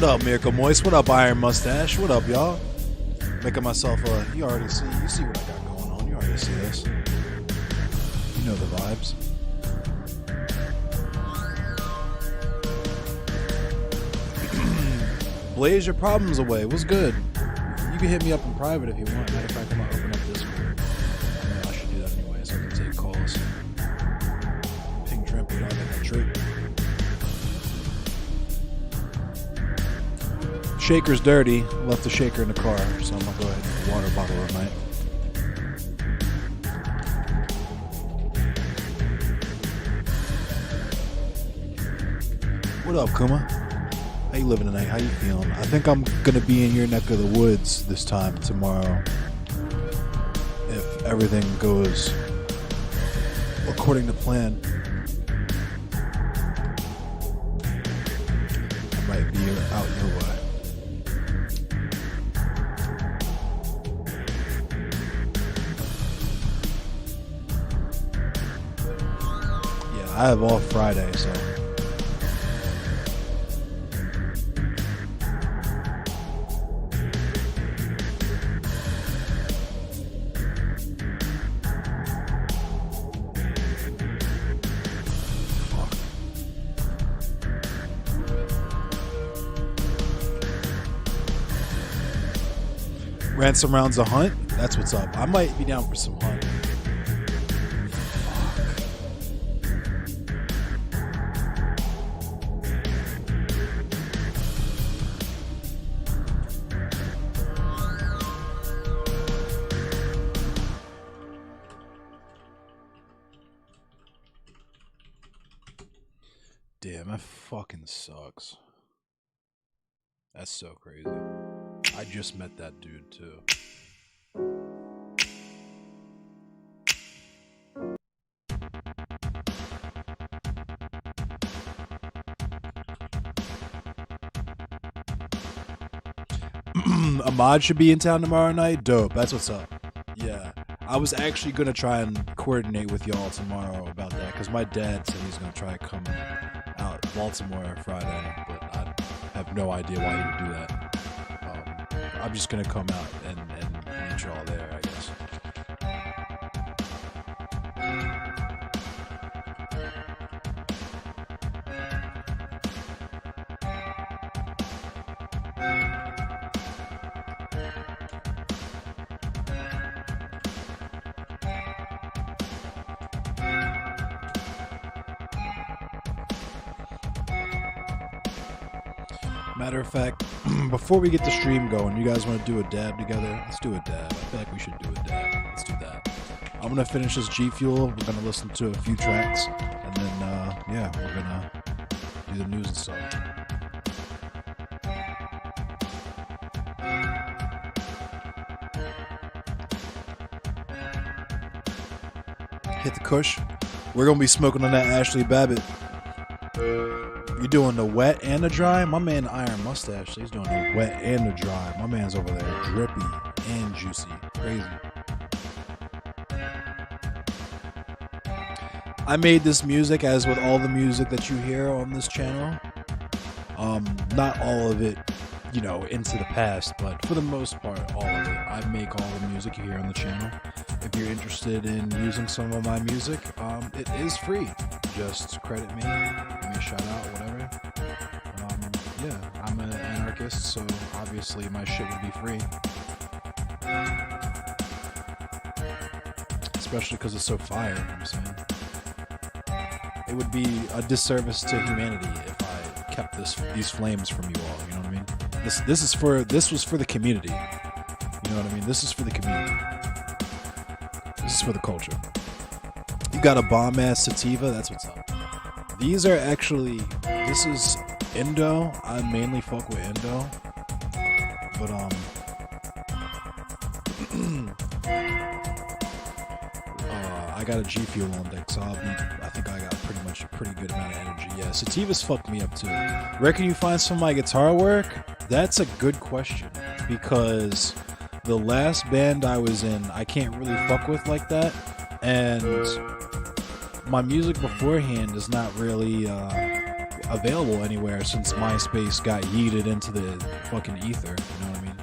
What up, Miracle Moist? What up, Iron Mustache? What up, y'all? Making myself you see what I got going on. You already see this. You know the vibes. Blaze your problems away. What's good? You can hit me up in private if you want. Matter of fact, I'm gonna open up Discord. I should do that anyway, so I can take calls. Ping Tramp, y'all got that trick. Shaker's dirty. Left the shaker in the car, so I'm gonna go ahead and get a water bottle tonight. What up, Kuma? How you living tonight? How you feeling? I think I'm gonna be in your neck of the woods this time tomorrow. If everything goes according to plan. I might be out your way. Yeah, I have off Friday, so. Ransom rounds a hunt? That's what's up. I might be down for some hunt. Damn, that fucking sucks. That's so crazy. I just met that dude too. Ahmad should be in town tomorrow night. Dope. That's what's up. Yeah. I was actually going to try and coordinate with y'all tomorrow about that because my dad said he's going to try to come out Baltimore Friday, but I have no idea why he would do that. I'm just going to come out and meet y'all there, I guess. Matter of fact, before we get the stream going, you guys want to do a dab together? Let's do a dab. I feel like we should do a dab. Let's do that. I'm going to finish this G Fuel. We're going to listen to a few tracks. And then, yeah, we're going to do the news and stuff. Hit the kush. We're going to be smoking on that Ashley Babbitt. You doing the wet and the dry? My man Iron Mustache, he's doing the wet and the dry. My man's over there drippy and juicy. Crazy. I made this music, as with all the music that you hear on this channel. Not all of it, you know, into the past, but for the most part, all of it. I make all the music you hear on the channel. If you're interested in using some of my music, it is free. Just credit me, give me a shout out, whatever. Yeah, I'm an anarchist, so obviously my shit would be free. Especially because it's so fire, you know what I'm saying? It would be a disservice to humanity if I kept these flames from you all, you know what I mean? This was for the community. You know what I mean? This is for the community. This is for the culture. You got a bomb-ass sativa? That's what's up. These are actually... This is Indo. I mainly fuck with Indo. But, I got a G Fuel on deck, so I think I got pretty much a pretty good amount of energy. Yeah, sativas fucked me up too. Where can you find some of my guitar work? That's a good question, because the last band I was in, I can't really fuck with like that, and my music beforehand is not really available anywhere since MySpace got yeeted into the fucking ether. You know what I mean?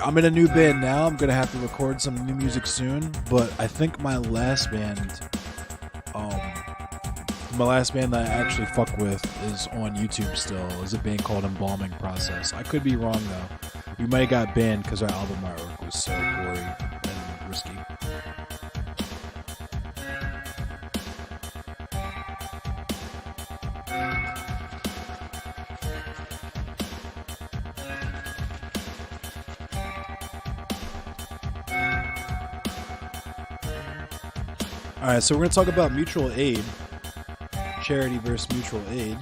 I'm in a new band now. I'm gonna have to record some new music soon. But I think my last band that I actually fuck with is on YouTube still. Is a band called Embalming Process. I could be wrong though. We might have got banned because our album artwork was so gory and risky. Alright, so we're going to talk about mutual aid. Charity versus mutual aid.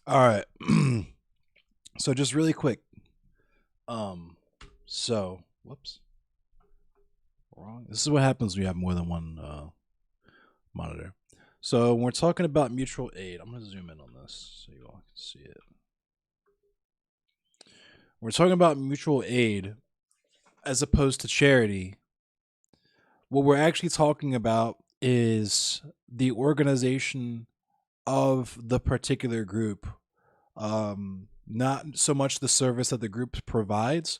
All right. So just really quick. So whoops. Wrong. This is what happens when you have more than one monitor. So when we're talking about mutual aid, I'm gonna zoom in on this so you all can see it. We're talking about mutual aid as opposed to charity. What we're actually talking about is the organization of the particular group, not so much the service that the group provides,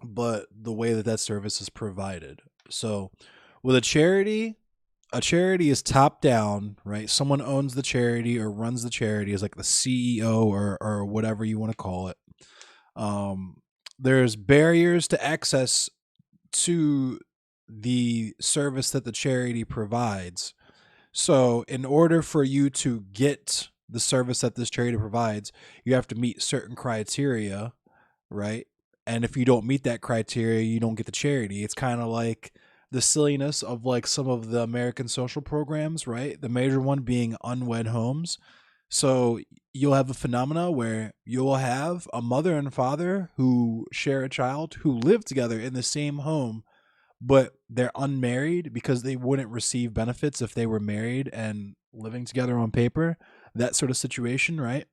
but the way that that service is provided. So with a charity is top down, right? Someone owns the charity or runs the charity, is like the CEO or whatever you want to call it. There's barriers to access to the service that the charity provides. So in order for you to get the service that this charity provides, you have to meet certain criteria, right? And if you don't meet that criteria, you don't get the charity. It's kind of like the silliness of like some of the American social programs, right? The major one being unwed homes. So you'll have a phenomena where you'll have a mother and father who share a child who live together in the same home, but they're unmarried because they wouldn't receive benefits if they were married and living together on paper. That sort of situation, right?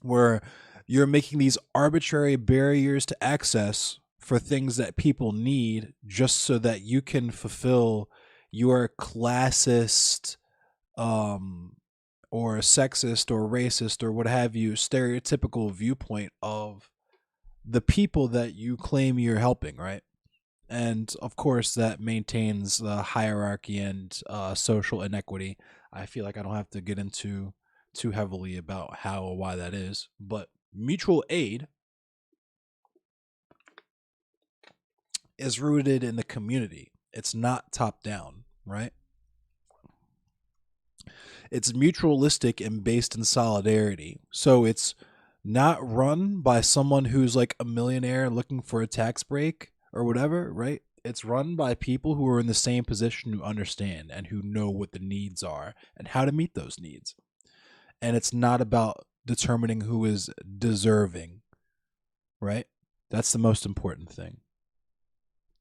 Where you're making these arbitrary barriers to access for things that people need just so that you can fulfill your classist or sexist or racist or what have you stereotypical viewpoint of the people that you claim you're helping, right? And of course that maintains the hierarchy and social inequity. I feel like I don't have to get into too heavily about how or why that is, but mutual aid is rooted in the community. It's not top down, right? It's mutualistic and based in solidarity. So it's not run by someone who's like a millionaire looking for a tax break or whatever, right? It's run by people who are in the same position, who understand and who know what the needs are and how to meet those needs. And it's not about determining who is deserving, right? That's the most important thing.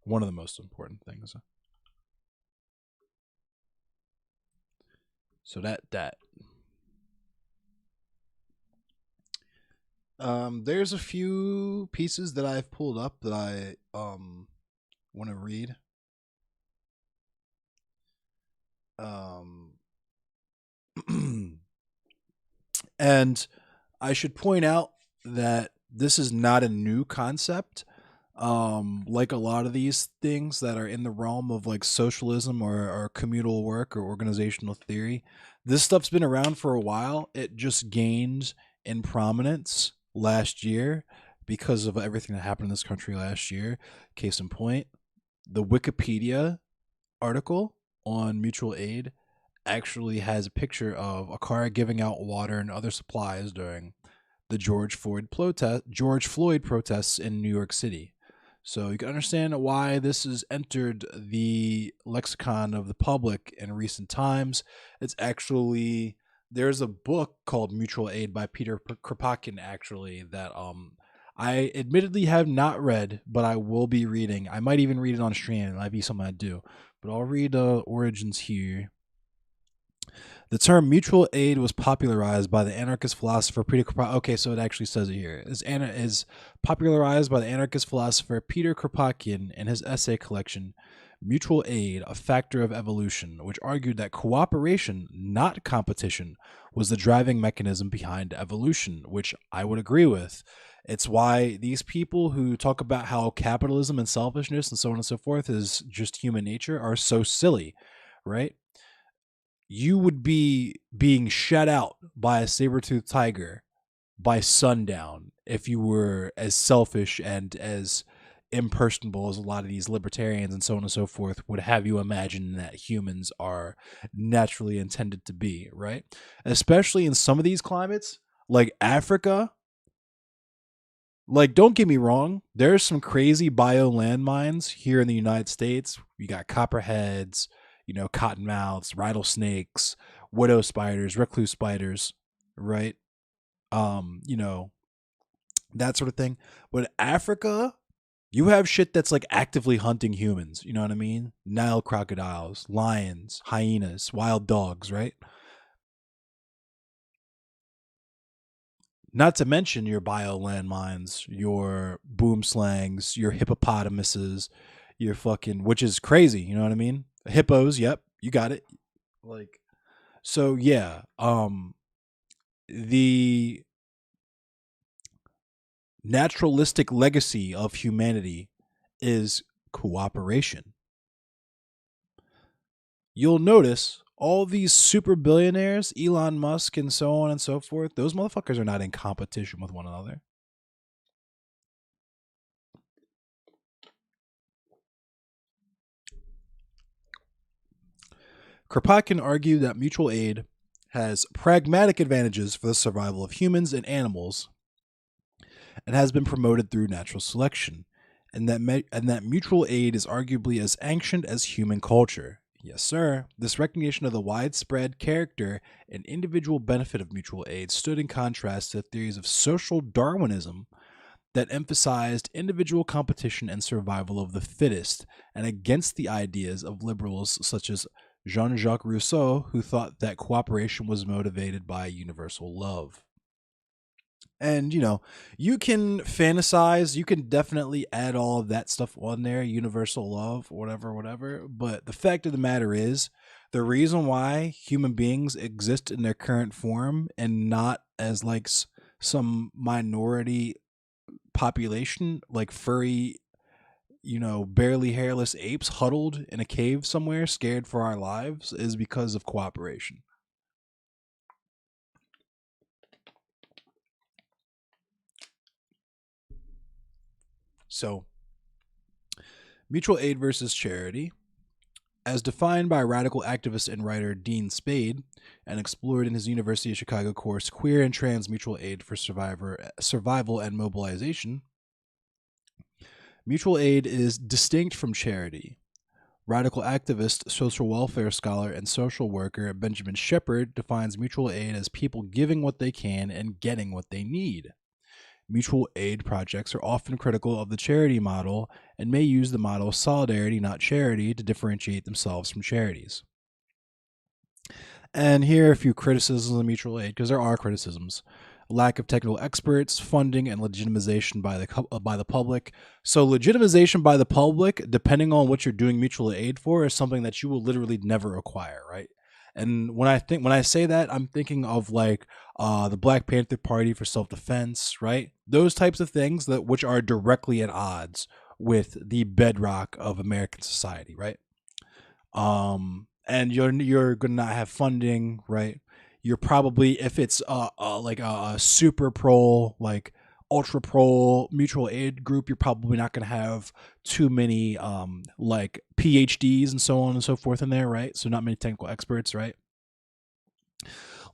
One of the most important things. So that there's a few pieces that I've pulled up that I want to read. And I should point out that this is not a new concept. Like a lot of these things that are in the realm of like socialism or communal work or organizational theory, this stuff's been around for a while. It just gained in prominence last year because of everything that happened in this country last year. Case in point, the Wikipedia article on mutual aid actually has a picture of a car giving out water and other supplies during the George Floyd protests in New York City. So you can understand why this has entered the lexicon of the public in recent times. It's actually there's a book called Mutual Aid by Peter Kropotkin actually that I admittedly have not read, but I will be reading. I might even read it on stream. It might be something I do. But I'll read origins here. The term mutual aid was popularized by the anarchist philosopher Peter Kropotkin. Okay, so it actually says it here. Is popularized by the anarchist philosopher Peter Kropotkin in his essay collection, Mutual Aid, A Factor of Evolution, which argued that cooperation, not competition, was the driving mechanism behind evolution, which I would agree with. It's why these people who talk about how capitalism and selfishness and so on and so forth is just human nature are so silly, right? You would be being shut out by a saber-toothed tiger by sundown if you were as selfish and as impersonable as a lot of these libertarians and so on and so forth would have you imagine that humans are naturally intended to be, right? Especially in some of these climates, like Africa. Like, don't get me wrong, there's some crazy bio landmines here in the United States. You got copperheads, cottonmouths, rattlesnakes, widow spiders, recluse spiders, right? You know, that sort of thing. But Africa, you have shit that's like actively hunting humans. You know what I mean? Nile crocodiles, lions, hyenas, wild dogs, right? Not to mention your bio landmines, your boom slangs, your hippopotamuses, your fucking, which is crazy. You know what I mean? Hippos. Yep, you got it. Like, so yeah. The naturalistic legacy of humanity is cooperation. You'll notice all these super billionaires, Elon Musk and so on and so forth, those motherfuckers are not in competition with one another. Kropotkin argued that mutual aid has pragmatic advantages for the survival of humans and animals and has been promoted through natural selection, and that mutual aid is arguably as ancient as human culture. Yes, sir. This recognition of the widespread character and individual benefit of mutual aid stood in contrast to theories of social Darwinism that emphasized individual competition and survival of the fittest, and against the ideas of liberals such as Jean-Jacques Rousseau, who thought that cooperation was motivated by universal love. And you can fantasize, you can definitely add all of that stuff on there, universal love, whatever. But the fact of the matter is, the reason why human beings exist in their current form and not as like some minority population, like furry, barely hairless apes huddled in a cave somewhere, scared for our lives, is because of cooperation. So, mutual aid versus charity, as defined by radical activist and writer Dean Spade and explored in his University of Chicago course Queer and Trans Mutual Aid for Survival and Mobilization, mutual aid is distinct from charity. Radical activist, social welfare scholar, and social worker Benjamin Shepard defines mutual aid as people giving what they can and getting what they need. Mutual aid projects are often critical of the charity model and may use the model solidarity, not charity, to differentiate themselves from charities. And here are a few criticisms of mutual aid, because there are criticisms. Lack of technical experts, funding, and legitimization by the public. So legitimization by the public, depending on what you're doing mutual aid for, is something that you will literally never acquire, right? And when I say that, I'm thinking of like the Black Panther Party for self-defense, right? Those types of things which are directly at odds with the bedrock of American society, right? And you're gonna not have funding, right? You're probably, if it's like a super pro, like ultra pro mutual aid group, you're probably not gonna have too many like PhDs and so on and so forth in there, right? So not many technical experts, right?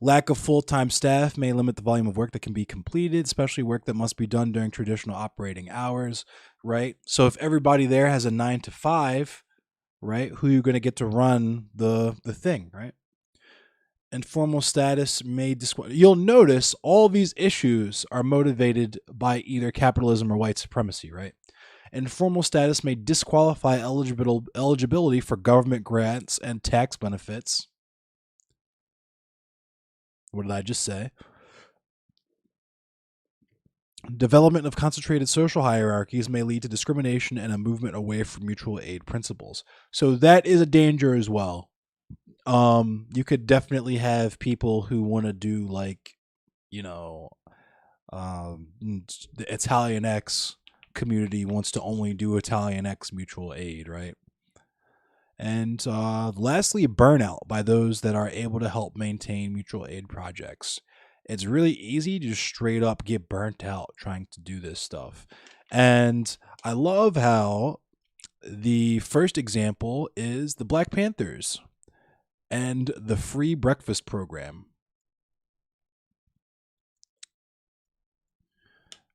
Lack of full-time staff may limit the volume of work that can be completed, especially work that must be done during traditional operating hours, right? So if everybody there has a 9 to 5, right, who are you going to get to run the thing, right? Informal status may you'll notice all these issues are motivated by either capitalism or white supremacy, right? Informal status may disqualify eligibility for government grants and tax benefits. What did I just say? Development of concentrated social hierarchies may lead to discrimination and a movement away from mutual aid principles. So that is a danger as well. You could definitely have people who want to do like, you know, the Italian X community wants to only do Italian X mutual aid, right? And lastly, burnout by those that are able to help maintain mutual aid projects. It's really easy to just straight up get burnt out trying to do this stuff. And I love how the first example is the Black Panthers and the free breakfast program,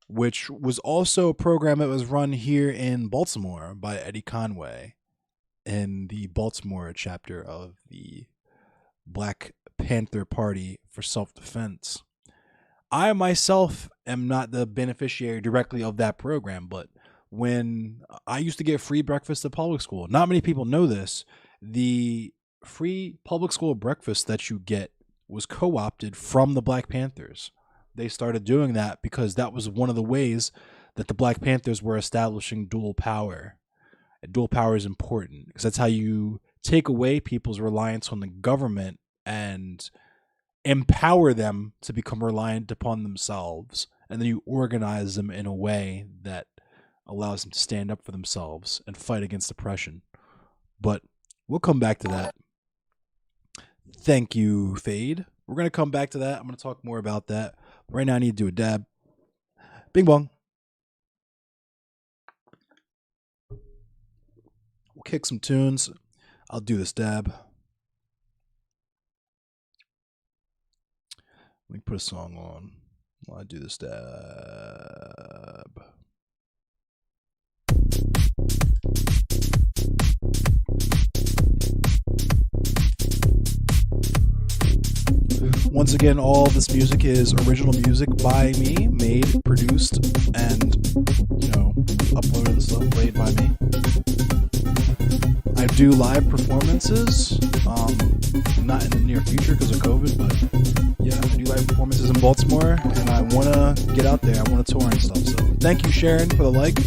which was also a program that was run here in Baltimore by Eddie Conway in the Baltimore chapter of the Black Panther Party for Self-Defense. I myself am not the beneficiary directly of that program, but when I used to get free breakfast at public school, not many people know this, the free public school breakfast that you get was co-opted from the Black Panthers. They started doing that because that was one of the ways that the Black Panthers were establishing dual power. And dual power is important because that's how you take away people's reliance on the government and empower them to become reliant upon themselves. And then you organize them in a way that allows them to stand up for themselves and fight against oppression. But we'll come back to that. Thank you, Fade. We're going to come back to that. I'm going to talk more about that. Right now I need to do a dab. Bing bong. We'll kick some tunes. I'll do this dab. Let me put a song on while I do this dab. Once again, all this music is original music by me, made, produced, and, uploaded and stuff, played by me. I do live performances, not in the near future because of COVID, but yeah, I do live performances in Baltimore, and I want to get out there. I want to tour and stuff, so thank you, Sharon, for the like.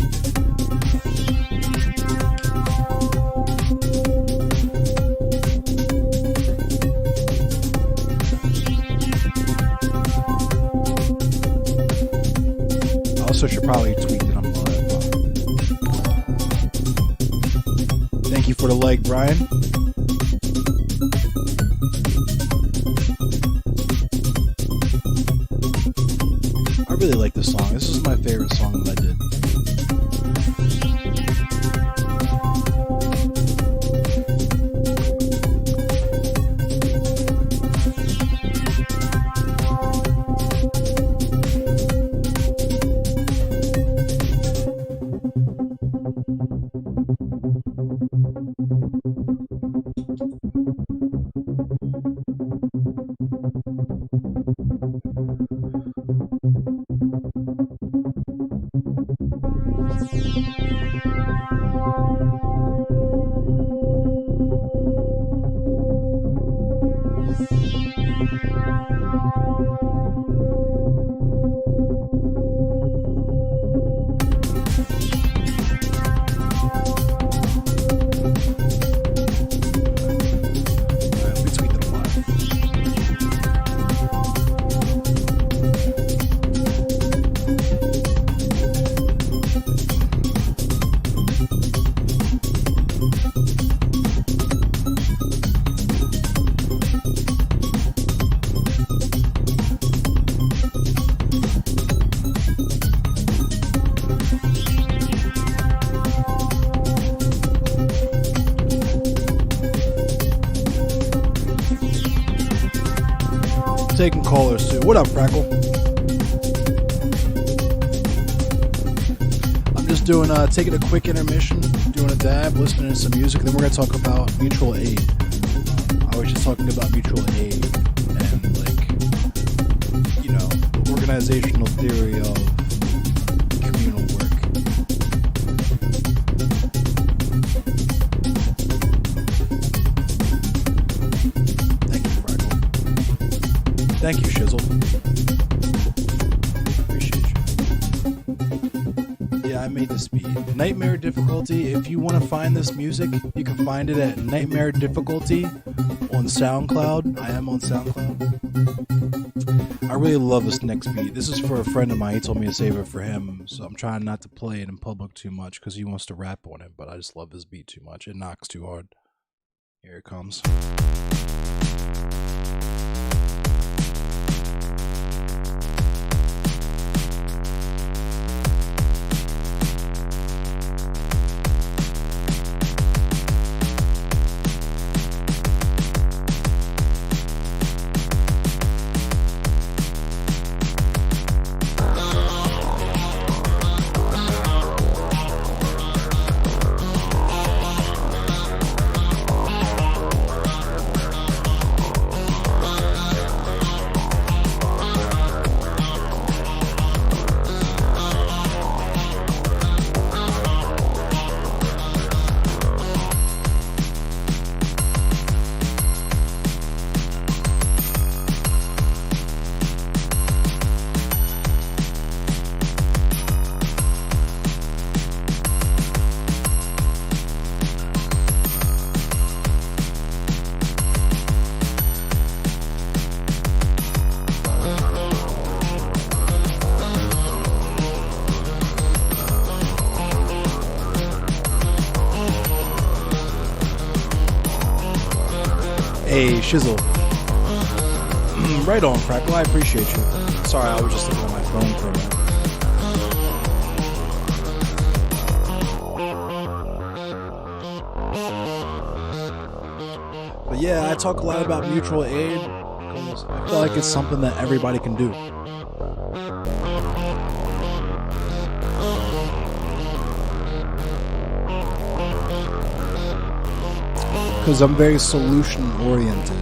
I should probably tweet that I'm live. Thank you for the like, Brian. I really like this song. This is my favorite song that I did. Taking callers too. What up, Freckle? I'm just doing taking a quick intermission, doing a dab, listening to some music, then we're gonna talk about mutual aid. I was just talking about mutual aid and, like, you know, the organizational theory of communal work. Thank you, Freckle. Thank you, Shizzle. Appreciate you. Yeah, I made this beat. Nightmare Difficulty. If you want to find this music, you can find it at Nightmare Difficulty on SoundCloud. I am on SoundCloud. I really love this next beat. This is for a friend of mine. He told me to save it for him, so I'm trying not to play it in public too much because he wants to rap on it, but I just love this beat too much. It knocks too hard. Here it comes. Hey, Shizzle. Right on, Crackle. I appreciate you. Sorry, I was just looking at my phone for a minute. But yeah, I talk a lot about mutual aid because I feel like it's something that everybody can do. Because I'm very solution oriented.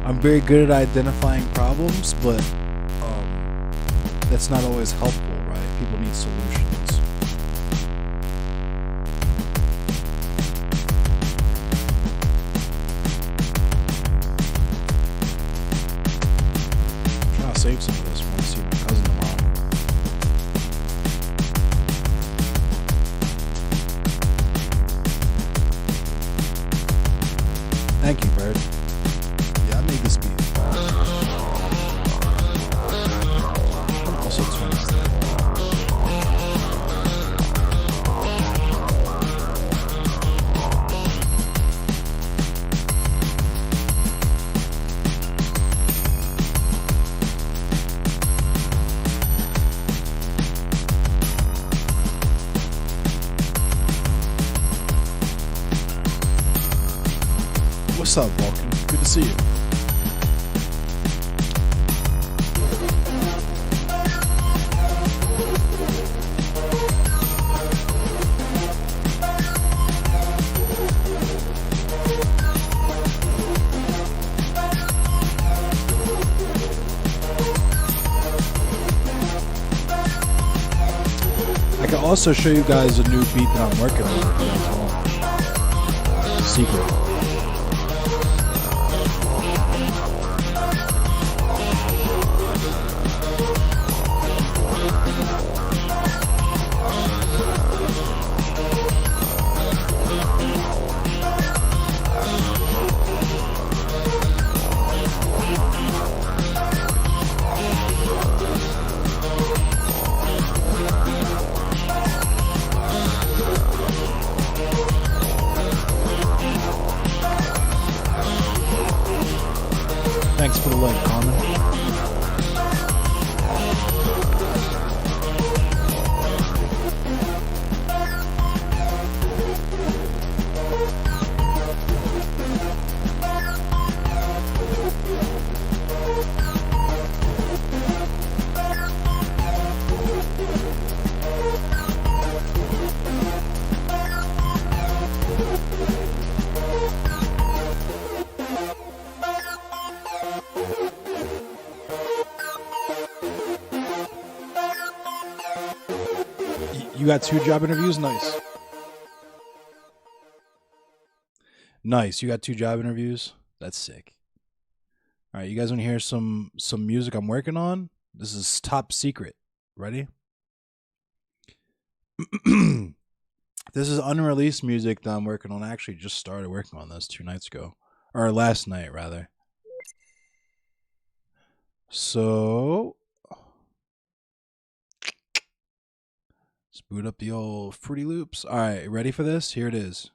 I'm very good at identifying problems, but that's not always helpful, right? People need solutions. I'm trying to save some of this. I want to see my cousin tomorrow. Thank you, Bird. Yeah, I made this beat. I'm also turn this down. What's up, Vulcan? Good to see you. I can also show you guys a new beat that I'm working on. Secret. Thanks for the link, Carmen. got 2 job interviews? Nice. Nice. You got 2 job interviews? That's sick. All right, you guys want to hear some music I'm working on? This is top secret. Ready? This is unreleased music that I'm working on. I actually just started working on this 2 nights ago. Or last night, rather. So, let's boot up the old Fruity Loops. All right, ready for this? Here it is.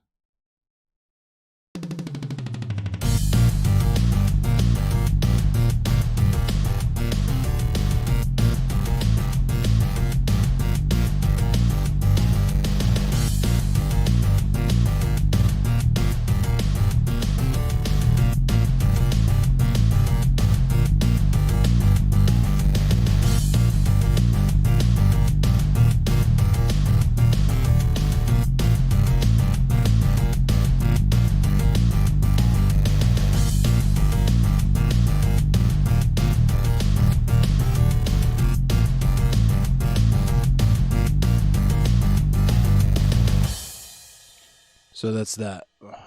So that's that.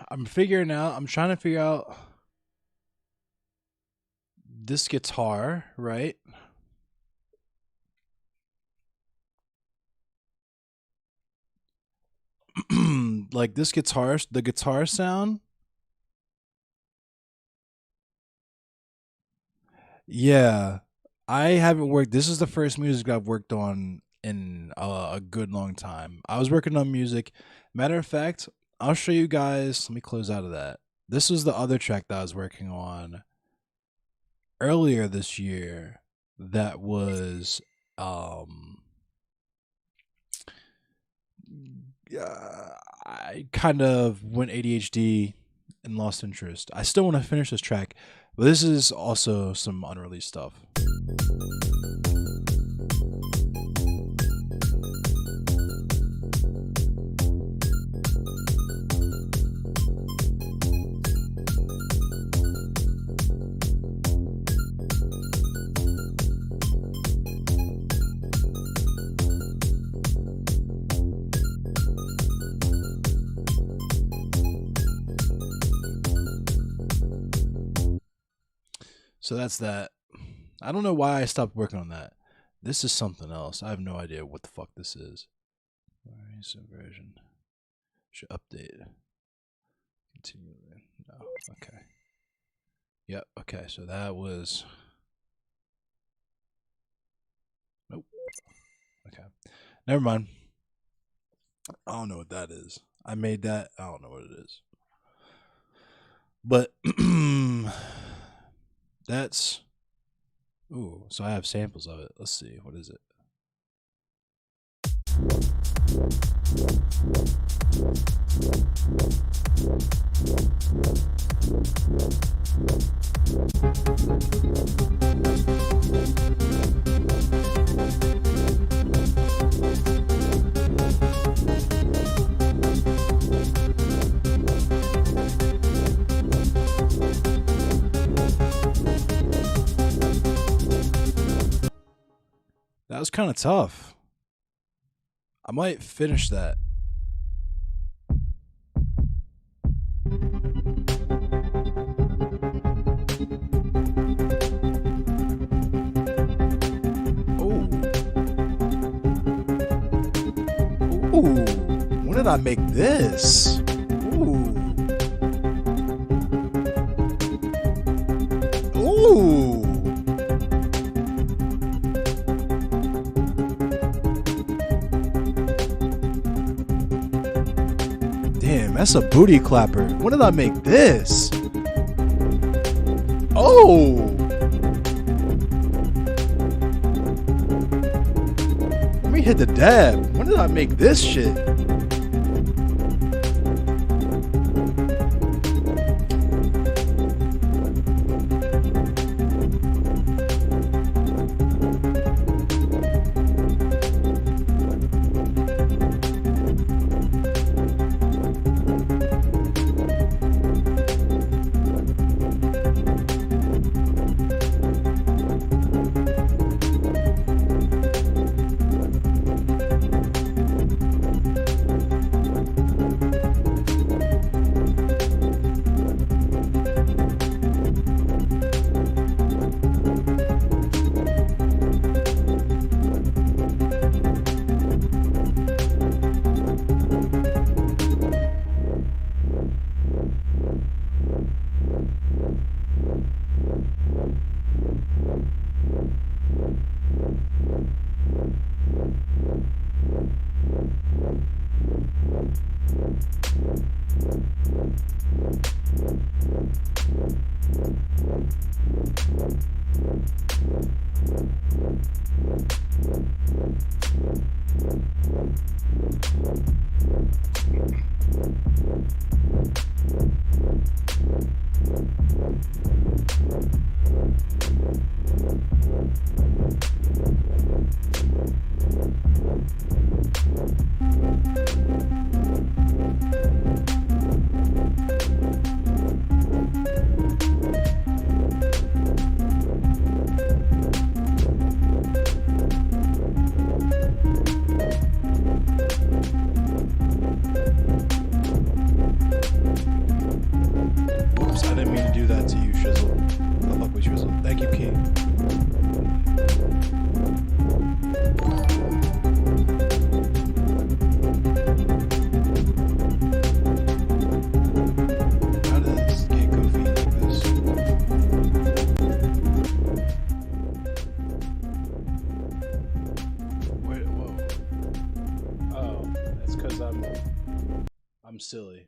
I'm trying to figure out this guitar, right? Like this guitar, the guitar sound. Yeah. I haven't worked. This is the first music I've worked on in a good long time. I was working on music. Matter of fact, I'll show you guys. Let me close out of that. This was the other track that I was working on earlier this year. That was I kind of went ADHD and lost interest. I still want to finish this track, but this is also some unreleased stuff. So that's that. I don't know why I stopped working on that. This is something else. I have no idea what the fuck this is. Recent version. Should update. Continue. No. Okay. Yep. Okay. So that was. Nope. Okay. Never mind. I don't know what that is. I made that. I don't know what it is. But that's. Ooh, so I have samples of it. Let's see. What is it? That was kind of tough. I might finish that. Oh. Ooh. When did I make this? Ooh. Ooh. Damn, that's a booty clapper. When did I make this? Oh! Let me hit the dab. When did I make this shit? How did this get goofy like this? Wait, whoa. Oh, it's because I'm silly.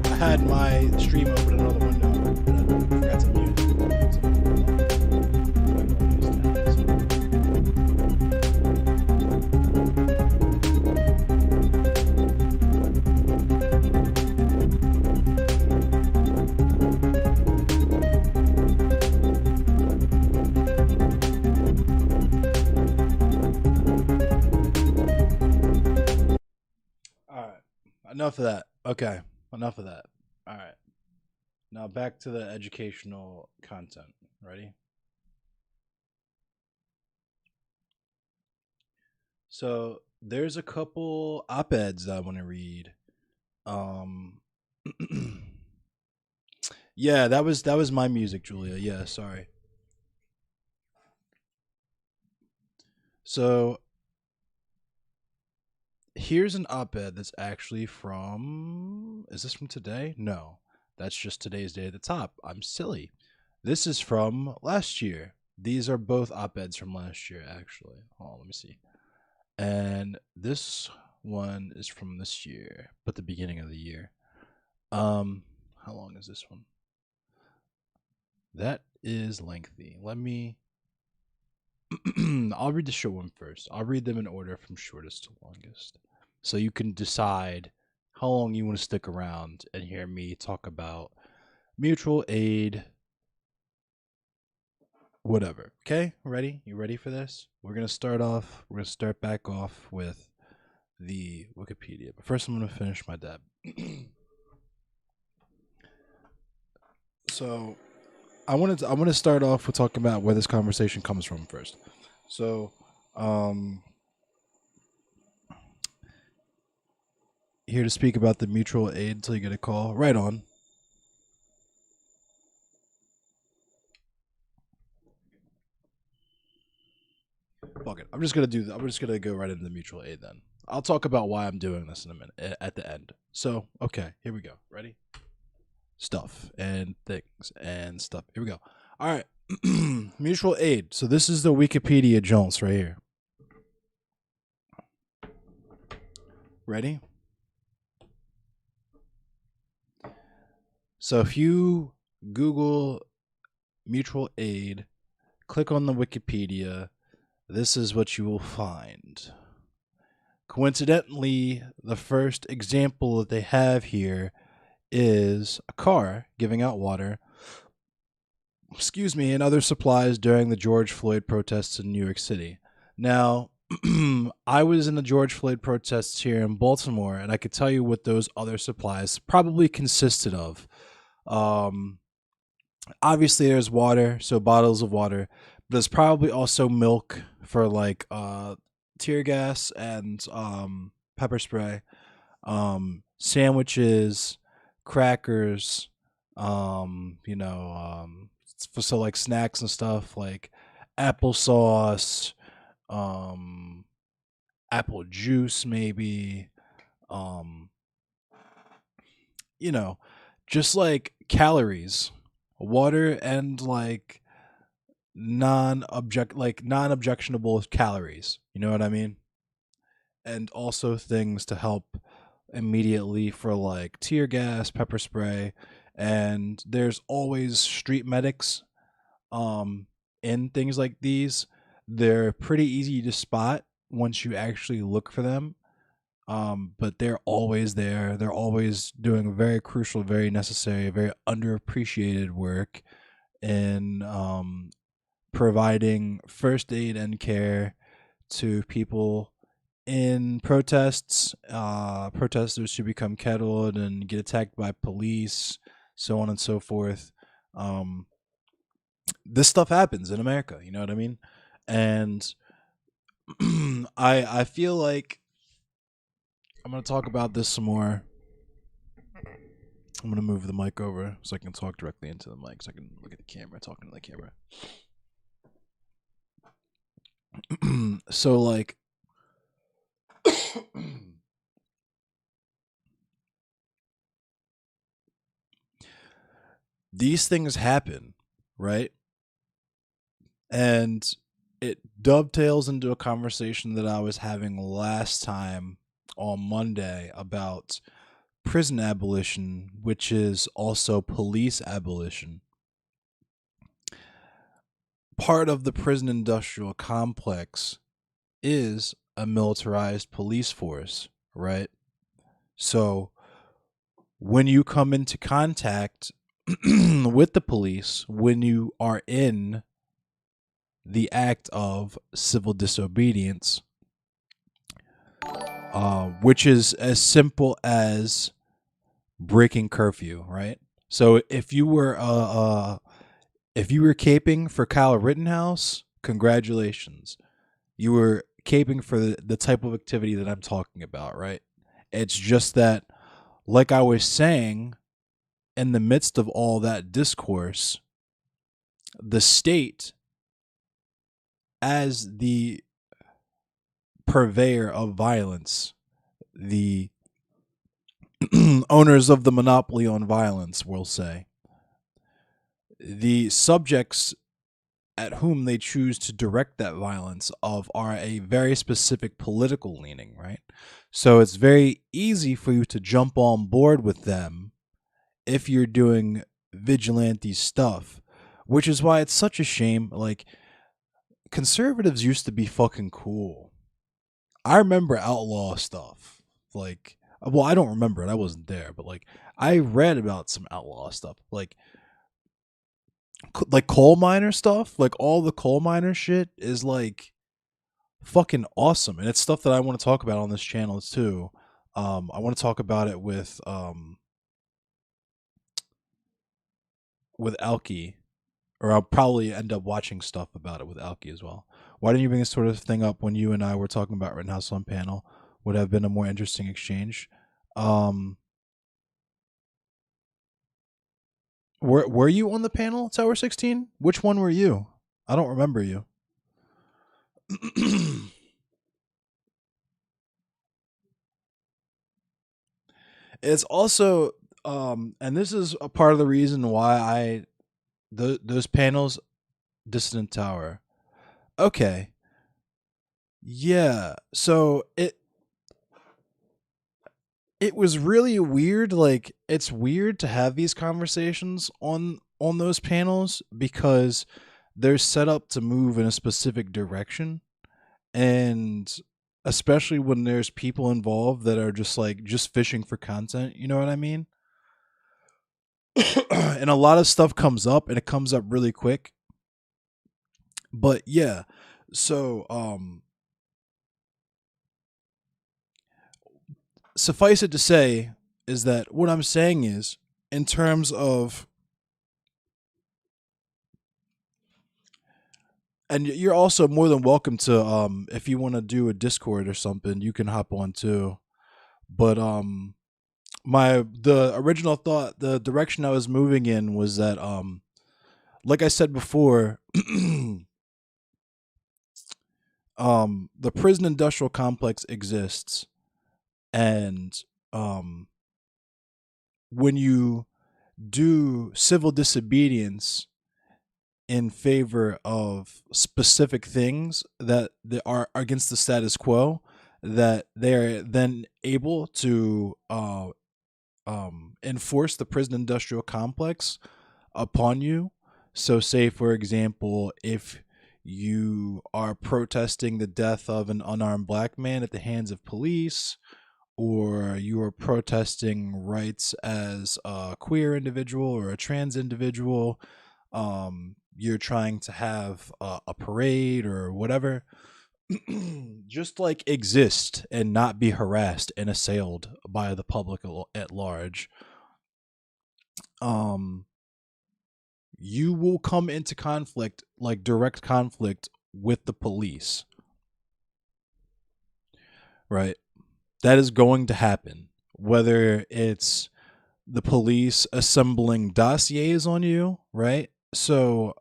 I had my stream open in another window, and I forgot to mute it. All right, enough of that. Okay, enough of that. All right. Now back to the educational content. Ready? So there's a couple op-eds that I want to read. Yeah, that was my music, Julia. Yeah, sorry. So here's an op-ed that's actually from. Is this from today? No, that's just today's day at the top. I'm silly. This is from last year. These are both op-eds from last year, actually. Oh, let me see. And this one is from this year, but the beginning of the year. How long is this one? That is lengthy. Let me. I'll read the short one first. I'll read them in order from shortest to longest, so you can decide how long you want to stick around and hear me talk about mutual aid. Whatever. Okay, ready? You ready for this? We're gonna start back off with the Wikipedia. But first, I'm gonna finish my dab. So, I want to start off with talking about where this conversation comes from first. So, here to speak about the mutual aid until you get a call. Right on. Fuck it. I'm just gonna go right into the mutual aid then. I'll talk about why I'm doing this in a minute at the end. So, okay, here we go. Ready? Stuff and things and stuff. Here we go. All right. Mutual aid. So this is the Wikipedia Jones right here. Ready? So if you Google mutual aid, click on the Wikipedia, this is what you will find. Coincidentally, the first example that they have here is a car giving out water, and other supplies during the George Floyd protests in New York City. Now, I was in the George Floyd protests here in Baltimore, and I could tell you what those other supplies probably consisted of. Obviously, there's water, so bottles of water, but there's probably also milk for like tear gas and pepper spray, sandwiches, crackers, so like snacks and stuff like applesauce, apple juice, maybe, just like calories, water, and like non-objectionable calories. You know what I mean? And also things to help immediately for like tear gas, pepper spray, and there's always street medics in things like these. They're pretty easy to spot once you actually look for them. But they're always there. They're always doing very crucial, very necessary, very underappreciated work in providing first aid and care to people in protests, protesters who become kettled and get attacked by police, so on and so forth. This stuff happens in America, you know what I mean? And I feel like I'm going to talk about this some more I'm gonna move the mic over so I can talk directly into the mic, so I can look at the camera, talking to the camera. So like, these things happen, right? And it dovetails into a conversation that I was having last time on Monday about prison abolition, which is also police abolition. Part of the prison industrial complex is a militarized police force, right? So when you come into contact with the police, when you are in the act of civil disobedience, which is as simple as breaking curfew, right? So if you were caping for Kyle Rittenhouse, congratulations. You were caping for the type of activity that I'm talking about, right? It's just that, like I was saying, in the midst of all that discourse, the state, as the purveyor of violence, the owners of the monopoly on violence, will say, the subjects at whom they choose to direct that violence of are a very specific political leaning, right? So it's very easy for you to jump on board with them if you're doing vigilante stuff, which is why it's such a shame. Like, conservatives used to be fucking cool. I remember outlaw stuff. Like, well, I don't remember it. I wasn't there, but like, I read about some outlaw stuff. Like coal miner stuff. Like, all the coal miner shit is like fucking awesome, and it's stuff that I want to talk about on this channel too. I want to talk about it with Alki, or I'll probably end up watching stuff about it with Alki as well. Why didn't you bring this sort of thing up when you and I were talking about Rittenhouse on panel? Would have been a more interesting exchange. Were you on the panel, Tower 16? Which one were you? I don't remember you. It's also, and this is a part of the reason why those panels, Dissident Tower. Okay. Yeah. So it was really weird. Like, it's weird to have these conversations on those panels because they're set up to move in a specific direction, and especially when there's people involved that are just fishing for content, you know what I mean? And a lot of stuff comes up, and it comes up really quick. But yeah, so suffice it to say is that what I'm saying is, in terms of, and you're also more than welcome to, if you want to do a Discord or something, you can hop on too. But the original thought, the direction I was moving in was that, like I said before, the prison industrial complex exists, and when you do civil disobedience in favor of specific things that are against the status quo, that they are then able to enforce the prison industrial complex upon you. So say, for example, if you are protesting the death of an unarmed black man at the hands of police, or you are protesting rights as a queer individual or a trans individual, you're trying to have a parade or whatever, just like exist and not be harassed and assailed by the public at large, you will come into conflict, like direct conflict with the police, right? That is going to happen, whether it's the police assembling dossiers on you, right? So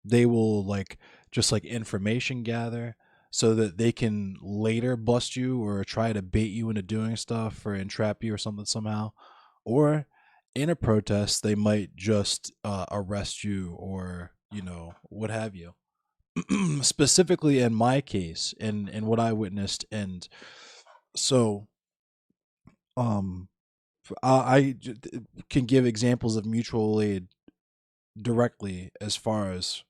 they will like just like information gather so that they can later bust you or try to bait you into doing stuff or entrap you or something somehow. Or in a protest, they might just arrest you or, what have you. Specifically in my case, in what I witnessed, and so um can give examples of mutual aid directly as far as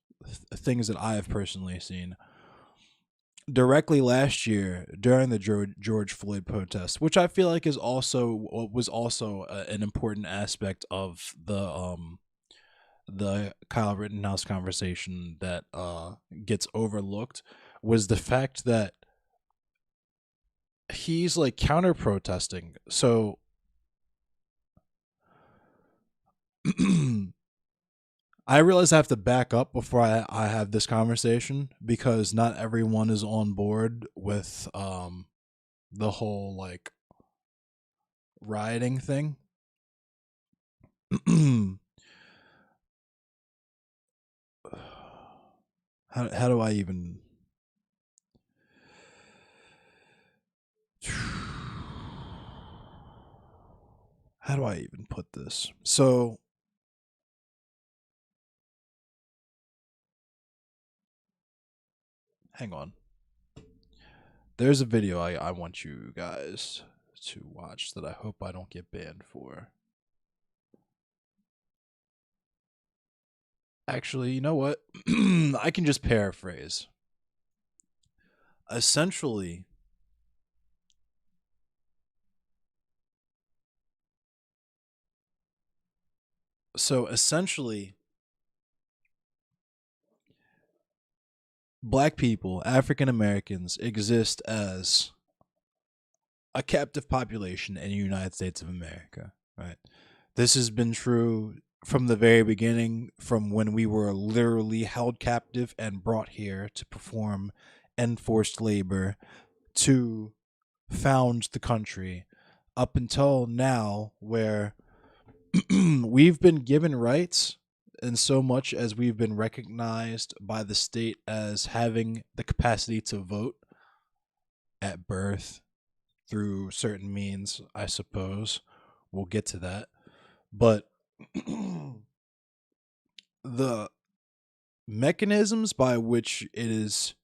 things that I have personally seen. Directly last year during the George Floyd protest, which I feel like is also was also an important aspect of the Kyle Rittenhouse conversation that gets overlooked, was the fact that he's like counter protesting. So I realize I have to back up before I have this conversation because not everyone is on board with the whole like rioting thing. How do I even how do I even put this? So hang on. There's a video I want you guys to watch that I hope I don't get banned for. Actually, you know what? I can just paraphrase. Essentially, essentially, black people, African Americans, exist as a captive population in the United States of America, right? This has been true from the very beginning, from when we were literally held captive and brought here to perform enforced labor to found the country, up until now, where we've been given rights in so much as we've been recognized by the state as having the capacity to vote at birth through certain means, I suppose. We'll get to that. But the mechanisms by which it is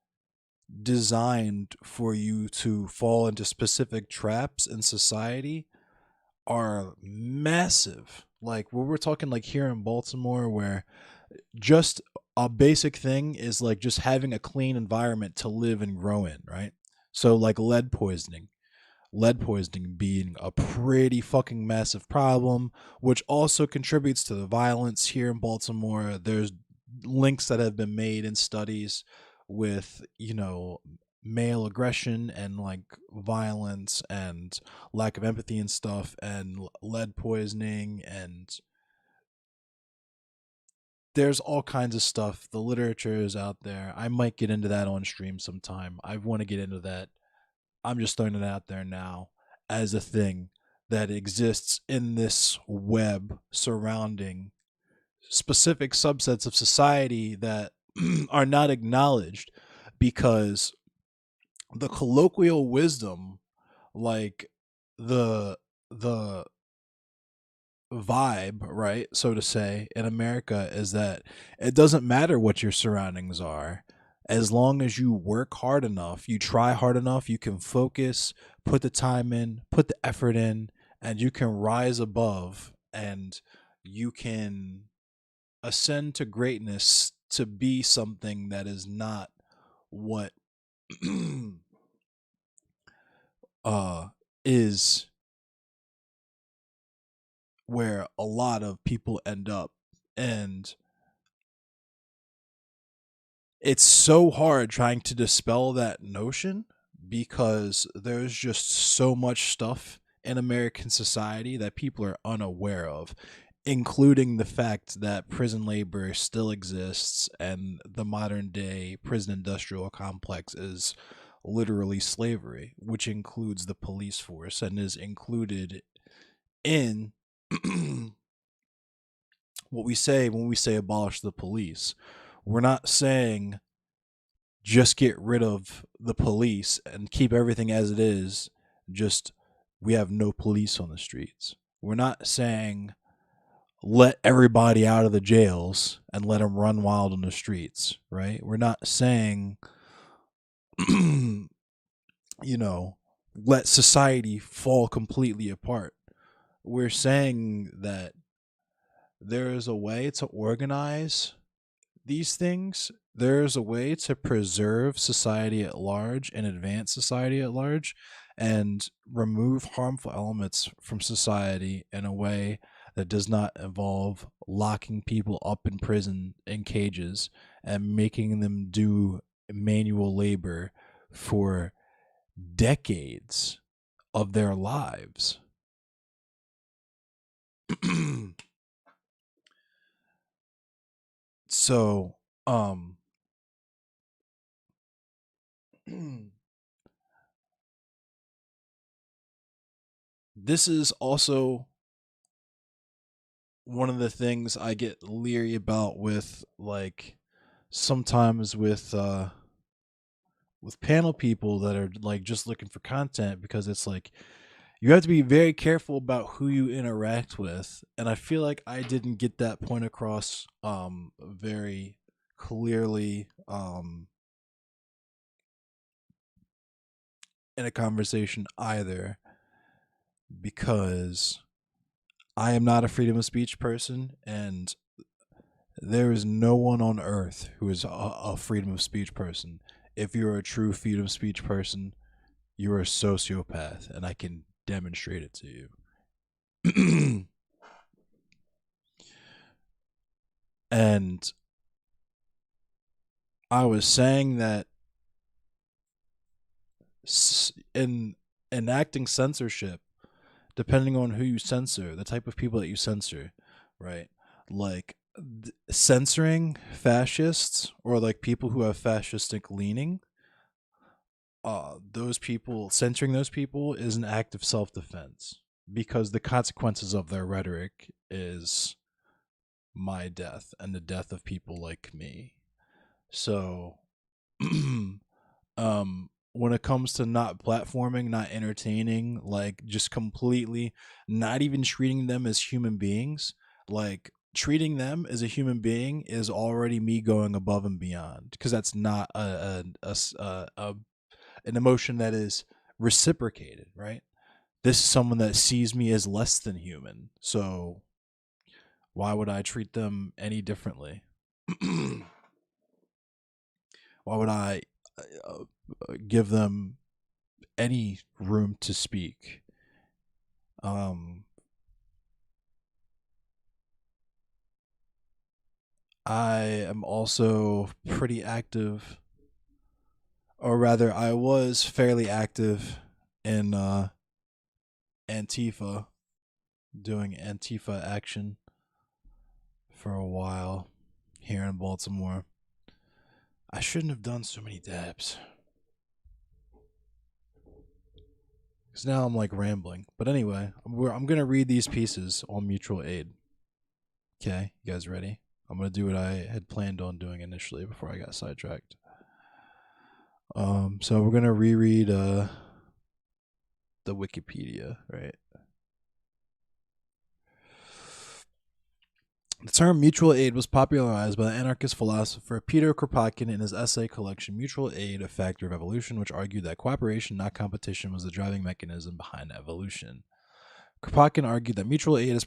designed for you to fall into specific traps in society are massive. Like what we're talking like here in Baltimore, where just a basic thing is like just having a clean environment to live and grow in, right? So like lead poisoning being a pretty fucking massive problem, which also contributes to the violence here in Baltimore. There's links that have been made in studies with, male aggression and like violence and lack of empathy and stuff, and lead poisoning, and there's all kinds of stuff. The literature is out there. I might get into that on stream sometime. I want to get into that. I'm just throwing it out there now as a thing that exists in this web surrounding specific subsets of society that are not acknowledged because the colloquial wisdom, like the vibe, right, so to say, in America is that it doesn't matter what your surroundings are. As long as you work hard enough, you try hard enough, you can focus, put the time in, put the effort in, and you can rise above and you can ascend to greatness to be something that is not what uh is where a lot of people end up. And it's so hard trying to dispel that notion because there's just so much stuff in American society that people are unaware of, including the fact that prison labor still exists and the modern day prison industrial complex is literally slavery, which includes the police force and is included in what we say when we say abolish the police, we're not saying just get rid of the police and keep everything as it is. Just we have no police on the streets. We're not saying let everybody out of the jails and let them run wild on the streets, right? We're not saying, let society fall completely apart. We're saying that there is a way to organize these things. There's a way to preserve society at large and advance society at large and remove harmful elements from society in a way that does not involve locking people up in prison in cages and making them do manual labor for decades of their lives. So, this is also one of the things I get leery about with, like, sometimes with panel people that are like just looking for content, because it's like you have to be very careful about who you interact with, and I feel like I didn't get that point across very clearly in a conversation either, because I am not a freedom of speech person, and there is no one on earth who is a freedom of speech person. If you're a true freedom of speech person, you're a sociopath, and I can demonstrate it to you. And I was saying that in enacting censorship, depending on who you censor, the type of people that you censor, right? Like censoring fascists or like people who have fascistic leaning, those people, censoring those people is an act of self-defense, because the consequences of their rhetoric is my death and the death of people like me. So when it comes to not platforming, not entertaining, like just completely not even treating them as human beings, like treating them as a human being is already me going above and beyond, because that's not an emotion that is reciprocated, right? This is someone that sees me as less than human, so why would I treat them any differently? Why would I give them any room to speak? I am also pretty active, or rather, I was fairly active in Antifa, doing Antifa action for a while here in Baltimore. I shouldn't have done so many dabs, because now I'm like rambling. But anyway, I'm going to read these pieces on mutual aid. Okay, you guys ready? I'm going to do what I had planned on doing initially before I got sidetracked. So we're going to reread the Wikipedia, right? The term mutual aid was popularized by the anarchist philosopher Peter Kropotkin in his essay collection Mutual Aid, A Factor of Evolution, which argued that cooperation, not competition, was the driving mechanism behind evolution. Kropotkin argued that mutual aid has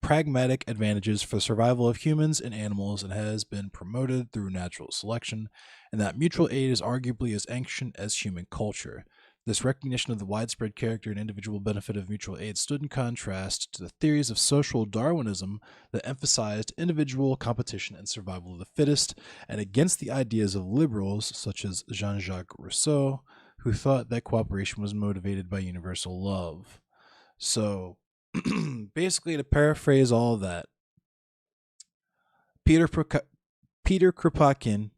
pragmatic advantages for the survival of humans and animals and has been promoted through natural selection, and that mutual aid is arguably as ancient as human culture. This recognition of the widespread character and individual benefit of mutual aid stood in contrast to the theories of social Darwinism that emphasized individual competition and survival of the fittest, and against the ideas of liberals such as Jean-Jacques Rousseau, who thought that cooperation was motivated by universal love. So, basically, to paraphrase all of that, Peter Kropotkin,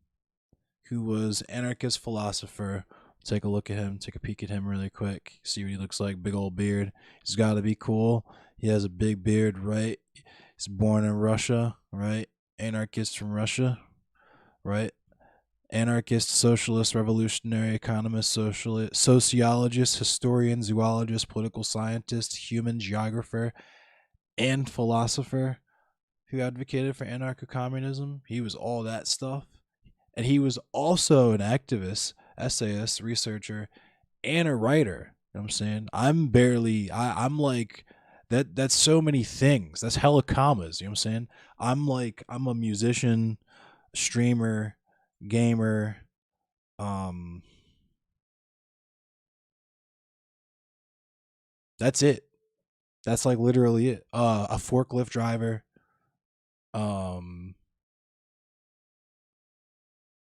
who was anarchist philosopher, take a look at him, take a peek at him really quick, see what he looks like. Big old beard. He's got to be cool. He has a big beard, right? He's born in Russia, right? Anarchist from Russia, right? Anarchist, socialist, revolutionary, economist, sociologist, historian, zoologist, political scientist, human geographer, and philosopher who advocated for anarcho-communism. He was all that stuff. And he was also an activist, essayist, researcher, and a writer. You know what I'm saying? I'm like, that's so many things. That's hella commas, you know what I'm saying? I'm a musician, streamer, gamer, that's it. That's like literally it. A forklift driver. Um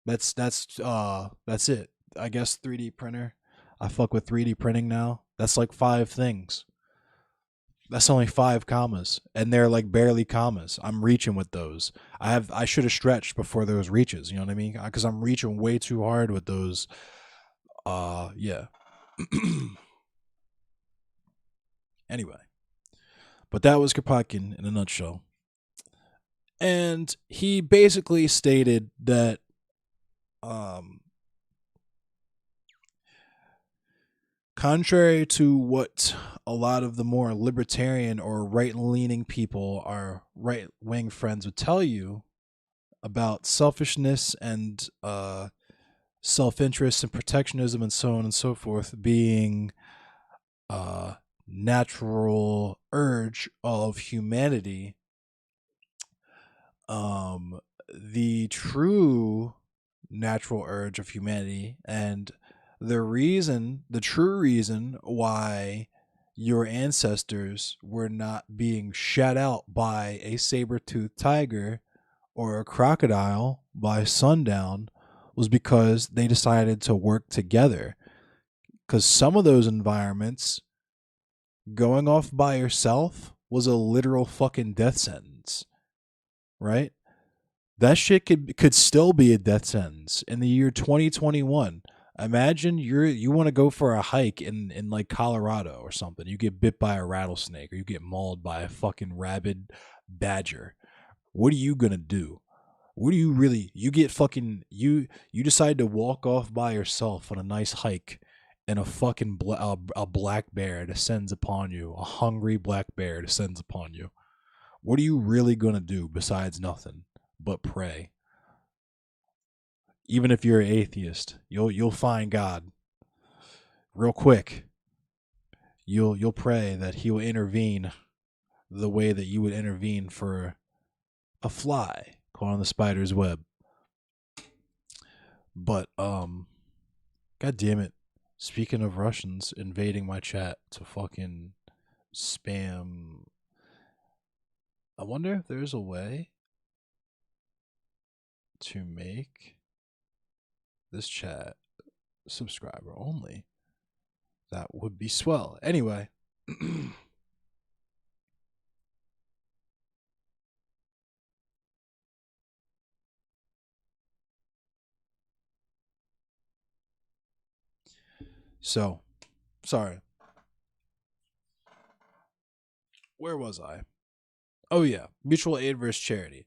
that's it. I guess 3D printer. I fuck with 3D printing now. That's like 5 things. That's only 5 commas, and they're like barely commas. I'm reaching with those. I should have stretched before those reaches. You know what I mean? Because I'm reaching way too hard with those. Yeah. Anyway, but that was Kropotkin in a nutshell, and he basically stated that um contrary to what a lot of the more libertarian or right leaning people, our right wing friends, would tell you about selfishness and self interest and protectionism and so on and so forth being a natural urge of humanity, the true natural urge of humanity and the true reason why your ancestors were not being shut out by a saber-toothed tiger or a crocodile by sundown was because they decided to work together. Because some of those environments, going off by yourself was a literal fucking death sentence, right? That shit could still be a death sentence in the year 2021. Imagine you want to go for a hike in like Colorado or something. You get bit by a rattlesnake or you get mauled by a fucking rabid badger. What are you gonna do? What do you really? You get fucking you decide to walk off by yourself on a nice hike, and a fucking a black bear descends upon you. A hungry black bear descends upon you. What are you really gonna do besides nothing but pray? Even if you're an atheist, you'll find God real quick. You'll pray that He will intervene the way that you would intervene for a fly caught on the spider's web. But God damn it! Speaking of Russians invading my chat to fucking spam, I wonder if there's a way to make this chat subscriber only. That would be swell. Anyway. So, sorry. Where was I? Oh, yeah. Mutual aid versus charity.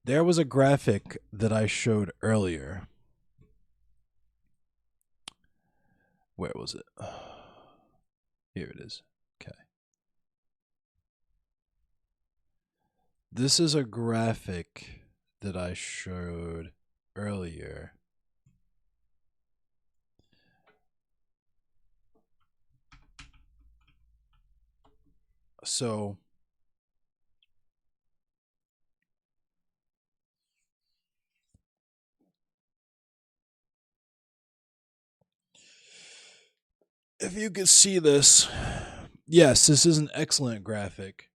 There was a graphic that I showed earlier. Where was it? Here it is. Okay. This is a graphic that I showed earlier. So, if you could see this, yes, this is an excellent graphic.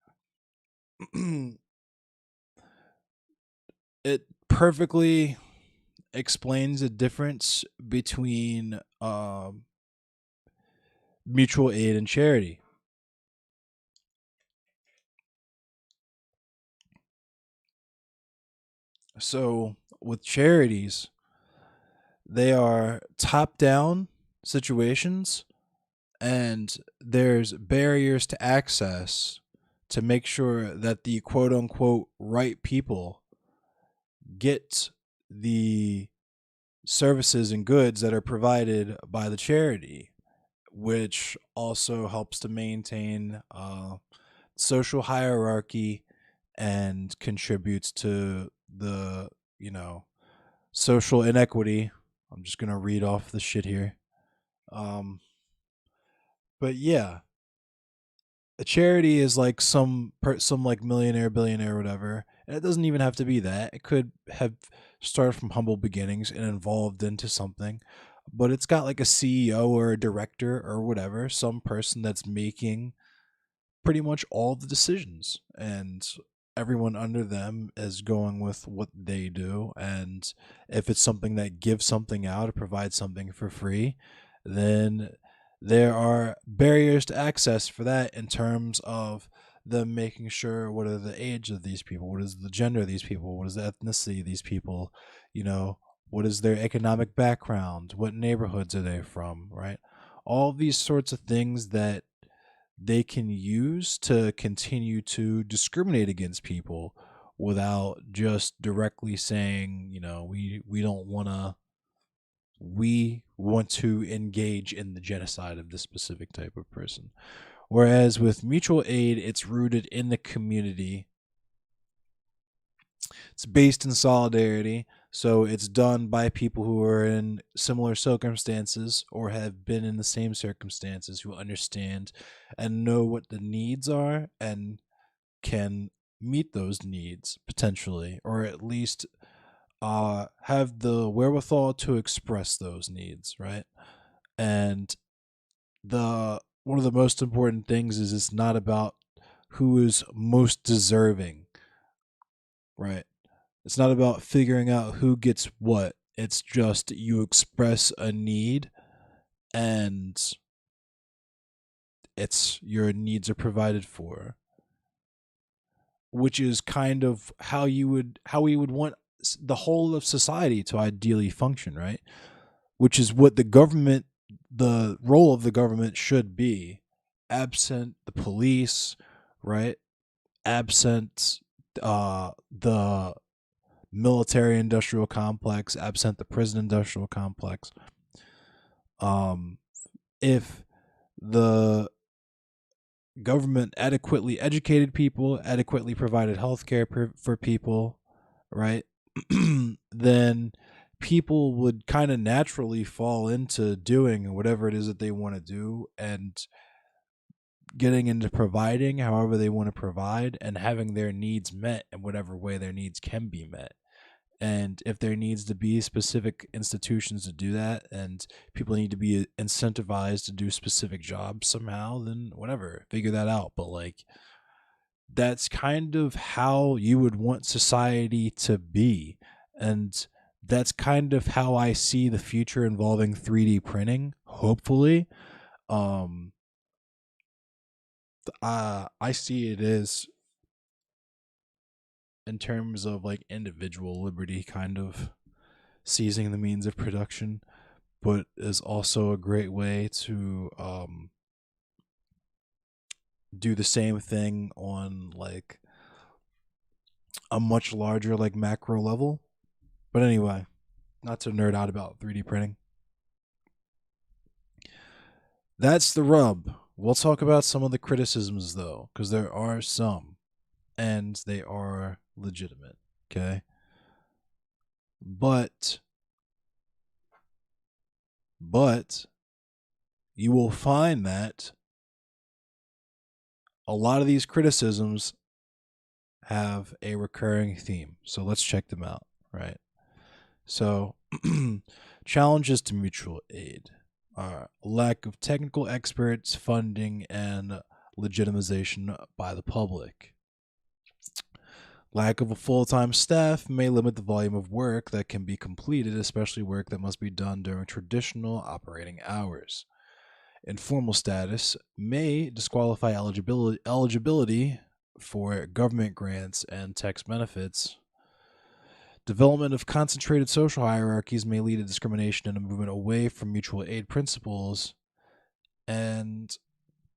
It perfectly explains the difference between mutual aid and charity. So, with charities, they are top down situations, and there's barriers to access to make sure that the quote unquote right people get the services and goods that are provided by the charity, which also helps to maintain social hierarchy and contributes to the, social inequity. I'm just going to read off the shit here. But yeah, a charity is like some like millionaire, billionaire, whatever. And it doesn't even have to be that. It could have started from humble beginnings and evolved into something. But it's got like a CEO or a director or whatever, some person that's making pretty much all the decisions, and everyone under them is going with what they do. And if it's something that gives something out or provides something for free, then there are barriers to access for that, in terms of them making sure what are the age of these people, what is the gender of these people, what is the ethnicity of these people, what is their economic background, what neighborhoods are they from, right? All these sorts of things that they can use to continue to discriminate against people without just directly saying, we don't want to, we want to engage in the genocide of this specific type of person. Whereas with mutual aid, it's rooted in the community. It's based in solidarity. So it's done by people who are in similar circumstances or have been in the same circumstances, who understand and know what the needs are and can meet those needs potentially, or at least have the wherewithal to express those needs, right? And one of the most important things is it's not about who is most deserving, right? It's not about figuring out who gets what. It's just you express a need, and it's your needs are provided for, which is kind of how we would want the whole of society to ideally function, right? Which is what the role of the government should be, absent the police, right? Absent the military industrial complex, absent the prison industrial complex. If the government adequately educated people, adequately provided healthcare for people, right? Then people would kind of naturally fall into doing whatever it is that they want to do, and getting into providing however they want to provide, and having their needs met in whatever way their needs can be met. And if there needs to be specific institutions to do that, and people need to be incentivized to do specific jobs somehow, then whatever, figure that out. But like, that's kind of how you would want society to be. And that's kind of how I see the future involving 3D printing, hopefully. I see it as, in terms of like individual liberty, kind of seizing the means of production, but is also a great way to do the same thing on like a much larger like macro level. But anyway, not to nerd out about 3D printing. That's the rub. We'll talk about some of the criticisms though, because there are some, and they are legitimate, okay? But you will find that a lot of these criticisms have a recurring theme. So let's check them out, right? So challenges to mutual aid are lack of technical experts, funding, and legitimization by the public. Lack of a full-time staff may limit the volume of work that can be completed, especially work that must be done during traditional operating hours. Informal status may disqualify eligibility for government grants and tax benefits. Development of concentrated social hierarchies may lead to discrimination and a movement away from mutual aid principles. And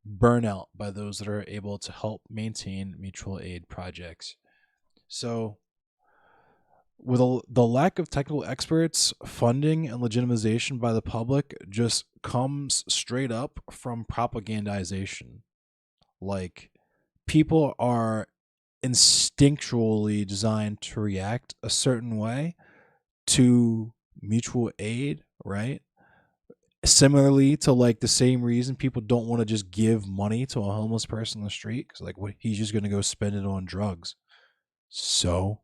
burnout by those that are able to help maintain mutual aid projects. So, with the lack of technical experts, funding and legitimization by the public just comes straight up from propagandization. Like, people are instinctually designed to react a certain way to mutual aid, right? Similarly to like the same reason people don't want to just give money to a homeless person on the street because like what, he's just gonna go spend it on drugs. So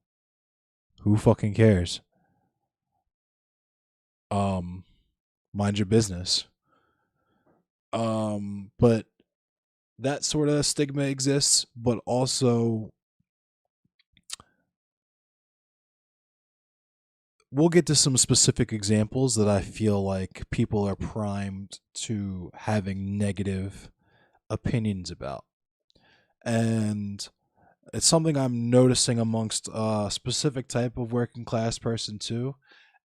who fucking cares? Um, Mind your business. But that sort of stigma exists, but also we'll get to some specific examples that I feel like people are primed to having negative opinions about. And it's something I'm noticing amongst a specific type of working class person too,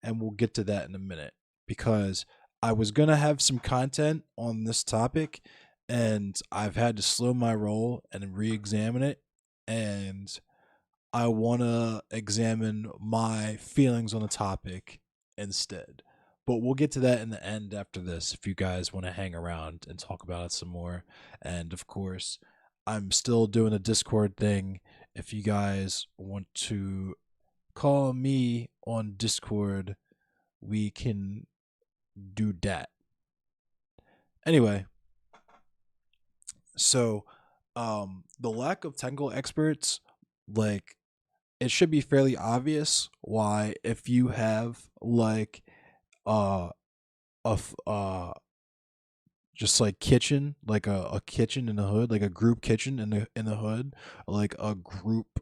and we'll get to that in a minute because I was going to have some content on this topic and I've had to slow my roll and re-examine it, and I want to examine my feelings on the topic instead. But we'll get to that in the end after this if you guys want to hang around and talk about it some more. And of course, I'm still doing a Discord thing. If you guys want to call me on Discord, we can do that. Anyway, so the lack of technical experts, like, it should be fairly obvious why if you have like uh just like kitchen, like a kitchen in the hood, like a group kitchen in the hood, like a group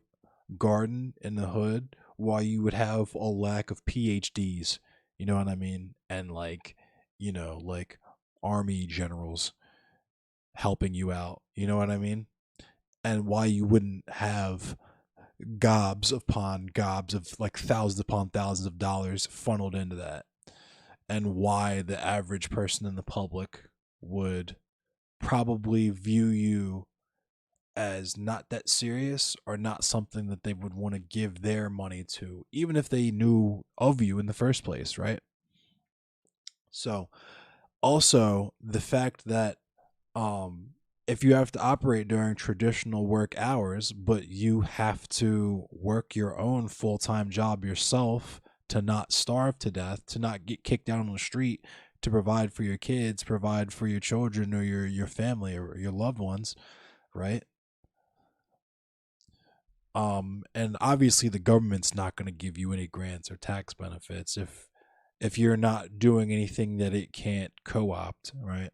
garden in the hood, why you would have a lack of PhDs, you know what I mean? And like, like army generals helping you out, you know what I mean? And why you wouldn't have gobs upon gobs of like thousands upon thousands of dollars funneled into that, and why the average person in the public would probably view you as not that serious or not something that they would want to give their money to, even if they knew of you in the first place, right? So, also the fact that um if you have to operate during traditional work hours, but you have to work your own full-time job yourself to not starve to death, to not get kicked out on the street, to provide for your kids, provide for your children or your family or your loved ones, right? And obviously the government's not going to give you any grants or tax benefits if you're not doing anything that it can't co-opt, right?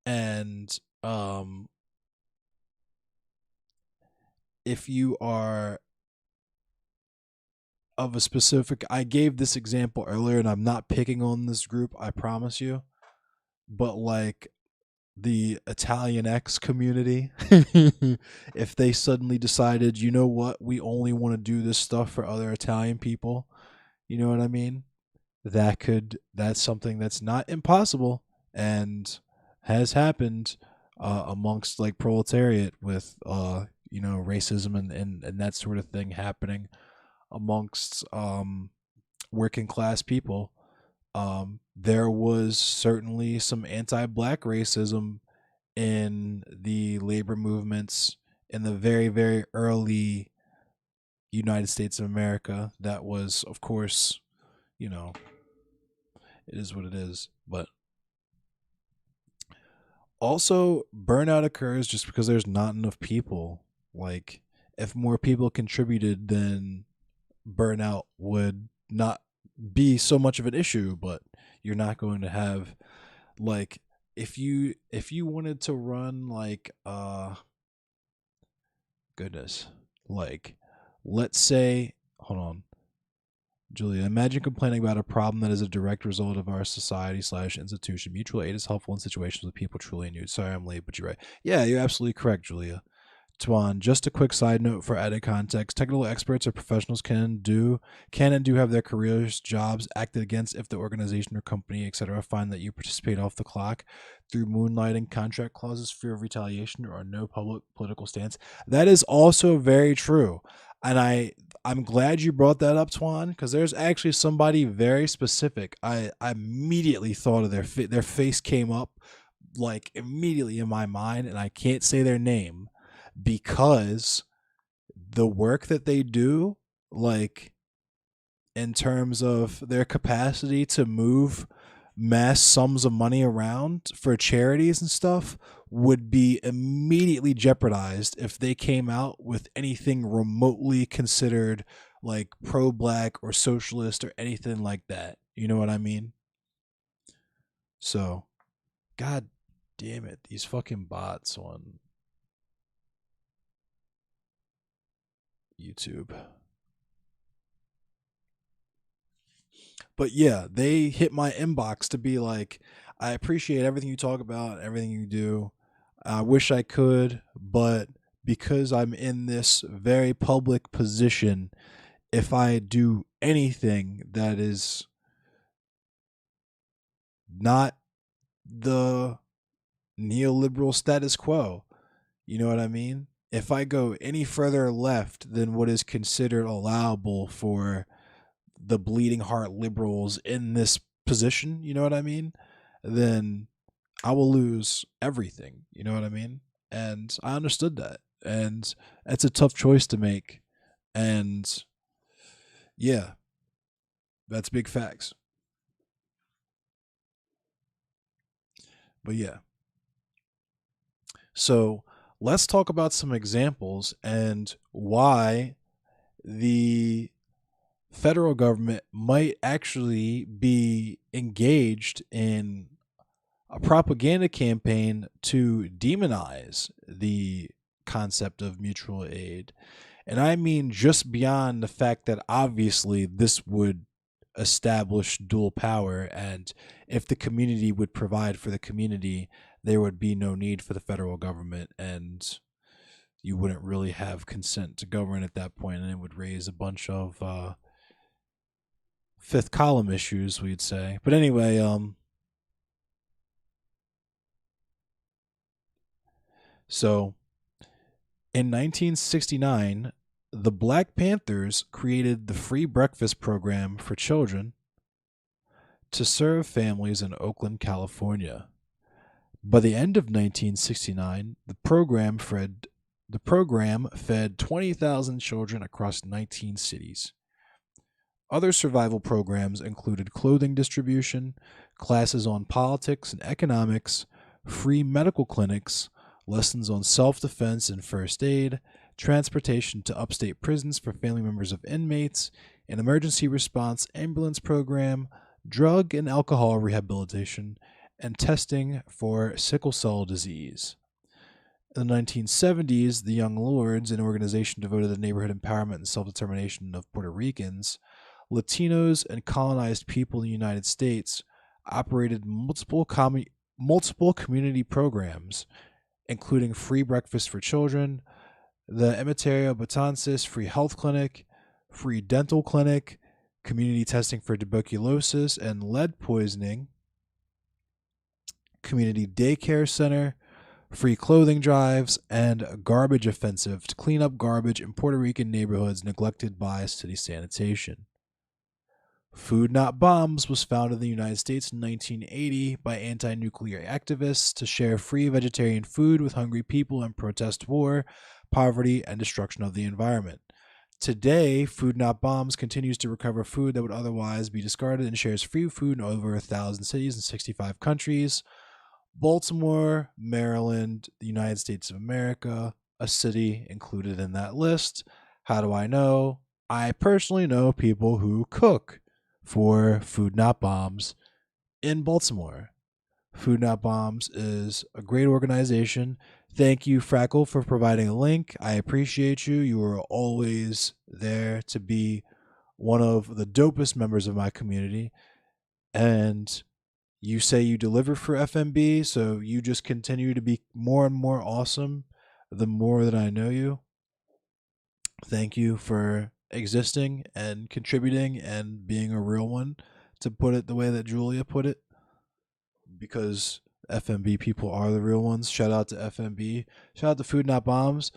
And if you are of a specific, I gave this example earlier and I'm not picking on this group, I promise you, but like the Italian X community, if they suddenly decided, you know what, we only want to do this stuff for other Italian people, you know what I mean? That's something that's not impossible and has happened amongst like proletariat with racism and that sort of thing happening amongst working class people. There was certainly some anti-black racism in the labor movements in the very, very early United States of America. That was, of course, it is what it is. But also, burnout occurs just because there's not enough people. Like, if more people contributed, then burnout would not be so much of an issue, but you're not going to have like if you wanted to run like goodness, like let's say, hold on, Julia, imagine complaining about a problem that is a direct result of our society / institution. Mutual aid is helpful in situations with people truly in need. Sorry I'm late, but you're right. Yeah, you're absolutely correct, Julia. Tuan, just a quick side note for added context. Technical experts or professionals can and do have their careers, jobs acted against if the organization or company, etc., find that you participate off the clock through moonlighting, contract clauses, fear of retaliation, or no public political stance. That is also very true. And I'm glad you brought that up, Tuan, because there's actually somebody very specific. I immediately thought of their face came up like immediately in my mind, and I can't say their name because the work that they do, like in terms of their capacity to move mass sums of money around for charities and stuff, would be immediately jeopardized if they came out with anything remotely considered like pro-black or socialist or anything like that. You know what I mean? So, god damn it, these fucking bots on YouTube. But yeah, they hit my inbox to be like, I appreciate everything you talk about, everything you do. I wish I could, but because I'm in this very public position, if I do anything that is not the neoliberal status quo, you know what I mean? If I go any further left than what is considered allowable for the bleeding heart liberals in this position, you know what I mean? Then I will lose everything, you know what I mean? And I understood that. And it's a tough choice to make. And yeah, that's big facts. But yeah. So let's talk about some examples and why the federal government might actually be engaged in a propaganda campaign to demonize the concept of mutual aid. And I mean just beyond the fact that obviously this would establish dual power, and if the community would provide for the community, there would be no need for the federal government, and you wouldn't really have consent to govern at that point, and it would raise a bunch of fifth column issues, we'd say. But anyway, so in 1969, the Black Panthers created the free breakfast program for children to serve families in Oakland, California. By the end of 1969, the program fed 20,000 children across 19 cities. Other survival programs included clothing distribution, classes on politics and economics, free medical clinics, lessons on self-defense and first aid, transportation to upstate prisons for family members of inmates, an emergency response ambulance program, drug and alcohol rehabilitation, and testing for sickle cell disease. In the 1970s, the Young Lords, an organization devoted to the neighborhood empowerment and self-determination of Puerto Ricans, Latinos, and colonized people in the United States, operated multiple community programs, including free breakfast for children, the Emiterio Betances Free Health Clinic, free dental clinic, community testing for tuberculosis and lead poisoning, community daycare center, free clothing drives, and a garbage offensive to clean up garbage in Puerto Rican neighborhoods neglected by city sanitation. Food Not Bombs was founded in the United States in 1980 by anti-nuclear activists to share free vegetarian food with hungry people and protest war, poverty, and destruction of the environment. Today, Food Not Bombs continues to recover food that would otherwise be discarded and shares free food in over 1,000 cities in 65 countries. Baltimore, Maryland, the United States of America, a city included in that list. How do I know? I personally know people who cook for Food Not Bombs in Baltimore. Food Not Bombs is a great organization. Thank you, Frackle, for providing a link. I appreciate you. You are always there to be one of the dopest members of my community. And you say you deliver for FMB, so you just continue to be more and more awesome. the more that I know you, thank you for existing and contributing and being a real one, to put it the way that Julia put it, because FMB people are the real ones. Shout out to FMB. Shout out to Food Not Bombs.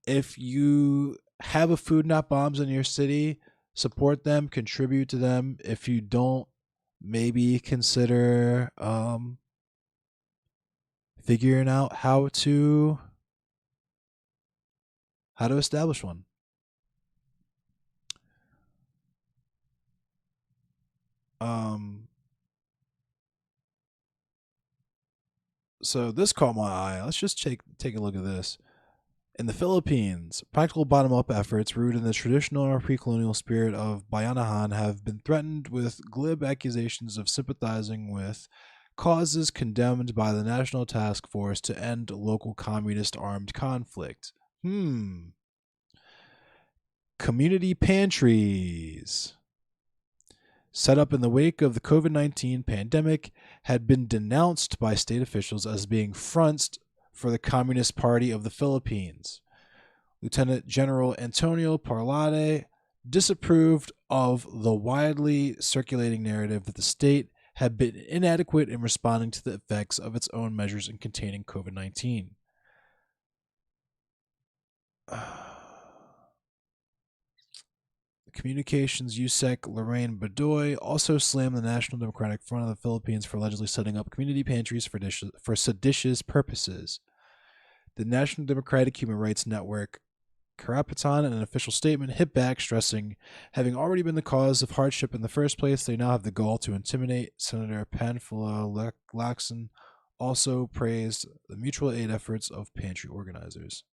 If you have a Food Not Bombs in your city, support them, contribute to them. If you don't, maybe consider figuring out how to establish one. So this caught my eye. Let's just take a look at this. In the Philippines, practical bottom-up efforts rooted in the traditional or pre-colonial spirit of Bayanahan have been threatened with glib accusations of sympathizing with causes condemned by the National Task Force to End Local Communist Armed Conflict. Community pantries, set up in the wake of the COVID-19 pandemic, had been denounced by state officials as being fronts for the Communist Party of the Philippines. Lieutenant General Antonio Parlade disapproved of the widely circulating narrative that the state had been inadequate in responding to the effects of its own measures in containing COVID-19. Communications USEC Lorraine Bedoy also slammed the National Democratic Front of the Philippines for allegedly setting up community pantries for seditious purposes. The National Democratic Human Rights Network, Karapatan, in an official statement, hit back, stressing, having already been the cause of hardship in the first place, they now have the gall to intimidate. Senator Panfilo Lacson also praised the mutual aid efforts of pantry organizers.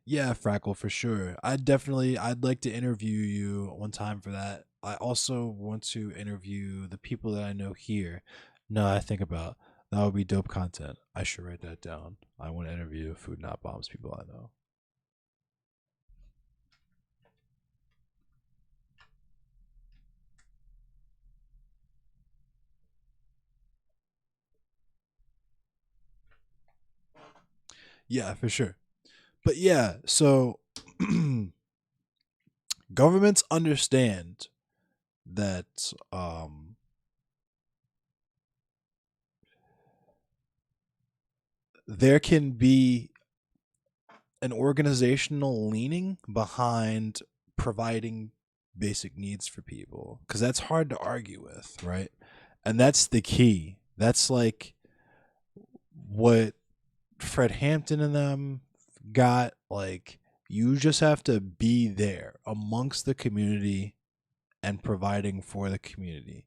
Yeah, Frackle, for sure. I'd like to interview you one time for that. I also want to interview the people that I know here. No, I think about that would be dope content. I should write that down. I want to interview Food Not Bombs people I know. Yeah, for sure. But yeah, so governments understand that there can be an organizational leaning behind providing basic needs for people, because that's hard to argue with, right? And that's the key. That's like what Fred Hampton and them got. Like, you just have to be there amongst the community and providing for the community.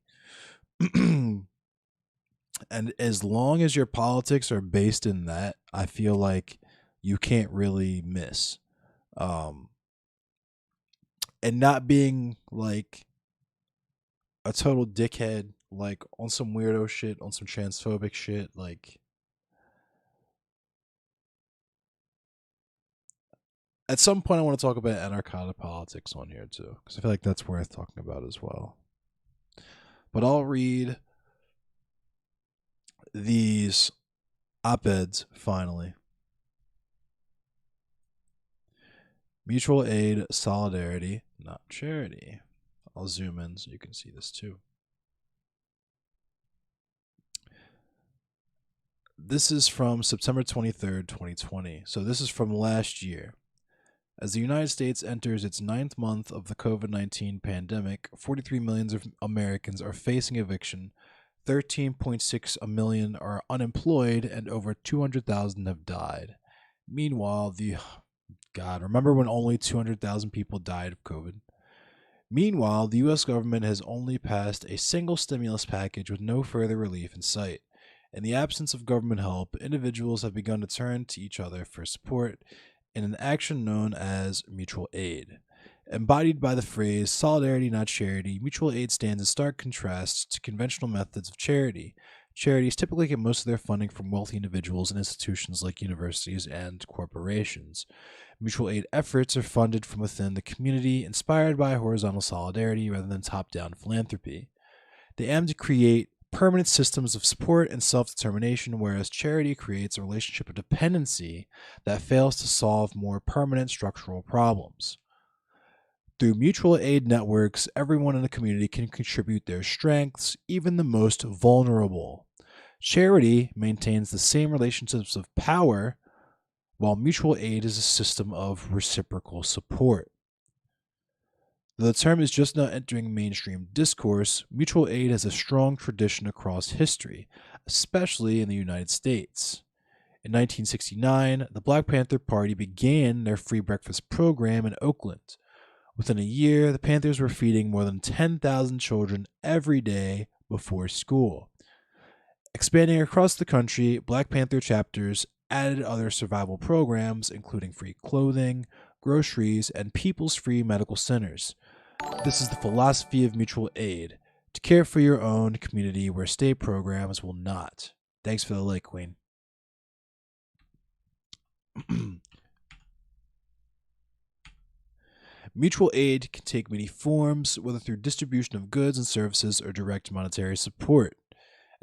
And as long as your politics are based in that, I feel like you can't really miss. And not being like a total dickhead, like on some weirdo shit, on some transphobic shit. Like, at some point, I want to talk about anarchist politics on here too, because I feel like that's worth talking about as well. But I'll read these op-eds finally. Mutual aid, solidarity, not charity. I'll zoom in so you can see this too. This is from September 23rd, 2020. So this is from last year. As the United States enters its 9th month of the COVID-19 pandemic, 43 million of Americans are facing eviction, 13.6 million are unemployed, and over 200,000 have died. Meanwhile, remember when only 200,000 people died of COVID? Meanwhile, the U.S. government has only passed a single stimulus package with no further relief in sight. In the absence of government help, individuals have begun to turn to each other for support in an action known as mutual aid. Embodied by the phrase solidarity, not charity, mutual aid stands in stark contrast to conventional methods of charity. Charities typically get most of their funding from wealthy individuals and institutions like universities and corporations. Mutual aid efforts are funded from within the community, inspired by horizontal solidarity rather than top-down philanthropy. They aim to create permanent systems of support and self-determination, whereas charity creates a relationship of dependency that fails to solve more permanent structural problems. Through mutual aid networks, everyone in the community can contribute their strengths, even the most vulnerable. Charity maintains the same relationships of power, while mutual aid is a system of reciprocal support. Though the term is just now entering mainstream discourse, mutual aid has a strong tradition across history, especially in the United States. In 1969, the Black Panther Party began their free breakfast program in Oakland. Within a year, the Panthers were feeding more than 10,000 children every day before school. Expanding across the country, Black Panther chapters added other survival programs, including free clothing, groceries, and people's free medical centers. This is the philosophy of mutual aid, to care for your own community where state programs will not. Thanks for the like, Queen. Mutual aid can take many forms, whether through distribution of goods and services or direct monetary support.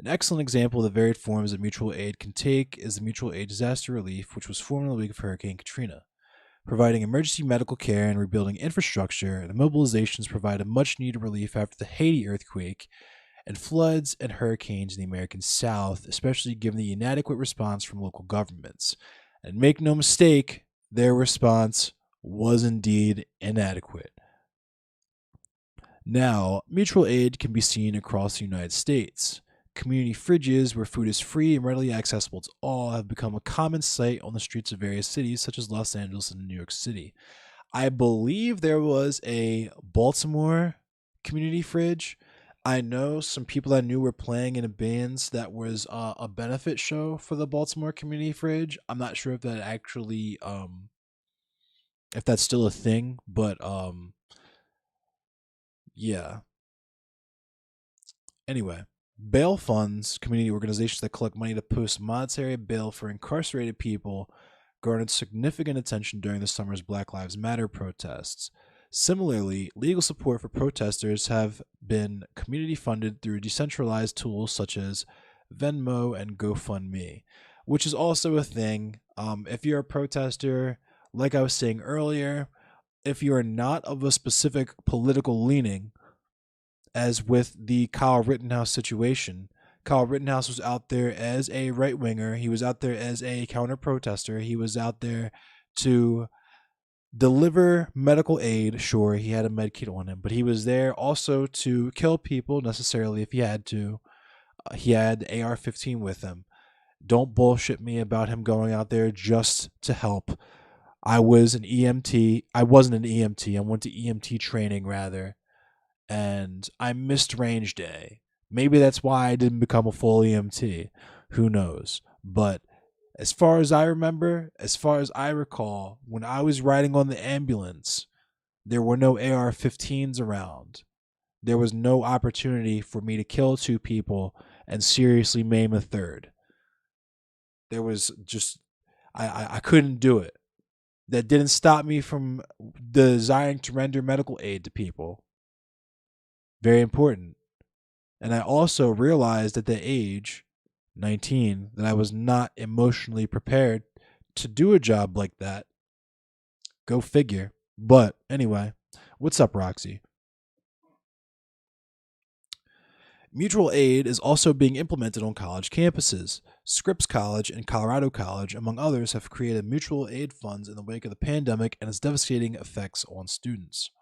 An excellent example of the varied forms that mutual aid can take is the mutual aid disaster relief, which was formed in the wake of Hurricane Katrina. Providing emergency medical care and rebuilding infrastructure, the mobilizations provided much-needed relief after the Haiti earthquake and floods and hurricanes in the American South, especially given the inadequate response from local governments. And make no mistake, their response was indeed inadequate. Now, mutual aid can be seen across the United States. Community fridges, where food is free and readily accessible to all, have become a common sight on the streets of various cities such as Los Angeles and New York City. I believe there was a Baltimore community fridge. I know some people I knew were playing in bands that was a benefit show for the Baltimore community fridge. I'm not sure if that actually, if that's still a thing, but yeah. Anyway. Bail funds, community organizations that collect money to post monetary bail for incarcerated people, garnered significant attention during the summer's Black Lives Matter protests. Similarly, legal support for protesters have been community funded through decentralized tools such as Venmo and GoFundMe, which is also a thing. If you're a protester, like I was saying earlier, if you are not of a specific political leaning, as with the Kyle Rittenhouse situation, Kyle Rittenhouse was out there as a right-winger. He was out there as a counter-protester. He was out there to deliver medical aid. Sure, he had a med kit on him, but he was there also to kill people necessarily if he had to. He had the AR-15 with him. Don't bullshit me about him going out there just to help. I was an EMT. I wasn't an EMT. I went to EMT training, rather. And I missed range day. Maybe that's why I didn't become a full EMT. Who knows? But as far as I remember, as far as I recall, when I was riding on the ambulance, there were no AR-15s around. There was no opportunity for me to kill two people and seriously maim a third. There was just, I couldn't do it. That didn't stop me from desiring to render medical aid to people. Very important. And I also realized at the age, 19, that I was not emotionally prepared to do a job like that. Go figure. But anyway, what's up, Roxy? Mutual aid is also being implemented on college campuses. Scripps College and Colorado College, among others, have created mutual aid funds in the wake of the pandemic and its devastating effects on students.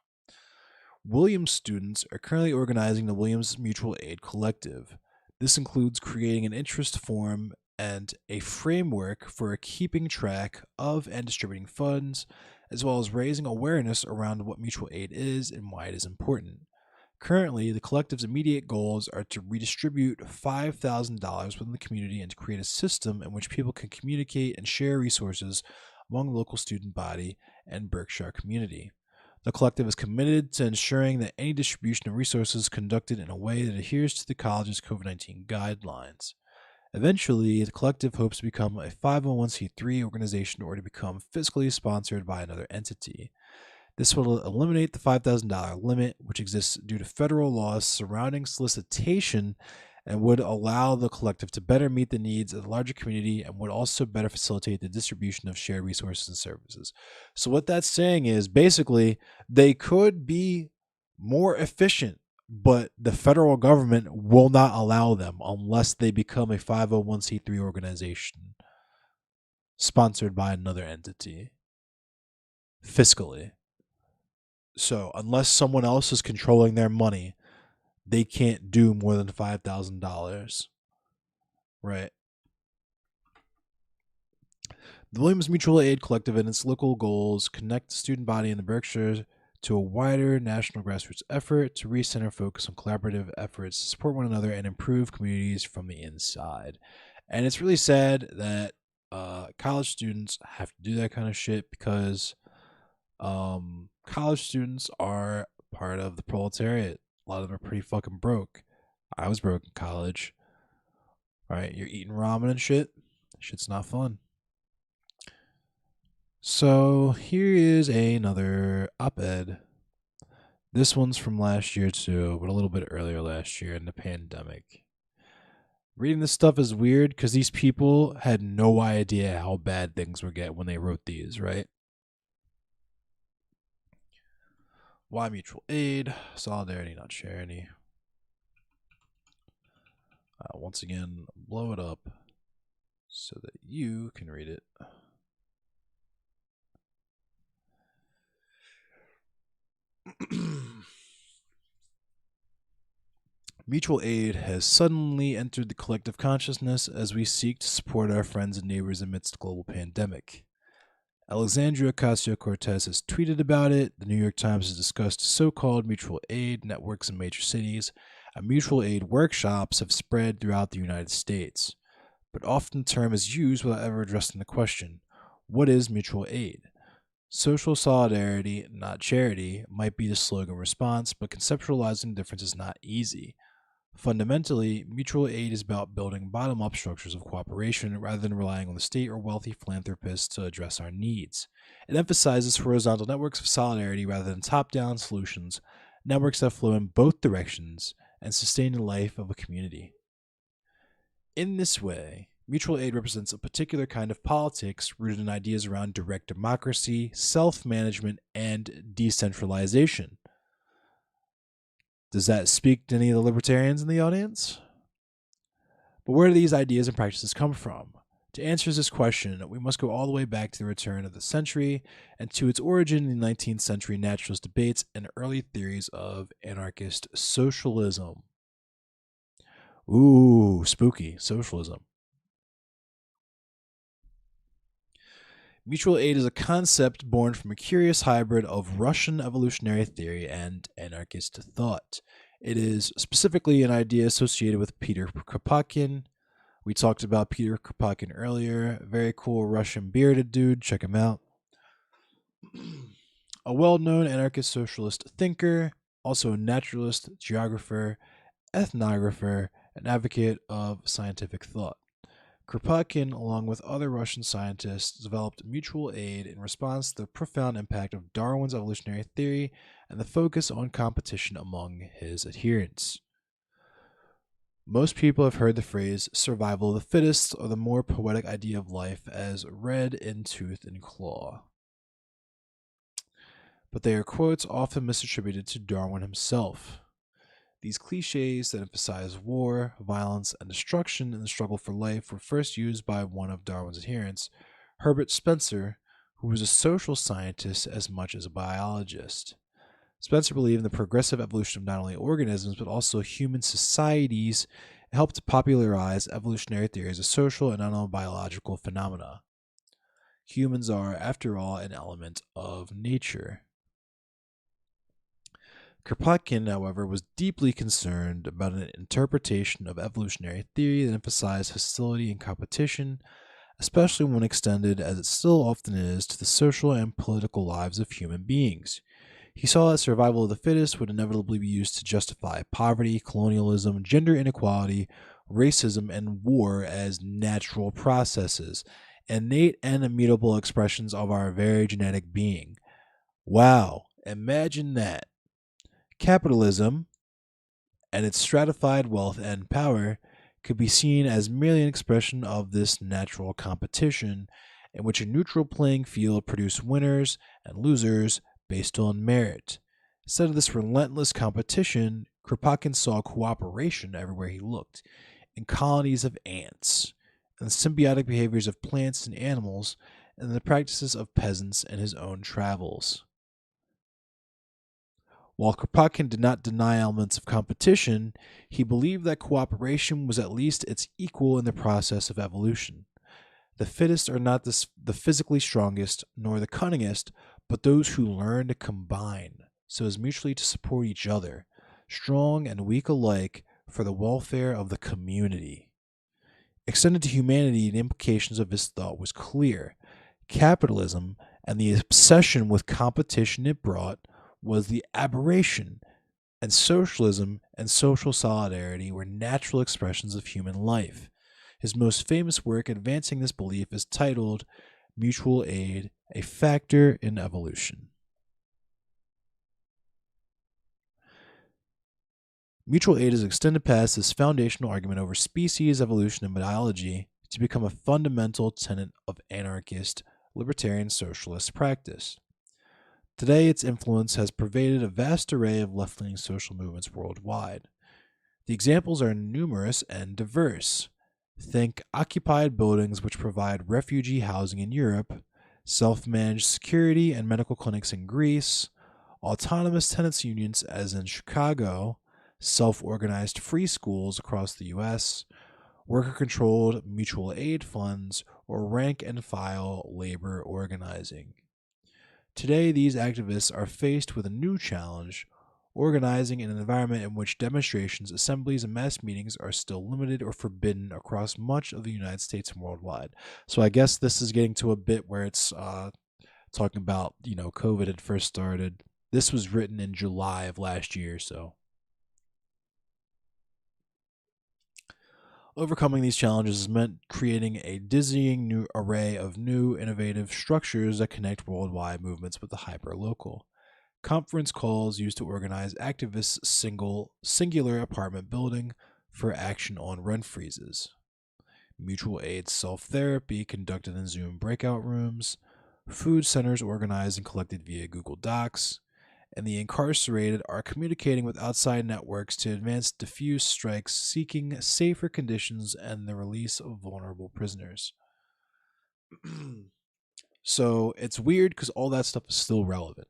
Williams students are currently organizing the Williams Mutual Aid Collective. This includes creating an interest form and a framework for keeping track of and distributing funds, as well as raising awareness around what mutual aid is and why it is important. Currently, the collective's immediate goals are to redistribute $5,000 within the community and to create a system in which people can communicate and share resources among the local student body and Berkshire community. The collective is committed to ensuring that any distribution of resources is conducted in a way that adheres to the college's COVID-19 guidelines. Eventually, the collective hopes to become a 501c3 organization or to become fiscally sponsored by another entity. This will eliminate the $5,000 limit, which exists due to federal laws surrounding solicitation and would allow the collective to better meet the needs of the larger community and would also better facilitate the distribution of shared resources and services. So, what that's saying is basically they could be more efficient, but the federal government will not allow them unless they become a 501c3 organization sponsored by another entity fiscally. So, unless someone else is controlling their money, they can't do more than $5,000. Right. The Williams Mutual Aid Collective and its local goals connect the student body in the Berkshires to a wider national grassroots effort to recenter focus on collaborative efforts to support one another and improve communities from the inside. And it's really sad that college students have to do that kind of shit because college students are part of the proletariat. A lot of them are pretty fucking broke. I was broke in college. All right, you're eating ramen and shit. Shit's not fun. So here is another op-ed. This one's from last year too, but a little bit earlier last year in the pandemic. Reading this stuff is weird because these people had no idea how bad things would get when they wrote these, right? Why mutual aid? Solidarity, not charity. Once again, blow it up so that you can read it. Mutual aid has suddenly entered the collective consciousness as we seek to support our friends and neighbors amidst the global pandemic. Alexandria Ocasio-Cortez has tweeted about it. The New York Times has discussed so-called mutual aid networks in major cities, and mutual aid workshops have spread throughout the United States. But often the term is used without ever addressing the question, what is mutual aid? Social solidarity, not charity, might be the slogan response, but conceptualizing the difference is not easy. Fundamentally, mutual aid is about building bottom-up structures of cooperation rather than relying on the state or wealthy philanthropists to address our needs. It emphasizes horizontal networks of solidarity rather than top-down solutions, networks that flow in both directions and sustain the life of a community. In this way, mutual aid represents a particular kind of politics rooted in ideas around direct democracy, self-management, and decentralization. Does that speak to any of the libertarians in the audience? But where do these ideas and practices come from? To answer this question, we must go all the way back to the return of the century and to its origin in the 19th century naturalist debates and early theories of anarchist socialism. Ooh, spooky, socialism. Mutual aid is a concept born from a curious hybrid of Russian evolutionary theory and anarchist thought. It is specifically an idea associated with Peter Kropotkin. We talked about Peter Kropotkin earlier. Very cool Russian bearded dude. Check him out. A well-known anarchist socialist thinker, also a naturalist, geographer, ethnographer, and advocate of scientific thought. Kropotkin, along with other Russian scientists, developed mutual aid in response to the profound impact of Darwin's evolutionary theory and the focus on competition among his adherents. Most people have heard the phrase survival of the fittest or the more poetic idea of life as red in tooth and claw. But they are quotes often misattributed to Darwin himself. These cliches that emphasize war, violence, and destruction in the struggle for life were first used by one of Darwin's adherents, Herbert Spencer, who was a social scientist as much as a biologist. Spencer believed in the progressive evolution of not only organisms but also human societies, and helped to popularize evolutionary theories of social and non-biological phenomena. Humans are, after all, an element of nature. Kropotkin, however, was deeply concerned about an interpretation of evolutionary theory that emphasized hostility and competition, especially when extended, as it still often is, to the social and political lives of human beings. He saw that survival of the fittest would inevitably be used to justify poverty, colonialism, gender inequality, racism, and war as natural processes, innate and immutable expressions of our very genetic being. Wow, imagine that. Capitalism, and its stratified wealth and power could be seen as merely an expression of this natural competition in which a neutral playing field produced winners and losers based on merit. Instead of this relentless competition, Kropotkin saw cooperation everywhere he looked, in colonies of ants, in the symbiotic behaviors of plants and animals, and in the practices of peasants in his own travels. While Kropotkin did not deny elements of competition, he believed that cooperation was at least its equal in the process of evolution. The fittest are not the physically strongest nor the cunningest, but those who learn to combine so as mutually to support each other, strong and weak alike, for the welfare of the community. Extended to humanity, the implications of his thought was clear. Capitalism and the obsession with competition it brought was the aberration, and socialism and social solidarity were natural expressions of human life. His most famous work advancing this belief is titled Mutual Aid, a Factor in Evolution. Mutual aid has extended past this foundational argument over species evolution and biology to become a fundamental tenet of anarchist, libertarian, socialist practice. Today, its influence has pervaded a vast array of left-leaning social movements worldwide. The examples are numerous and diverse. Think occupied buildings which provide refugee housing in Europe, self-managed security and medical clinics in Greece, autonomous tenants unions as in Chicago, self-organized free schools across the U.S., worker-controlled mutual aid funds, or rank-and-file labor organizing. Today, these activists are faced with a new challenge, organizing in an environment in which demonstrations, assemblies, and mass meetings are still limited or forbidden across much of the United States and worldwide. So I guess this is getting to a bit where it's talking about, COVID had first started. This was written in July of last year, so. Overcoming these challenges has meant creating a dizzying new array of new, innovative structures that connect worldwide movements with the hyperlocal. Conference calls used to organize activists' singular apartment building for action on rent freezes. Mutual aid self-therapy conducted in Zoom breakout rooms. Food centers organized and collected via Google Docs. And the incarcerated are communicating with outside networks to advance diffuse strikes seeking safer conditions and the release of vulnerable prisoners. So it's weird because all that stuff is still relevant.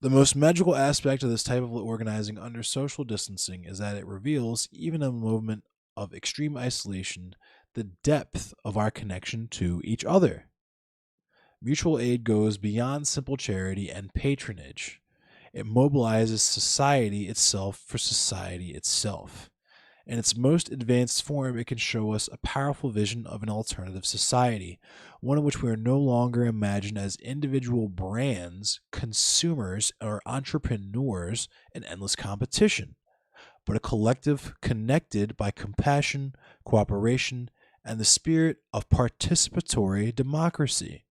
The most magical aspect of this type of organizing under social distancing is that it reveals, even in a moment of extreme isolation, the depth of our connection to each other. Mutual aid goes beyond simple charity and patronage. It mobilizes society itself for society itself. In its most advanced form, it can show us a powerful vision of an alternative society, one in which we are no longer imagined as individual brands, consumers, or entrepreneurs in endless competition, but a collective connected by compassion, cooperation, and the spirit of participatory democracy.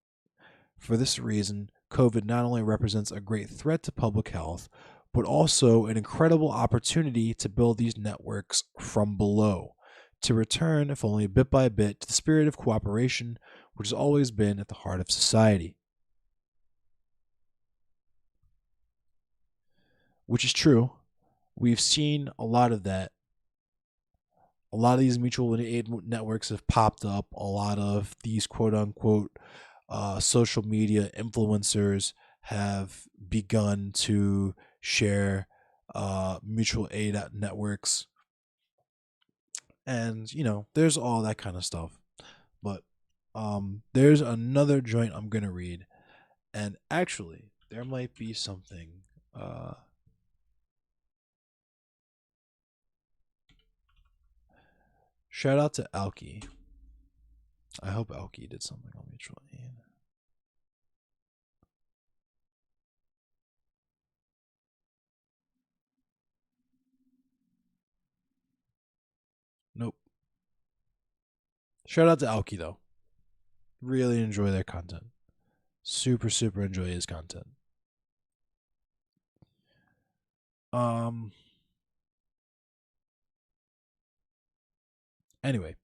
For this reason, COVID not only represents a great threat to public health, but also an incredible opportunity to build these networks from below, to return, if only bit by bit, to the spirit of cooperation which has always been at the heart of society. Which is true. We've seen a lot of that. A lot of these mutual aid networks have popped up. A lot of these quote-unquote social media influencers have begun to share mutual aid networks, and there's all that kind of stuff. But there's another joint I'm gonna read, and actually there might be something shout out to Alki. I hope Alki did something on mutual aid. Nope. Shout out to Alki though. Really enjoy their content. Super enjoy his content. Um. Anyway,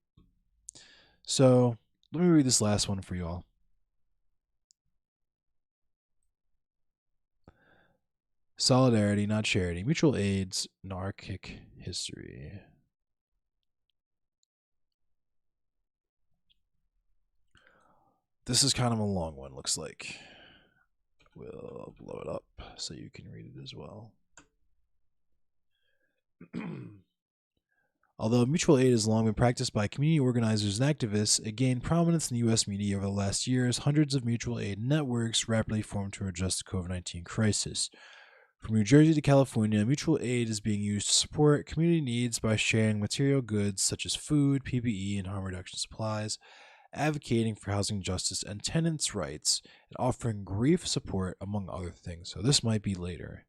so let me read this last one for y'all. Solidarity, not charity. Mutual aid's anarchic history. This is kind of a long one, looks like. We'll blow it up so you can read it as well. Although mutual aid has long been practiced by community organizers and activists, it gained prominence in the U.S. media over the last years. Hundreds of mutual aid networks rapidly formed to address the COVID-19 crisis. From New Jersey to California, mutual aid is being used to support community needs by sharing material goods such as food, PPE, and harm reduction supplies, advocating for housing justice and tenants' rights, and offering grief support, among other things. So this might be later.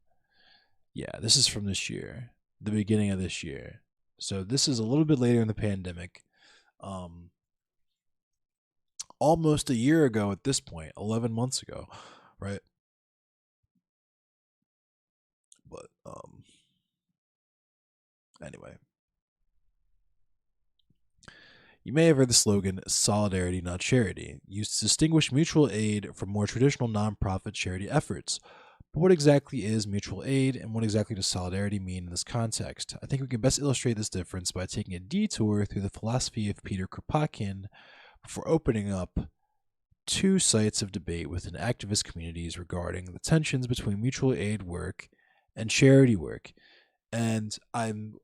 Yeah, this is from this year, the beginning of this year. So this is a little bit later in the pandemic. Almost a year ago at this point, 11 months ago, right? But anyway. You may have heard the slogan, solidarity, not charity, used to distinguish mutual aid from more traditional nonprofit charity efforts. But what exactly is mutual aid, and what exactly does solidarity mean in this context? I think we can best illustrate this difference by taking a detour through the philosophy of Peter Kropotkin before opening up two sites of debate within activist communities regarding the tensions between mutual aid work and charity work. And I'm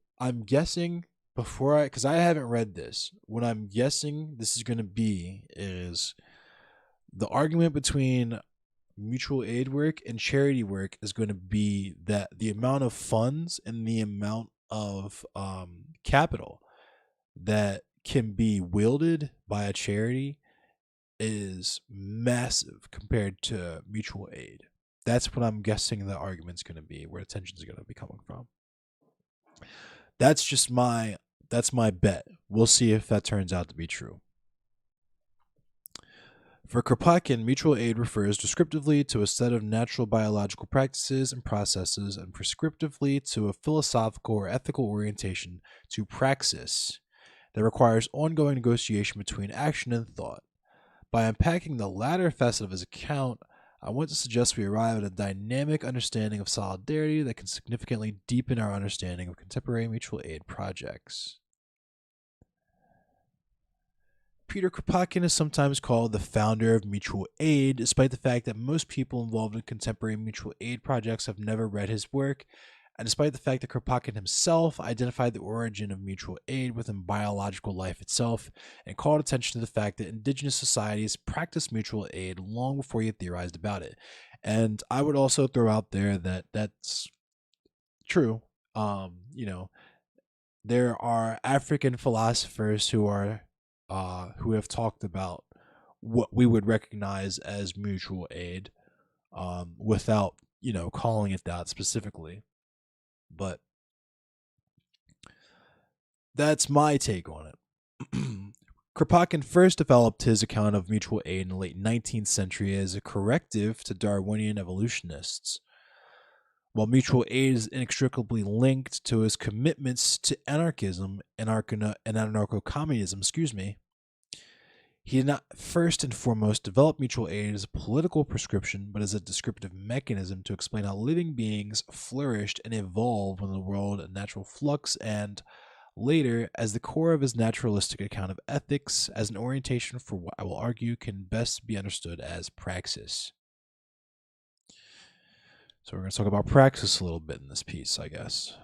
guessing because I haven't read this, what I'm guessing this is going to be is the argument between mutual aid work and charity work is going to be that the amount of funds and the amount of capital that can be wielded by a charity is massive compared to mutual aid. That's what I'm guessing the argument's going to be, where the tensions are going to be coming from. That's my bet. We'll see if that turns out to be true. For Kropotkin, mutual aid refers descriptively to a set of natural biological practices and processes, and prescriptively to a philosophical or ethical orientation to praxis that requires ongoing negotiation between action and thought. By unpacking the latter facet of his account, I want to suggest we arrive at a dynamic understanding of solidarity that can significantly deepen our understanding of contemporary mutual aid projects. Peter Kropotkin is sometimes called the founder of mutual aid, despite the fact that most people involved in contemporary mutual aid projects have never read his work, and despite the fact that Kropotkin himself identified the origin of mutual aid within biological life itself and called attention to the fact that indigenous societies practiced mutual aid long before he had theorized about it. And I would also throw out there that that's true. There are African philosophers who have talked about what we would recognize as mutual aid, without calling it that specifically. But that's my take on it. Kropotkin first developed his account of mutual aid in the late 19th century as a corrective to Darwinian evolutionists. While mutual aid is inextricably linked to his commitments to anarchism and anarcho-communism, he did not first and foremost develop mutual aid as a political prescription, but as a descriptive mechanism to explain how living beings flourished and evolved in the world in natural flux, and later as the core of his naturalistic account of ethics, as an orientation for what I will argue can best be understood as praxis. So we're going to talk about praxis a little bit in this piece, I guess.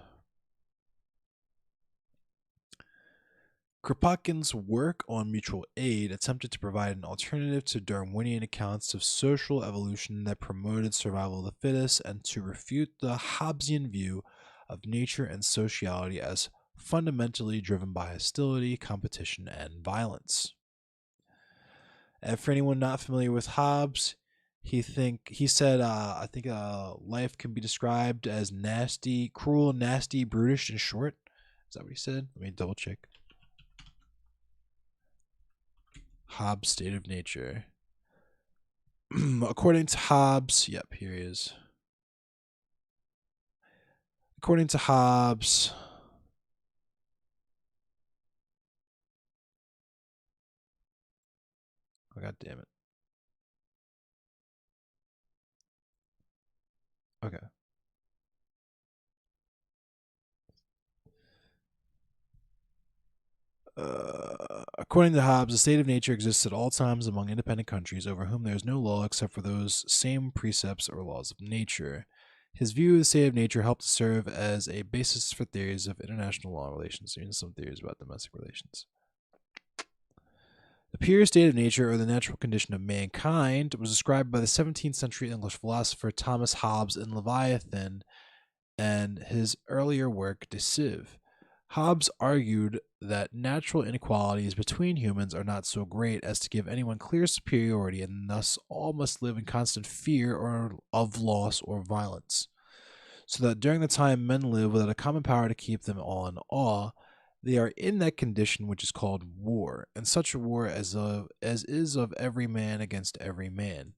Kropotkin's work on mutual aid attempted to provide an alternative to Darwinian accounts of social evolution that promoted survival of the fittest, and to refute the Hobbesian view of nature and sociality as fundamentally driven by hostility, competition, and violence. And for anyone not familiar with Hobbes, he said I think life can be described as nasty, cruel, nasty, brutish, and short. Is that what he said? Let me double check. Hobbes' state of nature. According to Hobbes, yep, here he is. According to Hobbes, oh, God damn it. Okay. According to Hobbes, the state of nature exists at all times among independent countries over whom there is no law except for those same precepts or laws of nature. His view of the state of nature helped to serve as a basis for theories of international law relations, even some theories about domestic relations. The pure state of nature, or the natural condition of mankind, was described by the 17th century English philosopher Thomas Hobbes in Leviathan and his earlier work De Cive. Hobbes argued that natural inequalities between humans are not so great as to give anyone clear superiority, and thus all must live in constant fear of loss or violence. So that during the time men live without a common power to keep them all in awe, they are in that condition which is called war, and such a war as is of every man against every man.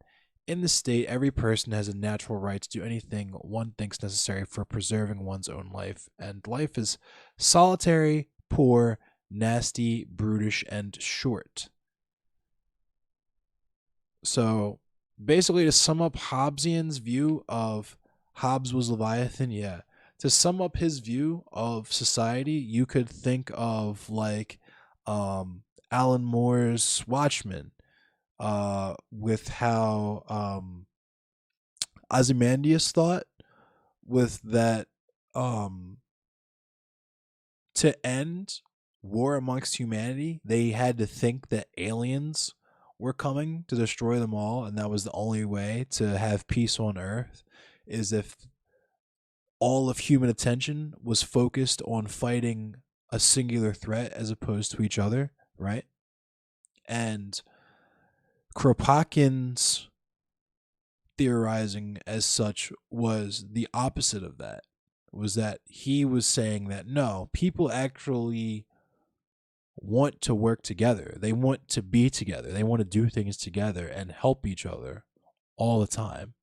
In the state, every person has a natural right to do anything one thinks necessary for preserving one's own life, and life is solitary, poor, nasty, brutish, and short. So, basically, to sum up Hobbesian's view of Hobbes was Leviathan, yeah. To sum up his view of society, you could think of like Alan Moore's Watchmen, with how Ozymandias thought with that to end war amongst humanity, they had to think that aliens were coming to destroy them all, and that was the only way to have peace on Earth, is if all of human attention was focused on fighting a singular threat as opposed to each other, right? And Kropotkin's theorizing as such was the opposite of that. Was that he was saying that no, people actually want to work together. They want to be together. They want to do things together and help each other all the time.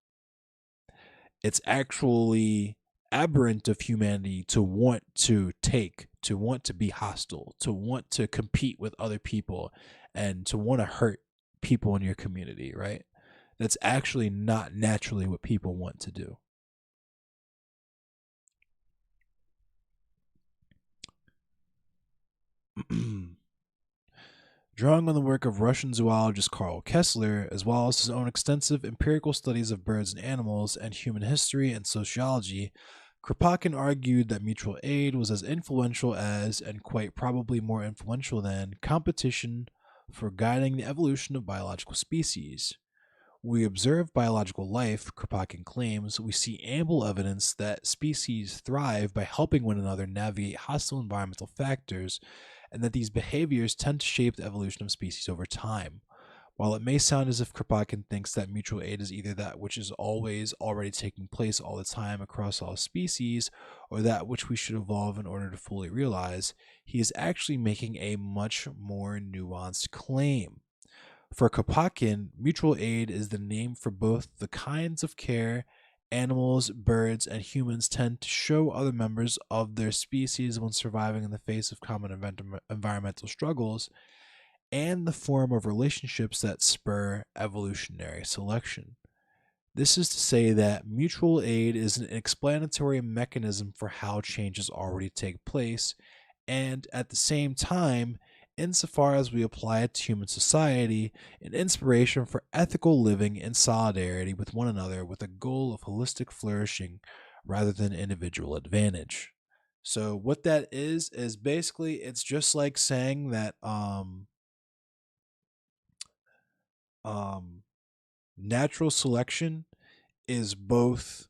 It's actually aberrant of humanity to want to take, to want to be hostile, to want to compete with other people, and to want to hurt people in your community, right? That's actually not naturally what people want to do. Drawing on the work of Russian zoologist Karl Kessler, as well as his own extensive empirical studies of birds and animals and human history and sociology, Kropotkin argued that mutual aid was as influential as, and quite probably more influential than, competition for guiding the evolution of biological species. We observe biological life, Kropotkin claims, we see ample evidence that species thrive by helping one another navigate hostile environmental factors, and that these behaviors tend to shape the evolution of species over time. While it may sound as if Kropotkin thinks that mutual aid is either that which is always already taking place all the time across all species, or that which we should evolve in order to fully realize, he is actually making a much more nuanced claim. For Kropotkin, mutual aid is the name for both the kinds of care animals, birds, and humans tend to show other members of their species when surviving in the face of common environmental struggles, and the form of relationships that spur evolutionary selection. This is to say that mutual aid is an explanatory mechanism for how changes already take place, and at the same time, insofar as we apply it to human society, an inspiration for ethical living in solidarity with one another with a goal of holistic flourishing rather than individual advantage. So what that is basically it's just like saying that natural selection is both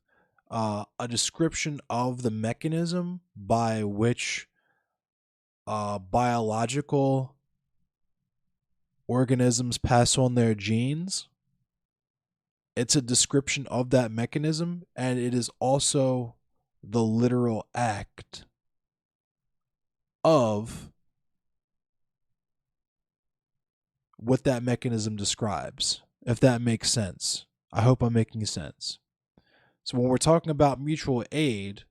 a description of the mechanism by which biological organisms pass on their genes. It's a description of that mechanism, and it is also the literal act of what that mechanism describes, if that makes sense. I hope I'm making sense. So when we're talking about mutual aid,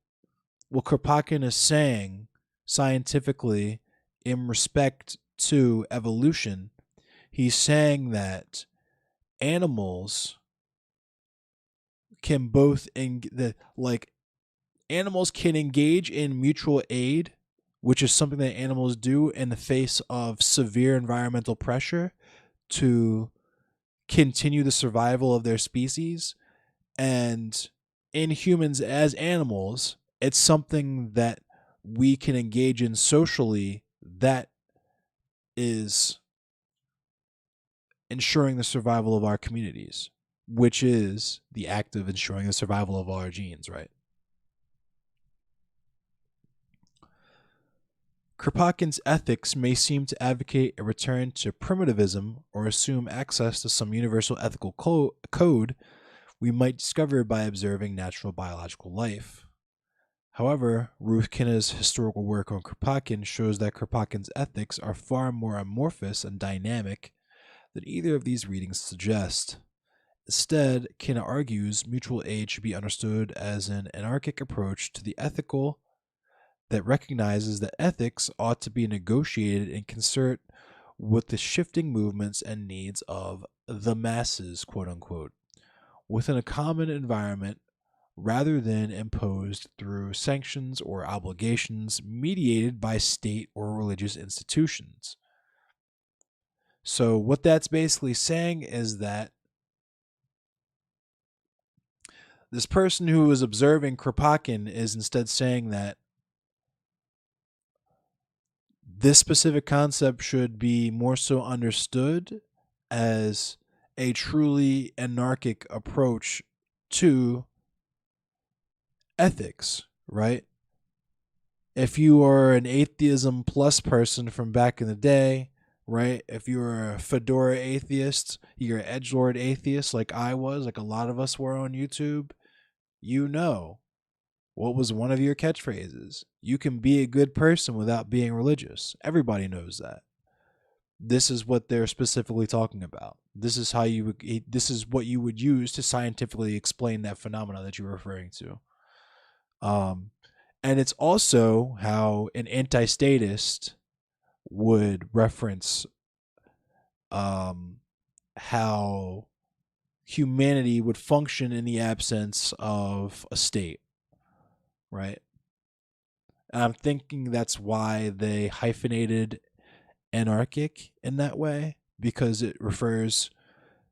what Kropotkin is saying scientifically in respect to evolution, he's saying that animals can animals can engage in mutual aid, which is something that animals do in the face of severe environmental pressure to continue the survival of their species. And in humans as animals, it's something that we can engage in socially that is ensuring the survival of our communities, which is the act of ensuring the survival of all our genes, right? Kropotkin's ethics may seem to advocate a return to primitivism or assume access to some universal ethical code we might discover by observing natural biological life. However, Ruth Kinna's historical work on Kropotkin shows that Kropotkin's ethics are far more amorphous and dynamic than either of these readings suggest. Instead, Kinna argues mutual aid should be understood as an anarchic approach to the ethical that recognizes that ethics ought to be negotiated in concert with the shifting movements and needs of the masses, quote unquote, within a common environment rather than imposed through sanctions or obligations mediated by state or religious institutions. So, what that's basically saying is that this person who is observing Kropotkin is instead saying that this specific concept should be more so understood as a truly anarchic approach to ethics, right? If you are an atheism plus person from back in the day, right? If you're a fedora atheist, you're an edgelord atheist like I was, like a lot of us were on YouTube, you know what was one of your catchphrases? You can be a good person without being religious. Everybody knows that. This is what they're specifically talking about. This is what you would use to scientifically explain that phenomena that you're referring to. And it's also how an anti-statist would reference how humanity would function in the absence of a state, right? And I'm thinking that's why they hyphenated anarchic in that way, because it refers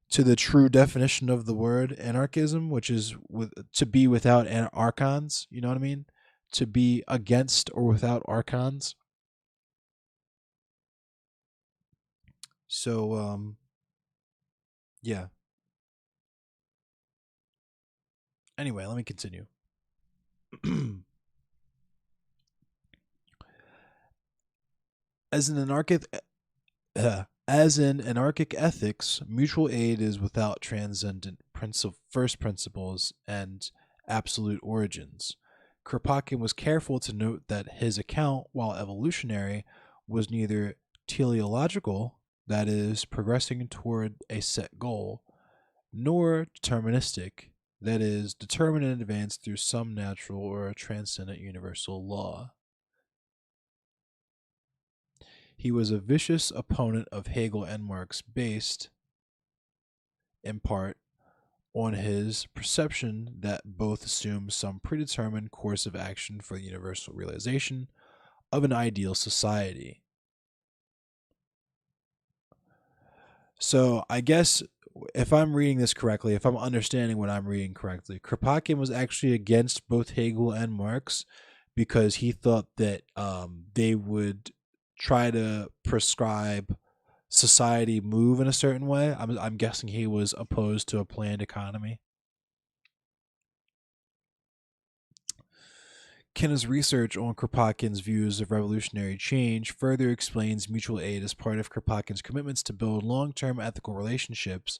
to the true definition of the word anarchism, which is to be without archons. You know what I mean? To be against or without archons. So, yeah. Anyway, let me continue. As an anarchic ethics, mutual aid is without transcendent first principles and absolute origins. Kropotkin was careful to note that his account, while evolutionary, was neither teleological, that is, progressing toward a set goal, nor deterministic, that is, determined in advance through some natural or transcendent universal law. He was a vicious opponent of Hegel and Marx, based, in part, on his perception that both assume some predetermined course of action for the universal realization of an ideal society. So I guess if I'm reading this correctly, if I'm understanding what I'm reading correctly, Kropotkin was actually against both Hegel and Marx because he thought that they would try to prescribe society move in a certain way. I'm guessing he was opposed to a planned economy. Kinna's research on Kropotkin's views of revolutionary change further explains mutual aid as part of Kropotkin's commitments to build long-term ethical relationships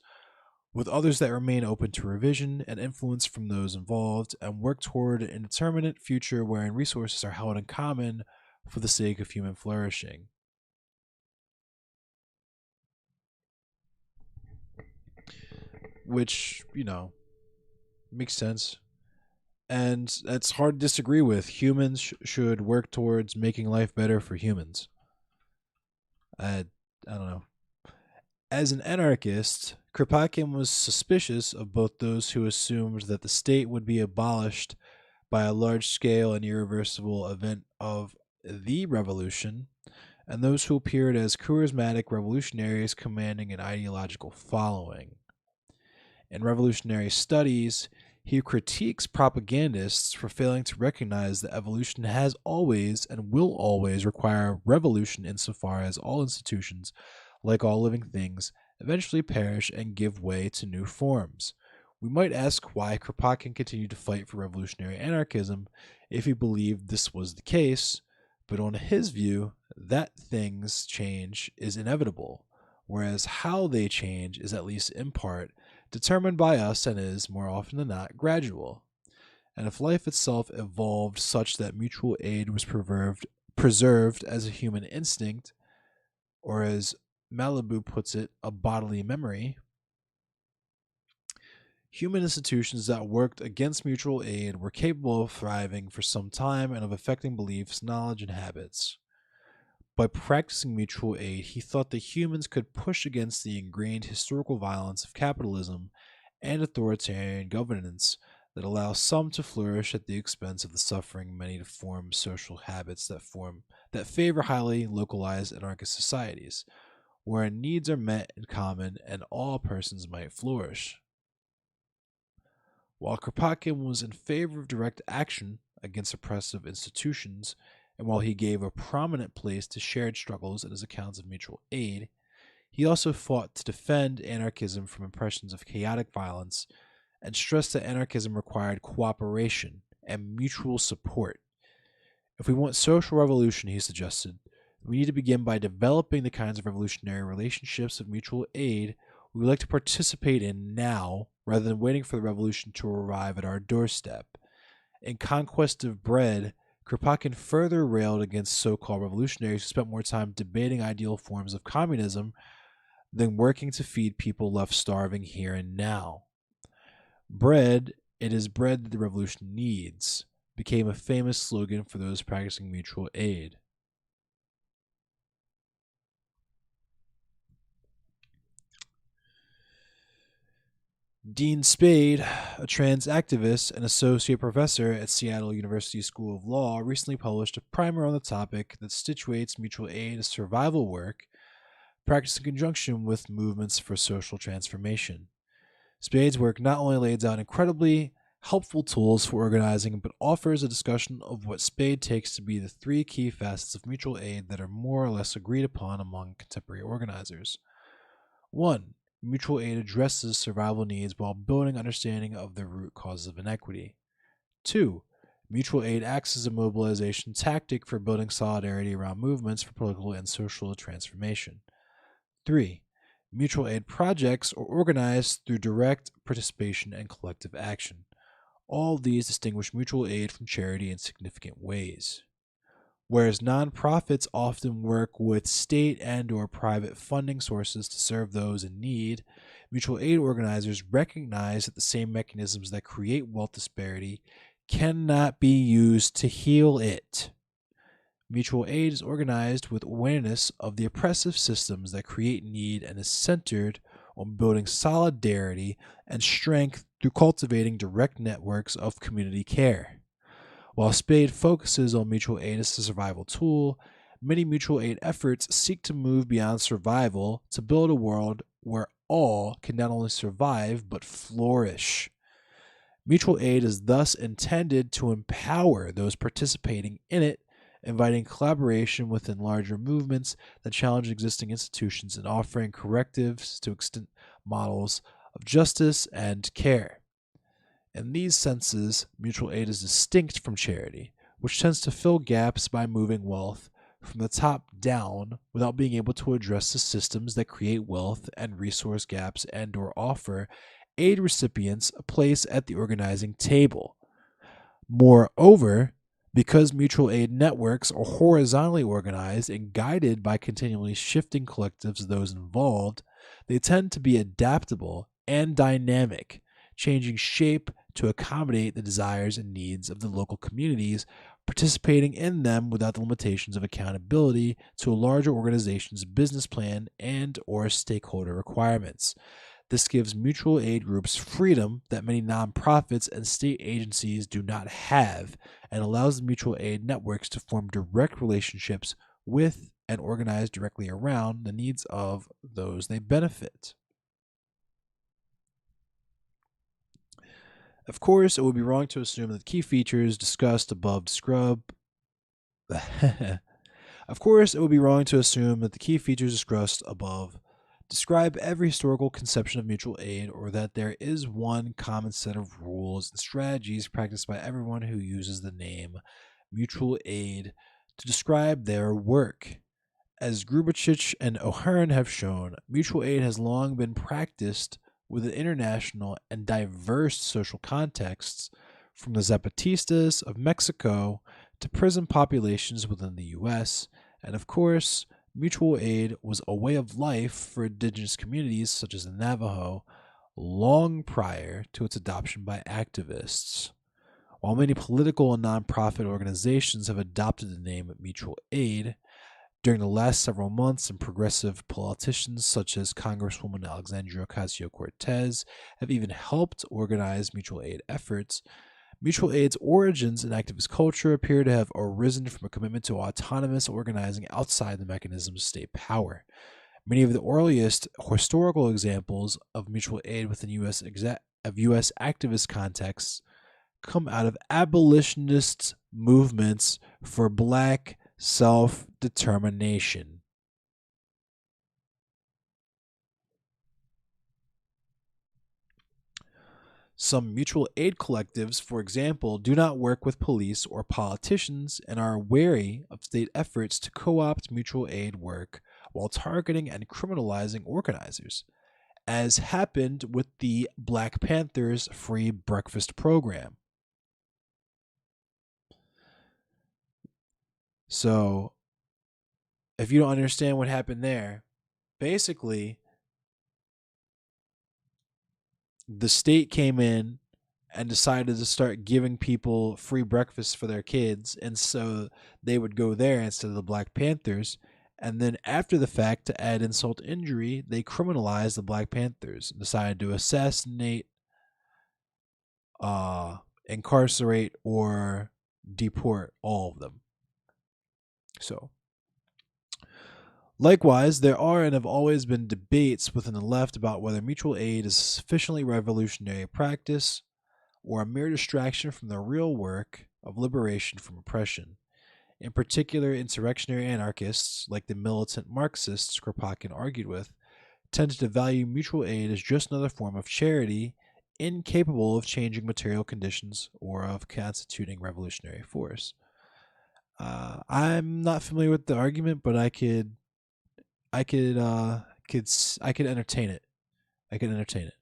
with others that remain open to revision and influence from those involved, and work toward an indeterminate future wherein resources are held in common for the sake of human flourishing. Which, makes sense. And it's hard to disagree with. Humans should work towards making life better for humans. I don't know. As an anarchist, Kropotkin was suspicious of both those who assumed that the state would be abolished by a large-scale and irreversible event of the revolution, and those who appeared as charismatic revolutionaries commanding an ideological following. In Revolutionary Studies, he critiques propagandists for failing to recognize that evolution has always and will always require revolution insofar as all institutions, like all living things, eventually perish and give way to new forms. We might ask why Kropotkin continued to fight for revolutionary anarchism if he believed this was the case, but on his view, that things change is inevitable, whereas how they change is, at least in part, determined by us and is, more often than not, gradual. And if life itself evolved such that mutual aid was preserved as a human instinct, or as Malibu puts it, a bodily memory, human institutions that worked against mutual aid were capable of thriving for some time and of affecting beliefs, knowledge, and habits. By practicing mutual aid, he thought that humans could push against the ingrained historical violence of capitalism and authoritarian governance that allows some to flourish at the expense of the suffering many to form social habits that favor highly localized anarchist societies, wherein needs are met in common and all persons might flourish. While Kropotkin was in favor of direct action against oppressive institutions, and while he gave a prominent place to shared struggles in his accounts of mutual aid, he also fought to defend anarchism from impressions of chaotic violence and stressed that anarchism required cooperation and mutual support. If we want social revolution, he suggested, we need to begin by developing the kinds of revolutionary relationships of mutual aid we would like to participate in now rather than waiting for the revolution to arrive at our doorstep. In Conquest of Bread, Kropotkin further railed against so-called revolutionaries who spent more time debating ideal forms of communism than working to feed people left starving here and now. Bread, it is bread that the revolution needs, became a famous slogan for those practicing mutual aid. Dean Spade, a trans activist and associate professor at Seattle University School of Law, recently published a primer on the topic that situates mutual aid as survival work practiced in conjunction with movements for social transformation. Spade's work not only lays out incredibly helpful tools for organizing, but offers a discussion of what Spade takes to be the three key facets of mutual aid that are more or less agreed upon among contemporary organizers. 1. Mutual aid addresses survival needs while building understanding of the root causes of inequity. 2. Mutual aid acts as a mobilization tactic for building solidarity around movements for political and social transformation. 3. Mutual aid projects are organized through direct participation and collective action. All of these distinguish mutual aid from charity in significant ways. Whereas nonprofits often work with state and or private funding sources to serve those in need, mutual aid organizers recognize that the same mechanisms that create wealth disparity cannot be used to heal it. Mutual aid is organized with awareness of the oppressive systems that create need and is centered on building solidarity and strength through cultivating direct networks of community care. While Spade focuses on mutual aid as a survival tool, many mutual aid efforts seek to move beyond survival to build a world where all can not only survive but flourish. Mutual aid is thus intended to empower those participating in it, inviting collaboration within larger movements that challenge existing institutions and offering correctives to extant models of justice and care. In these senses, mutual aid is distinct from charity, which tends to fill gaps by moving wealth from the top down without being able to address the systems that create wealth and resource gaps and or offer aid recipients a place at the organizing table. Moreover, because mutual aid networks are horizontally organized and guided by continually shifting collectives of those involved, they tend to be adaptable and dynamic, changing shape to accommodate the desires and needs of the local communities, participating in them without the limitations of accountability to a larger organization's business plan and or stakeholder requirements. This gives mutual aid groups freedom that many nonprofits and state agencies do not have, and allows the mutual aid networks to form direct relationships with and organize directly around the needs of those they benefit. Of course, it would be wrong to assume that the key features discussed above describe. Of course, it would be wrong to assume that the key features discussed above describe every historical conception of mutual aid, or that there is one common set of rules and strategies practiced by everyone who uses the name mutual aid to describe their work. As Grubachich and O'Hearn have shown, mutual aid has long been practiced within international and diverse social contexts, from the Zapatistas of Mexico to prison populations within the U.S., and of course, mutual aid was a way of life for indigenous communities such as the Navajo long prior to its adoption by activists. While many political and nonprofit organizations have adopted the name mutual aid, during the last several months, and progressive politicians such as Congresswoman Alexandria Ocasio-Cortez have even helped organize mutual aid efforts. Mutual aid's origins in activist culture appear to have arisen from a commitment to autonomous organizing outside the mechanisms of state power. Many of the earliest historical examples of mutual aid within U.S. activist contexts come out of abolitionist movements for black self-determination. Some mutual aid collectives, for example, do not work with police or politicians and are wary of state efforts to co-opt mutual aid work while targeting and criminalizing organizers, as happened with the Black Panthers free breakfast program. So, if you don't understand what happened there, basically, the state came in and decided to start giving people free breakfast for their kids, and so they would go there instead of the Black Panthers. And then after the fact, to add insult to injury, they criminalized the Black Panthers and decided to assassinate, incarcerate, or deport all of them. So, likewise, there are and have always been debates within the left about whether mutual aid is a sufficiently revolutionary practice or a mere distraction from the real work of liberation from oppression. In particular, insurrectionary anarchists, like the militant Marxists Kropotkin argued with, tended to value mutual aid as just another form of charity, incapable of changing material conditions or of constituting revolutionary force. I'm not familiar with the argument, but I could entertain it. I could entertain it.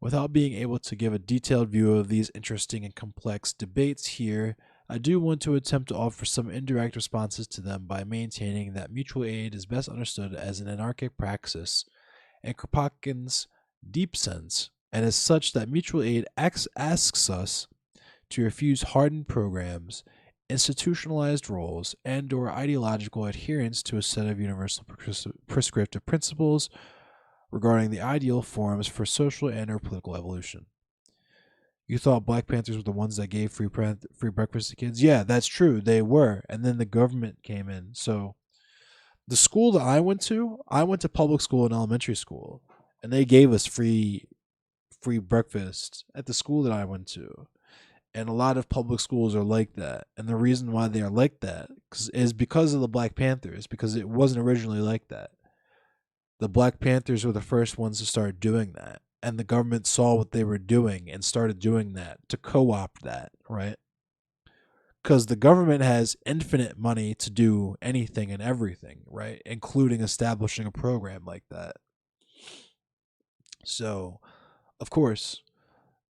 Without being able to give a detailed view of these interesting and complex debates here, I do want to attempt to offer some indirect responses to them by maintaining that mutual aid is best understood as an anarchic praxis in Kropotkin's deep sense, and as such that mutual aid asks us to refuse hardened programs, institutionalized roles, and or ideological adherence to a set of universal prescriptive principles regarding the ideal forms for social and or political evolution. You thought Black Panthers were the ones that gave free breakfast to kids? Yeah, that's true. They were. And then the government came in. So the school that I went to public school and elementary school, and they gave us free breakfast at the school that I went to. And a lot of public schools are like that. And the reason why they are like that is because of the Black Panthers, because it wasn't originally like that. The Black Panthers were the first ones to start doing that. And the government saw what they were doing and started doing that to co-opt that, right? Because the government has infinite money to do anything and everything, right? Including establishing a program like that. So, of course.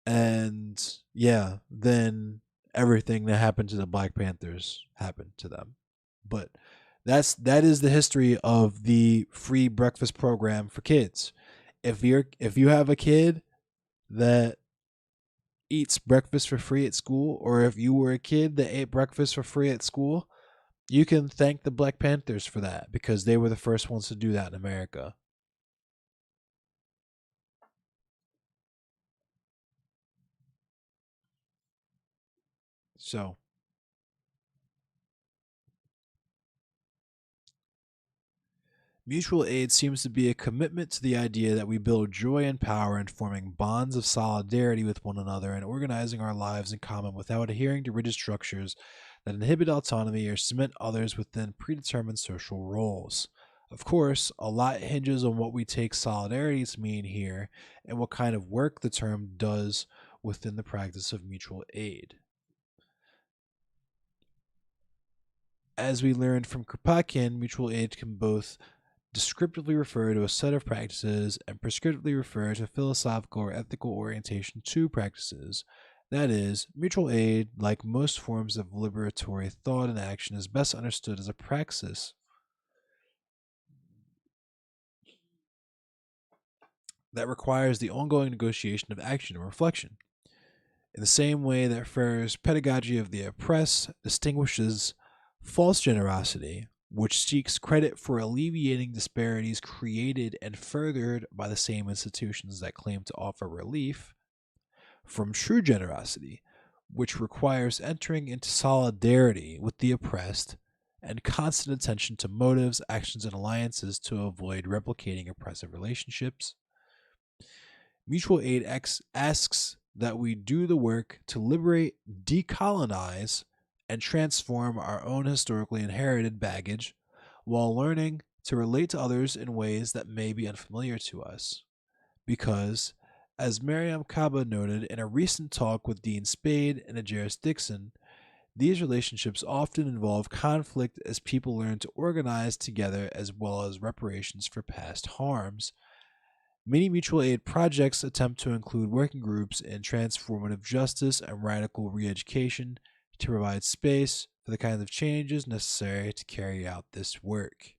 And yeah, then everything that happened to the Black Panthers happened to them. But that is the history of the free breakfast program for kids. If you have a kid that eats breakfast for free at school, or if you were a kid that ate breakfast for free at school, you can thank the Black Panthers for that because they were the first ones to do that in America. So, mutual aid seems to be a commitment to the idea that we build joy and power in forming bonds of solidarity with one another and organizing our lives in common without adhering to rigid structures that inhibit autonomy or cement others within predetermined social roles. Of course, a lot hinges on what we take solidarity to mean here and what kind of work the term does within the practice of mutual aid. As we learned from Kropotkin, mutual aid can both descriptively refer to a set of practices and prescriptively refer to philosophical or ethical orientation to practices. That is, mutual aid, like most forms of liberatory thought and action, is best understood as a praxis that requires the ongoing negotiation of action and reflection. In the same way that Frere's pedagogy of the oppressed distinguishes false generosity, which seeks credit for alleviating disparities created and furthered by the same institutions that claim to offer relief, from true generosity, which requires entering into solidarity with the oppressed and constant attention to motives, actions, and alliances to avoid replicating oppressive relationships. Mutual aid asks that we do the work to liberate, decolonize, and transform our own historically inherited baggage while learning to relate to others in ways that may be unfamiliar to us. Because, as Miriam Kaba noted in a recent talk with Dean Spade and Ajaris Dixon, these relationships often involve conflict as people learn to organize together as well as reparations for past harms. Many mutual aid projects attempt to include working groups in transformative justice and radical re education to provide space for the kinds of changes necessary to carry out this work.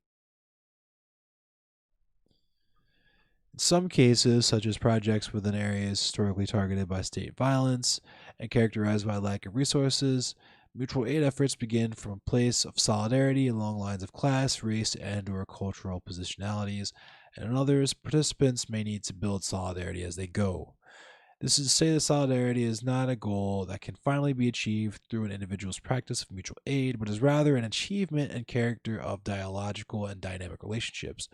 In some cases, such as projects within areas historically targeted by state violence and characterized by lack of resources, mutual aid efforts begin from a place of solidarity along lines of class, race, and/or cultural positionalities, and in others, participants may need to build solidarity as they go. This is to say that solidarity is not a goal that can finally be achieved through an individual's practice of mutual aid, but is rather an achievement and character of dialogical and dynamic relationships,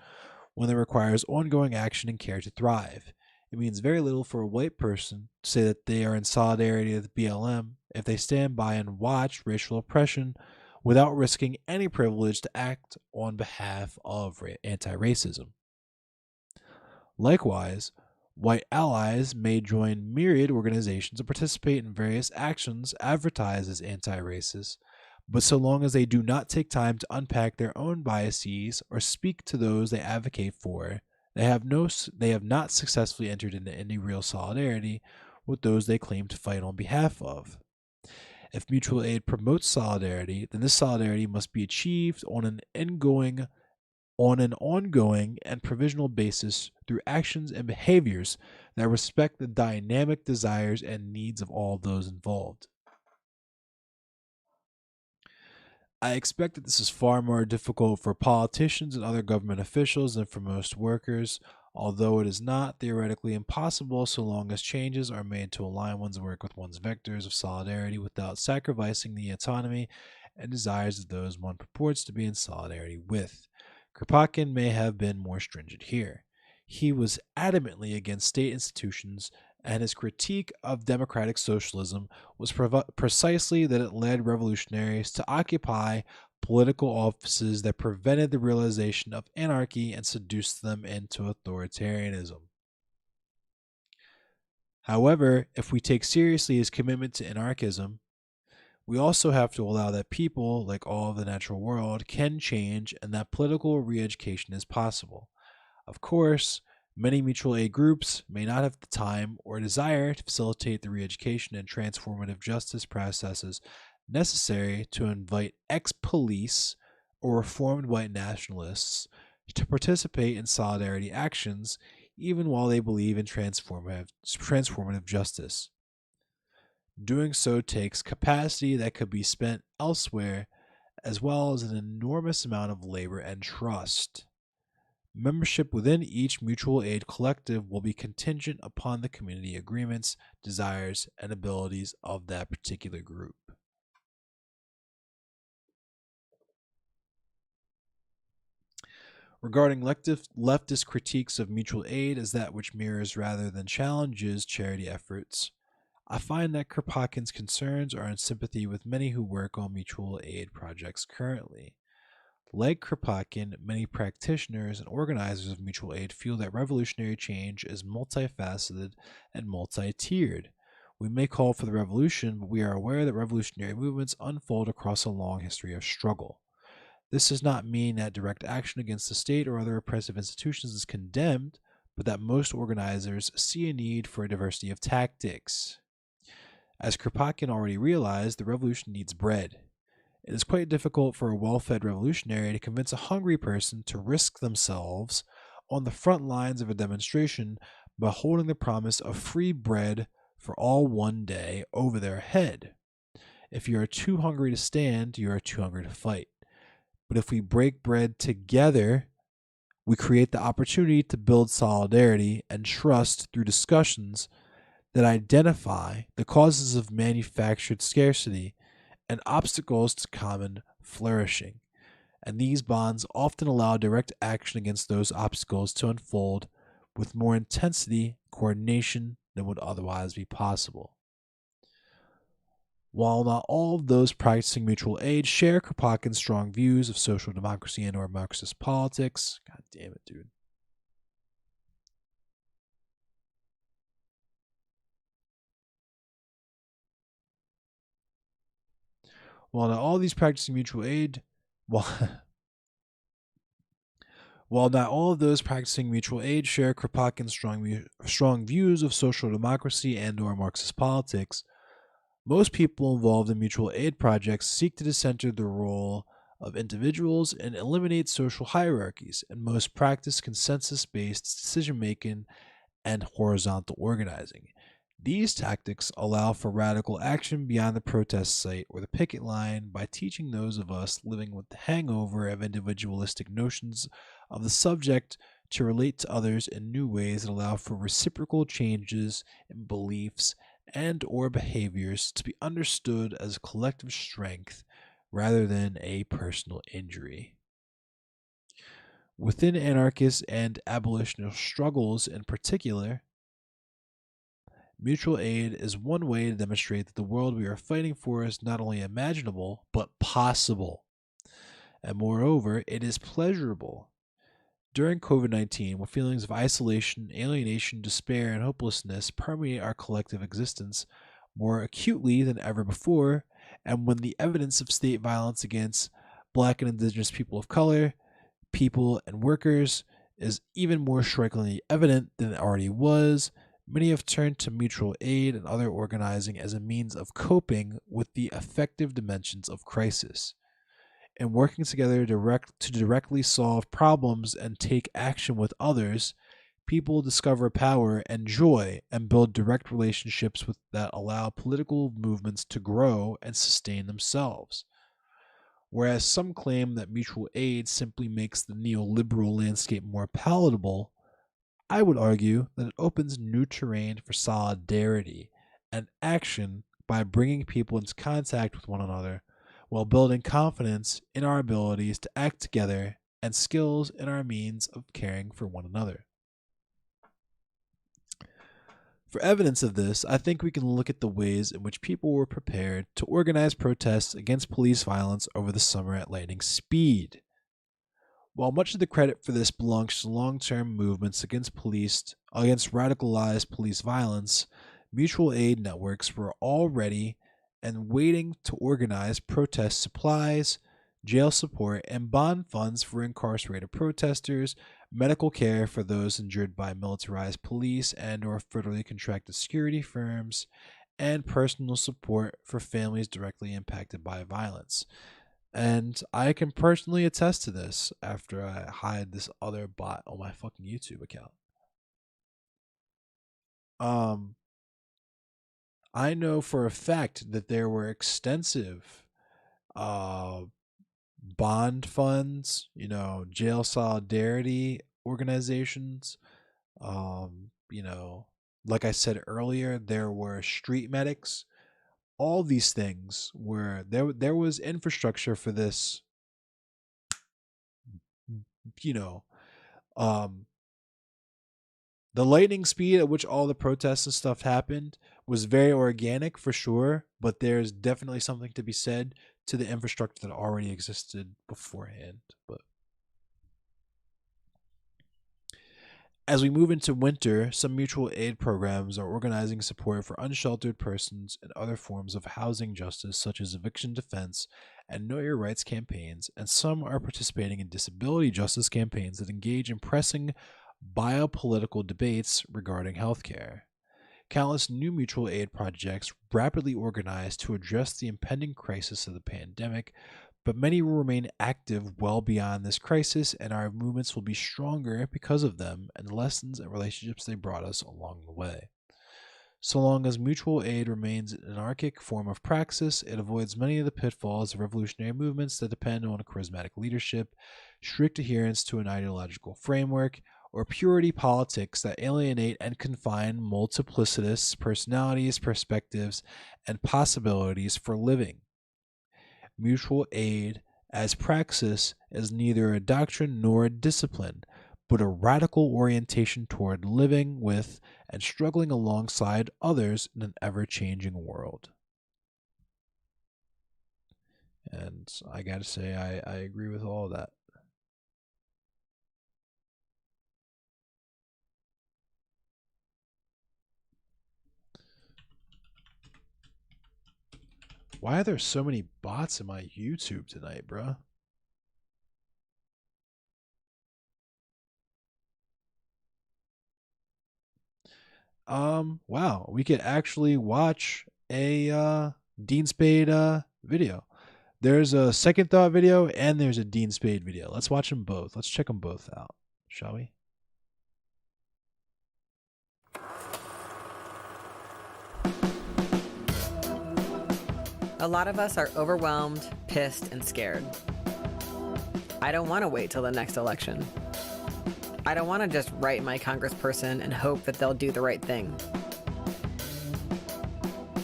one that requires ongoing action and care to thrive. It means very little for a white person to say that they are in solidarity with BLM if they stand by and watch racial oppression without risking any privilege to act on behalf of anti racism. Likewise, white allies may join myriad organizations and participate in various actions advertised as anti racist, but so long as they do not take time to unpack their own biases or speak to those they advocate for, they have not successfully entered into any real solidarity with those they claim to fight on behalf of. If mutual aid promotes solidarity, then this solidarity must be achieved on an ongoing and provisional basis through actions and behaviors that respect the dynamic desires and needs of all those involved. I expect that this is far more difficult for politicians and other government officials than for most workers, although it is not theoretically impossible so long as changes are made to align one's work with one's vectors of solidarity without sacrificing the autonomy and desires of those one purports to be in solidarity with. Kropotkin may have been more stringent here. He was adamantly against state institutions, and his critique of democratic socialism was precisely that it led revolutionaries to occupy political offices that prevented the realization of anarchy and seduced them into authoritarianism. However, if we take seriously his commitment to anarchism, we also have to allow that people, like all of the natural world, can change and that political re education is possible. Of course, many mutual aid groups may not have the time or desire to facilitate the re education and transformative justice processes necessary to invite ex police or reformed white nationalists to participate in solidarity actions, even while they believe in transformative justice. Doing so takes capacity that could be spent elsewhere, as well as an enormous amount of labor and trust. Membership within each mutual aid collective will be contingent upon the community agreements, desires, and abilities of that particular group. Regarding leftist critiques of mutual aid as that which mirrors rather than challenges charity efforts, I find that Kropotkin's concerns are in sympathy with many who work on mutual aid projects currently. Like Kropotkin, many practitioners and organizers of mutual aid feel that revolutionary change is multifaceted and multi-tiered. We may call for the revolution, but we are aware that revolutionary movements unfold across a long history of struggle. This does not mean that direct action against the state or other oppressive institutions is condemned, but that most organizers see a need for a diversity of tactics. As Kropotkin already realized, the revolution needs bread. It is quite difficult for a well-fed revolutionary to convince a hungry person to risk themselves on the front lines of a demonstration by holding the promise of free bread for all one day over their head. If you are too hungry to stand, you are too hungry to fight. But if we break bread together, we create the opportunity to build solidarity and trust through discussions that identify the causes of manufactured scarcity and obstacles to common flourishing. And these bonds often allow direct action against those obstacles to unfold with more intensity, coordination than would otherwise be possible. While not all of those practicing mutual aid share Kropotkin's strong views of social democracy and or Marxist politics, god damn it, dude. While not all these practicing mutual aid, while While not all of those practicing mutual aid share Kropotkin's strong views of social democracy and or Marxist politics, most people involved in mutual aid projects seek to decenter the role of individuals and eliminate social hierarchies, and most practice consensus-based decision-making and horizontal organizing. These tactics allow for radical action beyond the protest site or the picket line by teaching those of us living with the hangover of individualistic notions of the subject to relate to others in new ways that allow for reciprocal changes in beliefs and or behaviors to be understood as collective strength rather than a personal injury. Within anarchist and abolitionist struggles in particular, mutual aid is one way to demonstrate that the world we are fighting for is not only imaginable, but possible. And moreover, it is pleasurable. During COVID-19, when feelings of isolation, alienation, despair, and hopelessness permeate our collective existence more acutely than ever before, and when the evidence of state violence against Black and Indigenous people of color, people, and workers is even more strikingly evident than it already was, many have turned to mutual aid and other organizing as a means of coping with the affective dimensions of crisis. And working together to directly solve problems and take action with others, people discover power and joy and build direct relationships that allow political movements to grow and sustain themselves. Whereas some claim that mutual aid simply makes the neoliberal landscape more palatable, I would argue that it opens new terrain for solidarity and action by bringing people into contact with one another while building confidence in our abilities to act together and skills in our means of caring for one another. For evidence of this, I think we can look at the ways in which people were prepared to organize protests against police violence over the summer at lightning speed. While much of the credit for this belongs to long-term movements against radicalized police violence, mutual aid networks were already and waiting to organize protest supplies, jail support, and bond funds for incarcerated protesters, medical care for those injured by militarized police and or federally contracted security firms, and personal support for families directly impacted by violence. And I can personally attest to this after I hide this other bot on my fucking YouTube account. I know for a fact that there were extensive uh, bond funds, jail solidarity organizations. You know, like I said earlier, there were street medics. All these things were there was infrastructure for this, you know. Um the lightning speed at which all the protests and stuff happened was very organic for sure, but there's definitely something to be said to the infrastructure that already existed beforehand. But as we move into winter, some mutual aid programs are organizing support for unsheltered persons and other forms of housing justice, such as eviction defense and Know Your Rights campaigns, and some are participating in disability justice campaigns that engage in pressing biopolitical debates regarding healthcare. Countless new mutual aid projects rapidly organized to address the impending crisis of the pandemic, but many will remain active well beyond this crisis, and our movements will be stronger because of them and the lessons and relationships they brought us along the way. So long as mutual aid remains an anarchic form of praxis, it avoids many of the pitfalls of revolutionary movements that depend on a charismatic leadership, strict adherence to an ideological framework, or purity politics that alienate and confine multiplicitous personalities, perspectives, and possibilities for living. Mutual aid as praxis is neither a doctrine nor a discipline, but a radical orientation toward living with and struggling alongside others in an ever-changing world. And I gotta say, I agree with all of that. Why are there so many bots in my YouTube tonight, bro? Wow, we could actually watch a Dean Spade video. There's a Second Thought video and there's a Dean Spade video. Let's watch them both. Let's check them both out, shall we? A lot of us are overwhelmed, pissed, and scared. I don't want to wait till the next election. I don't want to just write my congressperson and hope that they'll do the right thing.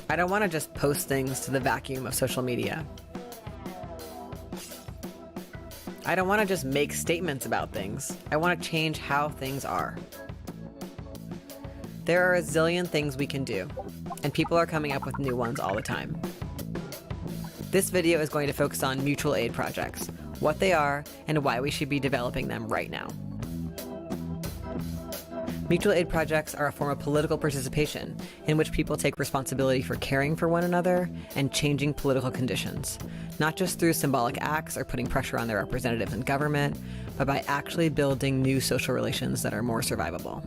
I don't want to just post things to the vacuum of social media. I don't want to just make statements about things. I want to change how things are. There are a zillion things we can do, and people are coming up with new ones all the time. This video is going to focus on mutual aid projects, what they are, and why we should be developing them right now. Mutual aid projects are a form of political participation in which people take responsibility for caring for one another and changing political conditions, not just through symbolic acts or putting pressure on their representatives in government, but by actually building new social relations that are more survivable.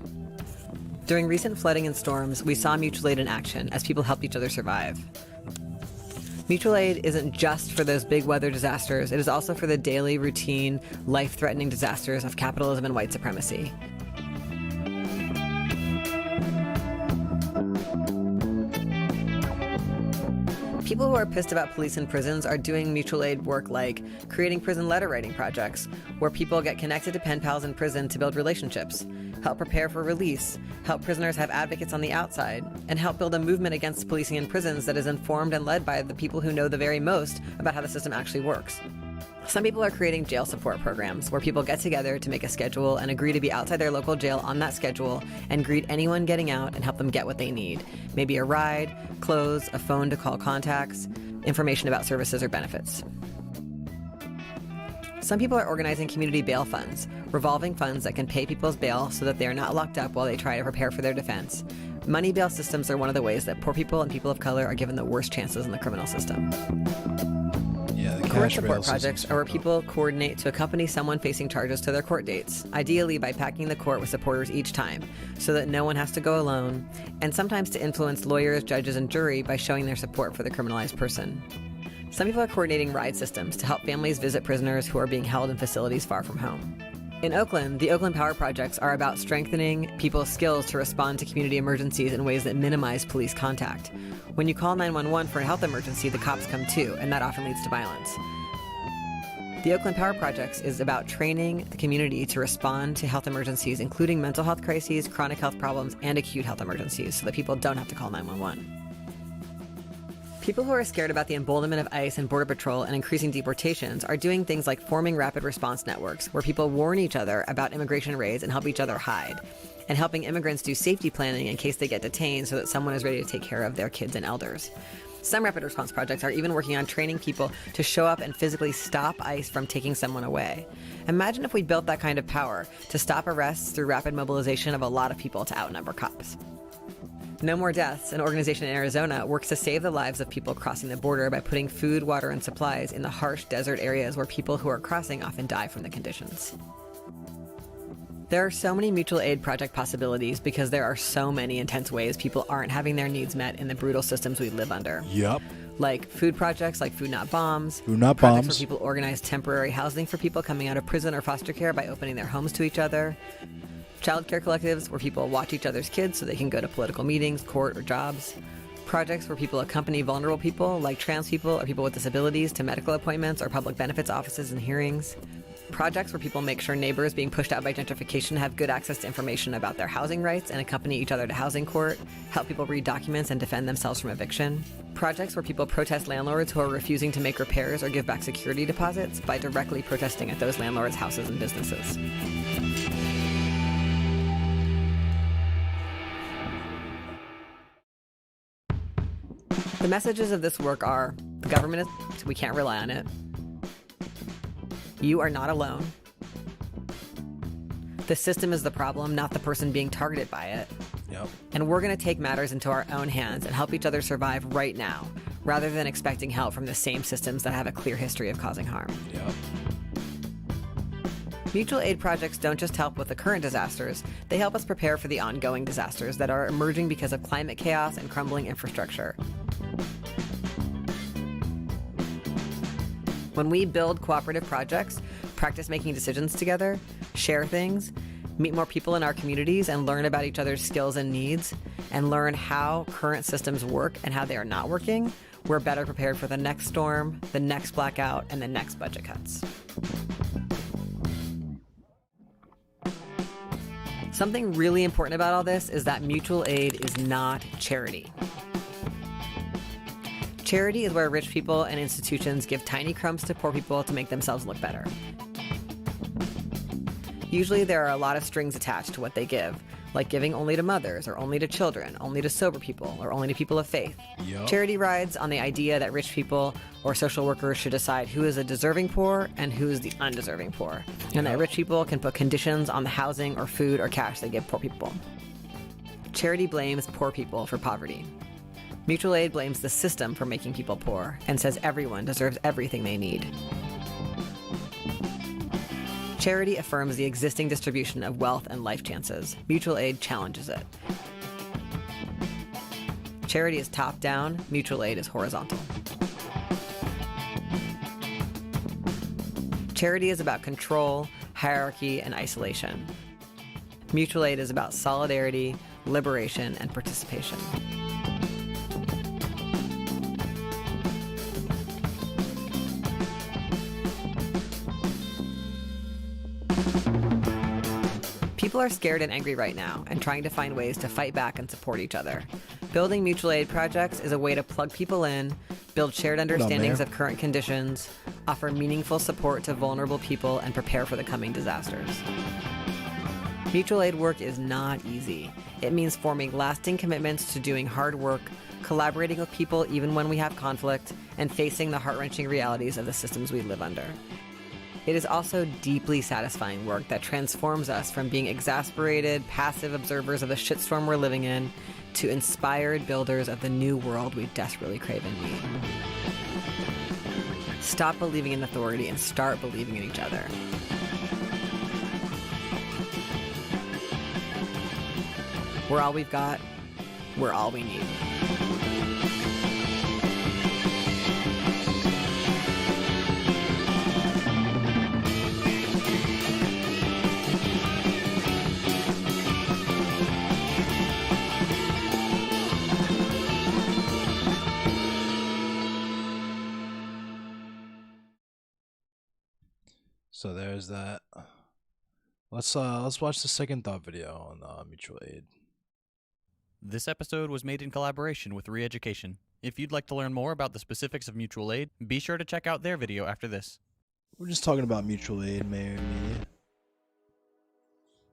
During recent flooding and storms, we saw mutual aid in action as people helped each other survive. Mutual aid isn't just for those big weather disasters, it is also for the daily, routine, life-threatening disasters of capitalism and white supremacy. People who are pissed about police in prisons are doing mutual aid work like creating prison letter writing projects, where people get connected to pen pals in prison to build relationships, help prepare for release, help prisoners have advocates on the outside, and help build a movement against policing in prisons that is informed and led by the people who know the very most about how the system actually works. Some people are creating jail support programs where people get together to make a schedule and agree to be outside their local jail on that schedule and greet anyone getting out and help them get what they need. Maybe a ride, clothes, a phone to call contacts, information about services or benefits. Some people are organizing community bail funds, revolving funds that can pay people's bail so that they are not locked up while they try to prepare for their defense. Money bail systems are one of the ways that poor people and people of color are given the worst chances in the criminal system. Court support projects are where people coordinate to accompany someone facing charges to their court dates, ideally by packing the court with supporters each time, so that no one has to go alone, and sometimes to influence lawyers, judges, and jury by showing their support for the criminalized person. Some people are coordinating ride systems to help families visit prisoners who are being held in facilities far from home. In Oakland, the Oakland Power Projects are about strengthening people's skills to respond to community emergencies in ways that minimize police contact. When you call 911 for a health emergency, the cops come too, and that often leads to violence. The Oakland Power Projects is about training the community to respond to health emergencies, including mental health crises, chronic health problems, and acute health emergencies, so that people don't have to call 911. People who are scared about the emboldenment of ICE and Border Patrol and increasing deportations are doing things like forming rapid response networks, where people warn each other about immigration raids and help each other hide, and helping immigrants do safety planning in case they get detained so that someone is ready to take care of their kids and elders. Some rapid response projects are even working on training people to show up and physically stop ICE from taking someone away. Imagine if we built that kind of power to stop arrests through rapid mobilization of a lot of people to outnumber cops. No More Deaths, an organization in Arizona, works to save the lives of people crossing the border by putting food, water, and supplies in the harsh desert areas where people who are crossing often die from the conditions. There are so many mutual aid project possibilities because there are so many intense ways people aren't having their needs met in the brutal systems we live under. Yep. Like food projects like Food Not Bombs. Food Not projects Bombs. where people organize temporary housing for people coming out of prison or foster care by opening their homes to each other. Child care collectives where people watch each other's kids so they can go to political meetings, court, or jobs. Projects where people accompany vulnerable people, like trans people or people with disabilities, to medical appointments or public benefits offices and hearings. Projects where people make sure neighbors being pushed out by gentrification have good access to information about their housing rights and accompany each other to housing court, help people read documents and defend themselves from eviction. Projects where people protest landlords who are refusing to make repairs or give back security deposits by directly protesting at those landlords' houses and businesses. The messages of this work are: the government is, we can't rely on it. You are not alone. The system is the problem, not the person being targeted by it. Yep. And we're going to take matters into our own hands and help each other survive right now, rather than expecting help from the same systems that have a clear history of causing harm. Yep. Mutual aid projects don't just help with the current disasters, they help us prepare for the ongoing disasters that are emerging because of climate chaos and crumbling infrastructure. When we build cooperative projects, practice making decisions together, share things, meet more people in our communities, and learn about each other's skills and needs, and learn how current systems work and how they are not working, we're better prepared for the next storm, the next blackout, and the next budget cuts. Something really important about all this is that mutual aid is not charity. Charity is where rich people and institutions give tiny crumbs to poor people to make themselves look better. Usually there are a lot of strings attached to what they give, like giving only to mothers, or only to children, only to sober people, or only to people of faith. Yep. Charity rides on the idea that rich people or social workers should decide who is a deserving poor and who is the undeserving poor, and that rich people can put conditions on the housing or food or cash they give poor people. Charity blames poor people for poverty. Mutual aid blames the system for making people poor and says everyone deserves everything they need. Charity affirms the existing distribution of wealth and life chances. Mutual aid challenges it. Charity is top-down, mutual aid is horizontal. Charity is about control, hierarchy, and isolation. Mutual aid is about solidarity, liberation, and participation. People are scared and angry right now and trying to find ways to fight back and support each other. Building mutual aid projects is a way to plug people in, build shared understandings of current conditions, offer meaningful support to vulnerable people, and prepare for the coming disasters. Mutual aid work is not easy. It means forming lasting commitments to doing hard work, collaborating with people even when we have conflict, and facing the heart-wrenching realities of the systems we live under. It is also deeply satisfying work that transforms us from being exasperated, passive observers of the shitstorm we're living in to inspired builders of the new world we desperately crave and need. Stop believing in authority and start believing in each other. We're all we've got. We're all we need. So there's that. Let's watch the second thought video on mutual aid. This episode was made in collaboration with Reeducation. If you'd like to learn more about the specifics of mutual aid, be sure to check out their video after this. We're just talking about mutual aid, Mayor Media.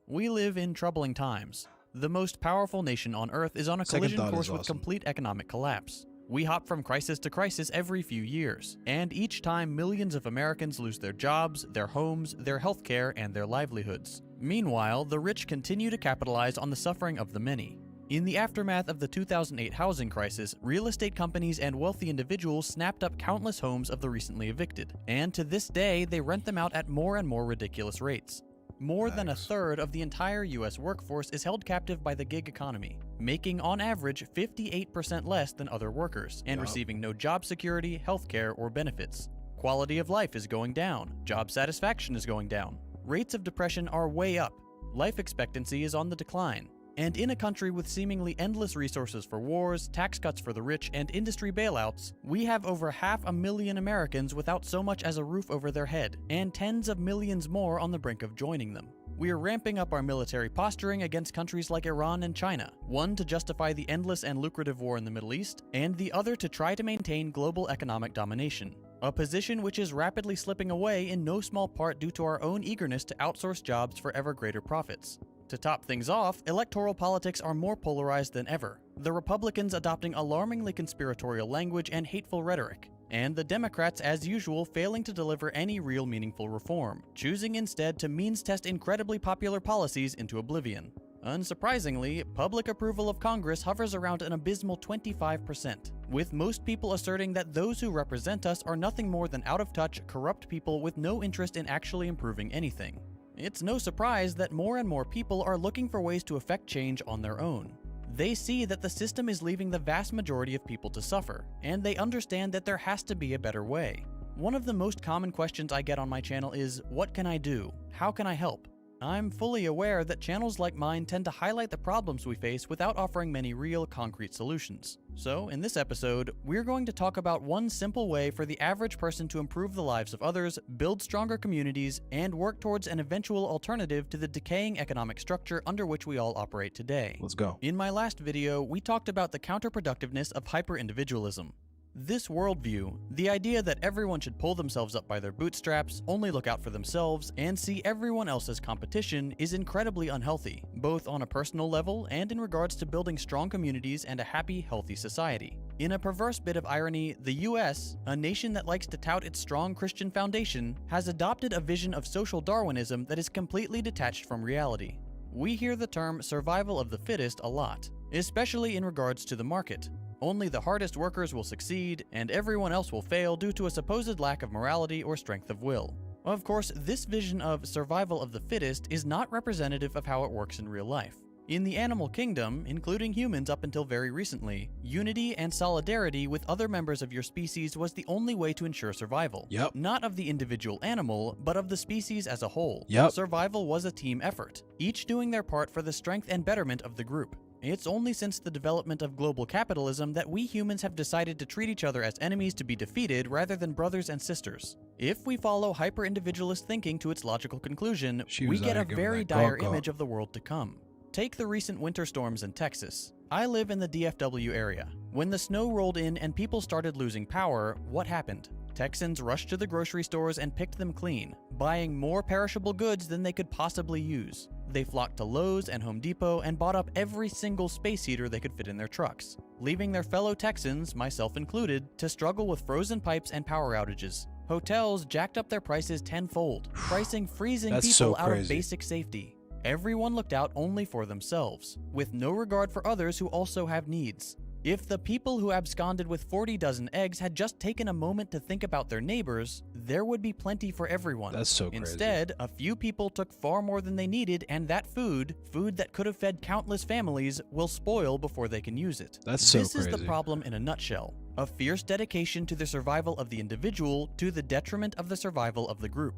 We live in troubling times. The most powerful nation on Earth is on a collision course with complete economic collapse. We hop from crisis to crisis every few years, and each time millions of Americans lose their jobs, their homes, their healthcare, and their livelihoods. Meanwhile, the rich continue to capitalize on the suffering of the many. In the aftermath of the 2008 housing crisis, real estate companies and wealthy individuals snapped up countless homes of the recently evicted, and to this day they rent them out at more and more ridiculous rates. More than a third of the entire U.S. workforce is held captive by the gig economy, making on average 58% less than other workers, and receiving no job security, healthcare, or benefits. Quality of life is going down, job satisfaction is going down, rates of depression are way up, life expectancy is on the decline. And in a country with seemingly endless resources for wars, tax cuts for the rich, and industry bailouts, we have over 500,000 Americans without so much as a roof over their head, and tens of millions more on the brink of joining them. We are ramping up our military posturing against countries like Iran and China, one to justify the endless and lucrative war in the Middle East, and the other to try to maintain global economic domination. A position which is rapidly slipping away in no small part due to our own eagerness to outsource jobs for ever greater profits. To top things off, electoral politics are more polarized than ever, the Republicans adopting alarmingly conspiratorial language and hateful rhetoric, and the Democrats, as usual, failing to deliver any real meaningful reform, choosing instead to means-test incredibly popular policies into oblivion. Unsurprisingly, public approval of Congress hovers around an abysmal 25%, with most people asserting that those who represent us are nothing more than out-of-touch, corrupt people with no interest in actually improving anything. It's no surprise that more and more people are looking for ways to effect change on their own. They see that the system is leaving the vast majority of people to suffer, and they understand that there has to be a better way. One of the most common questions I get on my channel is, what can I do? How can I help? I'm fully aware that channels like mine tend to highlight the problems we face without offering many real, concrete solutions. So, in this episode, we're going to talk about one simple way for the average person to improve the lives of others, build stronger communities, and work towards an eventual alternative to the decaying economic structure under which we all operate today. Let's go. In my last video, we talked about the counterproductiveness of hyper-individualism. This worldview, the idea that everyone should pull themselves up by their bootstraps, only look out for themselves, and see everyone else as competition, is incredibly unhealthy, both on a personal level and in regards to building strong communities and a happy, healthy society. In a perverse bit of irony, the US, a nation that likes to tout its strong Christian foundation, has adopted a vision of social Darwinism that is completely detached from reality. We hear the term survival of the fittest a lot, especially in regards to the market. Only the hardest workers will succeed, and everyone else will fail due to a supposed lack of morality or strength of will. Of course, this vision of survival of the fittest is not representative of how it works in real life. In the animal kingdom, including humans up until very recently, unity and solidarity with other members of your species was the only way to ensure survival. Not of the individual animal, but of the species as a whole. Survival was a team effort, each doing their part for the strength and betterment of the group. It's only since the development of global capitalism that we humans have decided to treat each other as enemies to be defeated rather than brothers and sisters. If we follow hyper-individualist thinking to its logical conclusion, we get a very dire image of the world to come. Take the recent winter storms in Texas. I live in the DFW area. When the snow rolled in and people started losing power, what happened? Texans rushed to the grocery stores and picked them clean, buying more perishable goods than they could possibly use. They flocked to Lowe's and Home Depot and bought up every single space heater they could fit in their trucks, leaving their fellow Texans, myself included, to struggle with frozen pipes and power outages. Hotels jacked up their prices tenfold, pricing freezing people out of basic safety. Everyone looked out only for themselves, with no regard for others who also have needs. If the people who absconded with 40 dozen eggs had just taken a moment to think about their neighbors, there would be plenty for everyone. That's so crazy. Instead, a few people took far more than they needed, and that food that could have fed countless families, will spoil before they can use it. That's so crazy. This is the problem in a nutshell. A fierce dedication to the survival of the individual to the detriment of the survival of the group.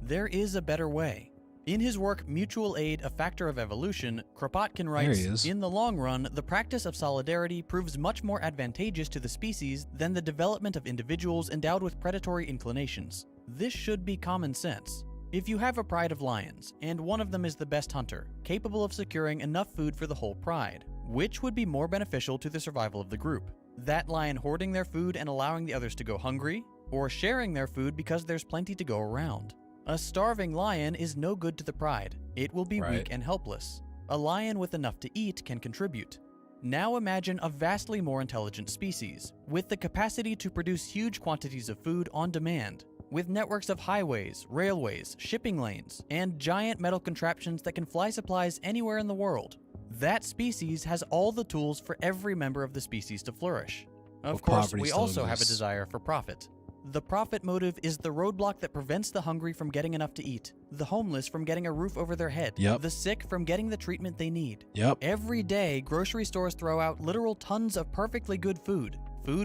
There is a better way. In his work, Mutual Aid, A Factor of Evolution, Kropotkin writes, in the long run, the practice of solidarity proves much more advantageous to the species than the development of individuals endowed with predatory inclinations. This should be common sense. If you have a pride of lions, and one of them is the best hunter, capable of securing enough food for the whole pride, which would be more beneficial to the survival of the group? That lion hoarding their food and allowing the others to go hungry, or sharing their food because there's plenty to go around? A starving lion is no good to the pride. It will be weak and helpless. A lion with enough to eat can contribute. Now imagine a vastly more intelligent species, with the capacity to produce huge quantities of food on demand, with networks of highways, railways, shipping lanes, and giant metal contraptions that can fly supplies anywhere in the world. That species has all the tools for every member of the species to flourish. Of course, we also have a desire for profit. The profit motive is the roadblock that prevents the hungry from getting enough to eat, the homeless from getting a roof over their head, the sick from getting the treatment they need. Every day, grocery stores throw out literal tons of perfectly good food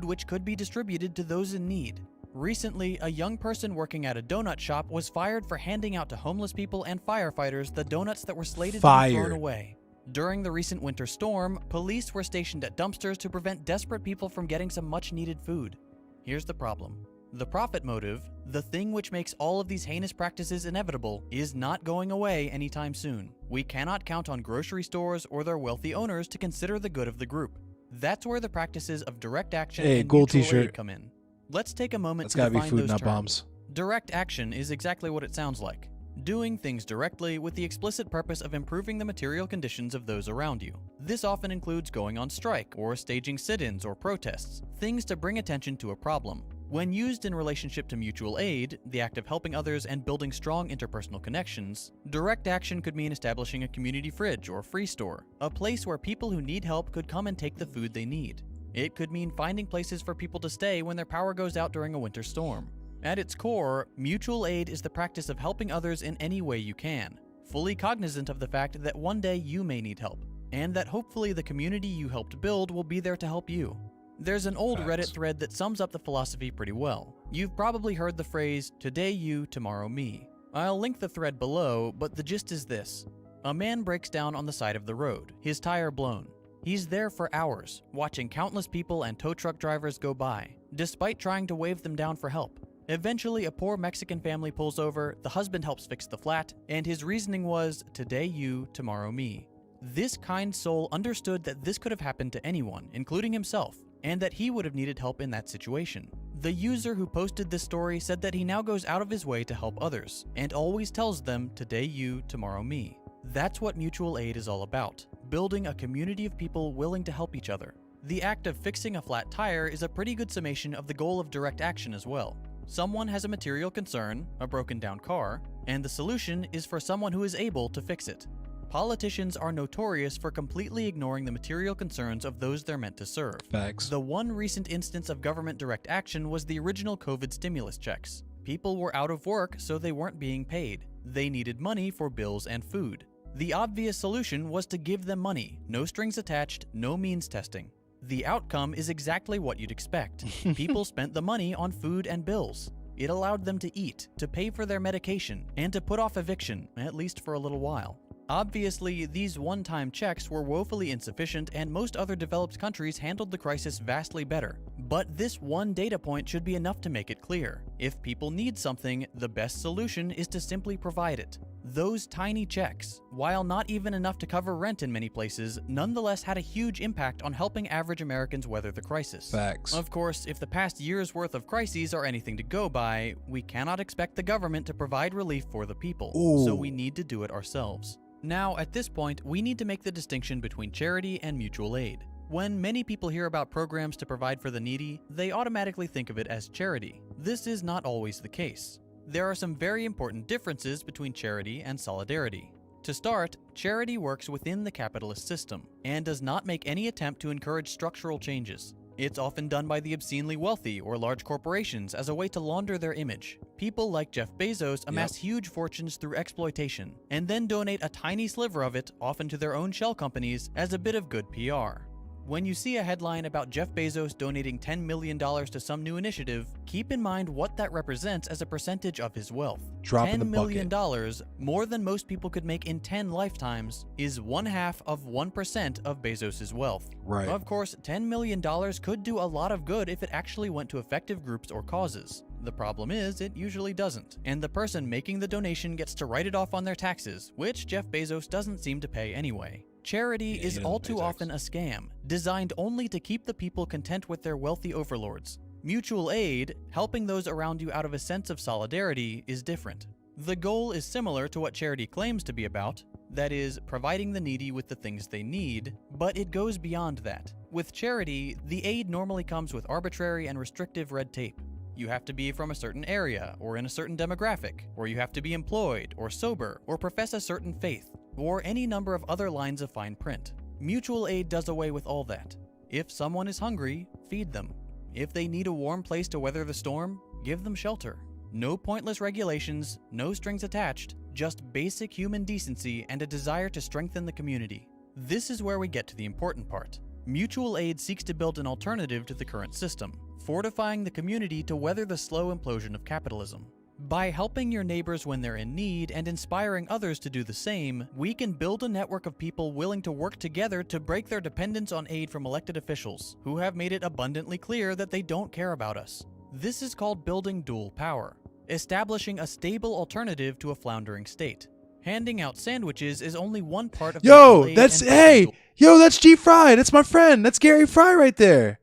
which could be distributed to those in need. Recently, a young person working at a donut shop was fired for handing out to homeless people and firefighters the donuts that were slated to be thrown away. During the recent winter storm, police were stationed at dumpsters to prevent desperate people from getting some much-needed food. Here's the problem. The profit motive, the thing which makes all of these heinous practices inevitable, is not going away anytime soon. We cannot count on grocery stores or their wealthy owners to consider the good of the group. That's where the practices of direct action and mutual aid come in. Let's take a moment to define food, those not terms. bombs. Direct action is exactly what it sounds like. Doing things directly with the explicit purpose of improving the material conditions of those around you. This often includes going on strike or staging sit-ins or protests, things to bring attention to a problem. When used in relationship to mutual aid, the act of helping others and building strong interpersonal connections, direct action could mean establishing a community fridge or free store, a place where people who need help could come and take the food they need. It could mean finding places for people to stay when their power goes out during a winter storm. At its core, mutual aid is the practice of helping others in any way you can, fully cognizant of the fact that one day you may need help, and that hopefully the community you helped build will be there to help you. There's an old Reddit thread that sums up the philosophy pretty well. You've probably heard the phrase, "today you, tomorrow me." I'll link the thread below, but the gist is this. A man breaks down on the side of the road, his tire blown. He's there for hours, watching countless people and tow truck drivers go by, despite trying to wave them down for help. Eventually, a poor Mexican family pulls over, the husband helps fix the flat, and his reasoning was, "today you, tomorrow me." This kind soul understood that this could have happened to anyone, including himself, and that he would have needed help in that situation. The user who posted this story said that he now goes out of his way to help others, and always tells them, "today you, tomorrow me." That's what mutual aid is all about, building a community of people willing to help each other. The act of fixing a flat tire is a pretty good summation of the goal of direct action as well. Someone has a material concern, a broken down car, and the solution is for someone who is able to fix it. Politicians are notorious for completely ignoring the material concerns of those they're meant to serve. Facts. The one recent instance of government direct action was the original COVID stimulus checks. People were out of work, so they weren't being paid. They needed money for bills and food. The obvious solution was to give them money, no strings attached, no means testing. The outcome is exactly what you'd expect. People spent the money on food and bills. It allowed them to eat, to pay for their medication, and to put off eviction, at least for a little while. Obviously, these one-time checks were woefully insufficient, and most other developed countries handled the crisis vastly better. But this one data point should be enough to make it clear. If people need something, the best solution is to simply provide it. Those tiny checks, while not even enough to cover rent in many places, nonetheless had a huge impact on helping average Americans weather the crisis. Facts. Of course, if the past year's worth of crises are anything to go by, we cannot expect the government to provide relief for the people, so we need to do it ourselves. Now, at this point, we need to make the distinction between charity and mutual aid. When many people hear about programs to provide for the needy, they automatically think of it as charity. This is not always the case. There are some very important differences between charity and solidarity. To start, charity works within the capitalist system and does not make any attempt to encourage structural changes. It's often done by the obscenely wealthy or large corporations as a way to launder their image. People like Jeff Bezos amass huge fortunes through exploitation and then donate a tiny sliver of it, often to their own shell companies, as a bit of good PR. When you see a headline about Jeff Bezos donating $10 million to some new initiative, keep in mind what that represents as a percentage of his wealth. Drop in the $10 million, bucket. more than most people could make in 10 lifetimes, is 1/2 of 1% of Bezos' wealth. Right. Of course, $10 million could do a lot of good if it actually went to effective groups or causes. The problem is, it usually doesn't, and the person making the donation gets to write it off on their taxes, which Jeff Bezos doesn't seem to pay anyway. Charity is all too often a scam, designed only to keep the people content with their wealthy overlords. Mutual aid, helping those around you out of a sense of solidarity, is different. The goal is similar to what charity claims to be about, that is, providing the needy with the things they need, but it goes beyond that. With charity, the aid normally comes with arbitrary and restrictive red tape. You have to be from a certain area, or in a certain demographic, or you have to be employed, or sober, or profess a certain faith, or any number of other lines of fine print. Mutual aid does away with all that. If someone is hungry, feed them. If they need a warm place to weather the storm, give them shelter. No pointless regulations, no strings attached, just basic human decency and a desire to strengthen the community. This is where we get to the important part. Mutual aid seeks to build an alternative to the current system, fortifying the community to weather the slow implosion of capitalism. By helping your neighbors when they're in need and inspiring others to do the same, we can build a network of people willing to work together to break their dependence on aid from elected officials, who have made it abundantly clear that they don't care about us. This is called building dual power, establishing a stable alternative to a floundering state. Handing out sandwiches is only one part of Yo, that's that's G Fry. That's my friend. That's Gary Fry right there.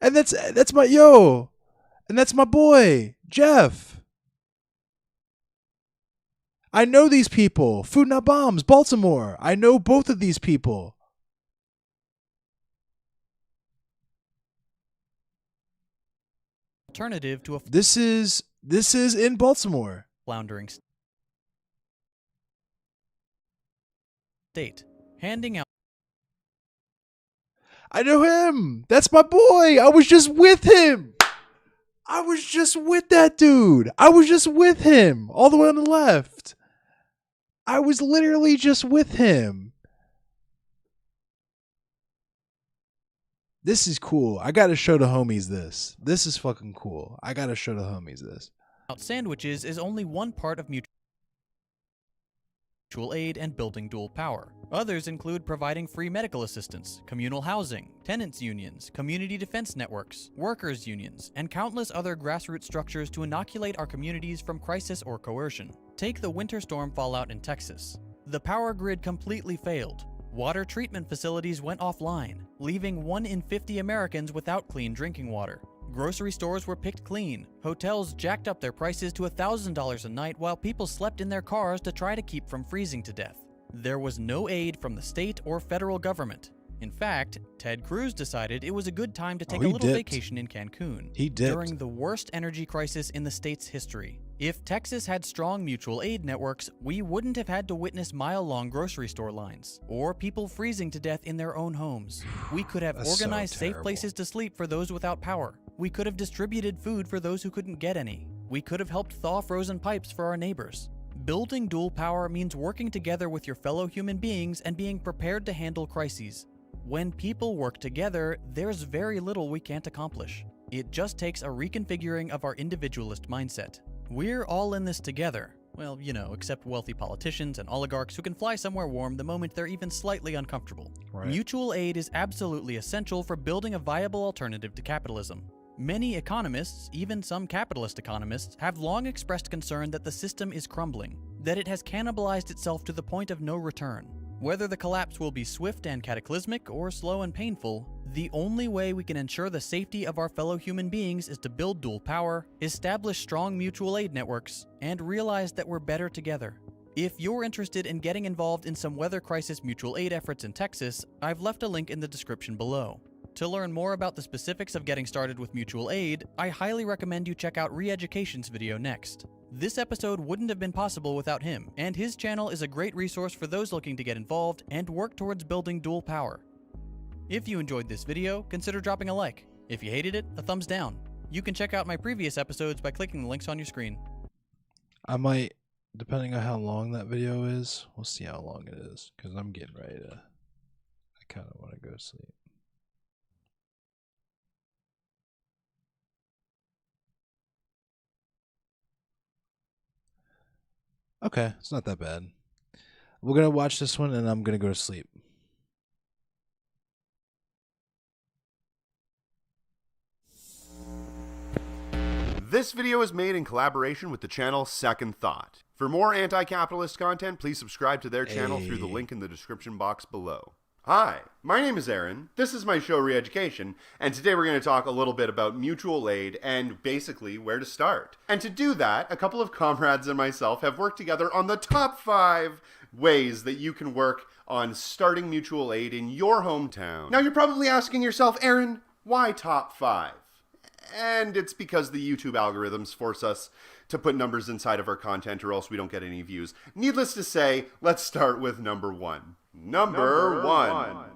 And that's my boy, Jeff. I know these people. Food Not Bombs, Baltimore. I know both of these people. Alternative to a This is in Baltimore. Floundering state. Handing out. I know him. That's my boy. I was just with him. I was just with that dude. I was just with him all the way on the left. I was literally just with him. This is cool. I gotta show the homies this. This is fucking cool. I gotta show the homies this. Sandwiches is only one part of mutual aid and building dual power. Others include providing free medical assistance, communal housing, tenants unions, community defense networks, workers unions, and countless other grassroots structures to inoculate our communities from crisis or coercion. Take the winter storm fallout in Texas. The power grid completely failed. Water treatment facilities went offline, leaving 1 in 50 Americans without clean drinking water. Grocery stores were picked clean. Hotels jacked up their prices to $1,000 a night while people slept in their cars to try to keep from freezing to death. There was no aid from the state or federal government. In fact, Ted Cruz decided it was a good time to take a little vacation in Cancun. He did. During the worst energy crisis in the state's history. If Texas had strong mutual aid networks, we wouldn't have had to witness mile-long grocery store lines, or people freezing to death in their own homes. We could have organized safe places to sleep for those without power. We could have distributed food for those who couldn't get any. We could have helped thaw frozen pipes for our neighbors. Building dual power means working together with your fellow human beings and being prepared to handle crises. When people work together, there's very little we can't accomplish. It just takes a reconfiguring of our individualist mindset. We're all in this together. Well, except wealthy politicians and oligarchs who can fly somewhere warm the moment they're even slightly uncomfortable. Right. Mutual aid is absolutely essential for building a viable alternative to capitalism. Many economists, even some capitalist economists, have long expressed concern that the system is crumbling, that it has cannibalized itself to the point of no return. Whether the collapse will be swift and cataclysmic or slow and painful, the only way we can ensure the safety of our fellow human beings is to build dual power, establish strong mutual aid networks, and realize that we're better together. If you're interested in getting involved in some weather crisis mutual aid efforts in Texas, I've left a link in the description below. To learn more about the specifics of getting started with mutual aid, I highly recommend you check out Re-Education's video next. This episode wouldn't have been possible without him, and his channel is a great resource for those looking to get involved and work towards building dual power. If you enjoyed this video, consider dropping a like. If you hated it, a thumbs down. You can check out my previous episodes by clicking the links on your screen. I might, depending on how long that video is, we'll see how long it is, because I'm getting ready to, I kind of want to go to sleep. Okay, it's not that bad. We're going to watch this one, and I'm going to go to sleep. This video is made in collaboration with the channel Second Thought. For more anti-capitalist content, please subscribe to their channel through the link in the description box below. Hi, my name is Aaron, this is my show Reeducation, and today we're going to talk a little bit about mutual aid and basically where to start. And to do that, a couple of comrades and myself have worked together on the top 5 ways that you can work on starting mutual aid in your hometown. Now you're probably asking yourself, Aaron, why top 5? And it's because the YouTube algorithms force us to put numbers inside of our content or else we don't get any views. Needless to say, let's start with number 1. Number one.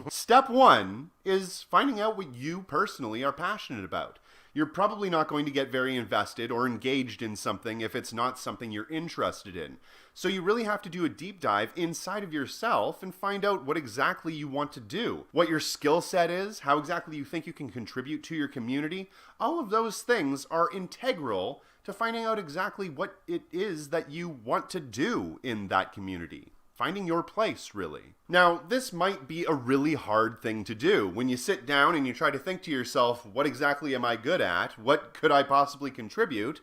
Step 1 is finding out what you personally are passionate about. You're probably not going to get very invested or engaged in something if it's not something you're interested in. So you really have to do a deep dive inside of yourself and find out what exactly you want to do, what your skill set is, how exactly you think you can contribute to your community. All of those things are integral to finding out exactly what it is that you want to do in that community. Finding your place, really. Now, this might be a really hard thing to do. When you sit down and you try to think to yourself, what exactly am I good at? What could I possibly contribute?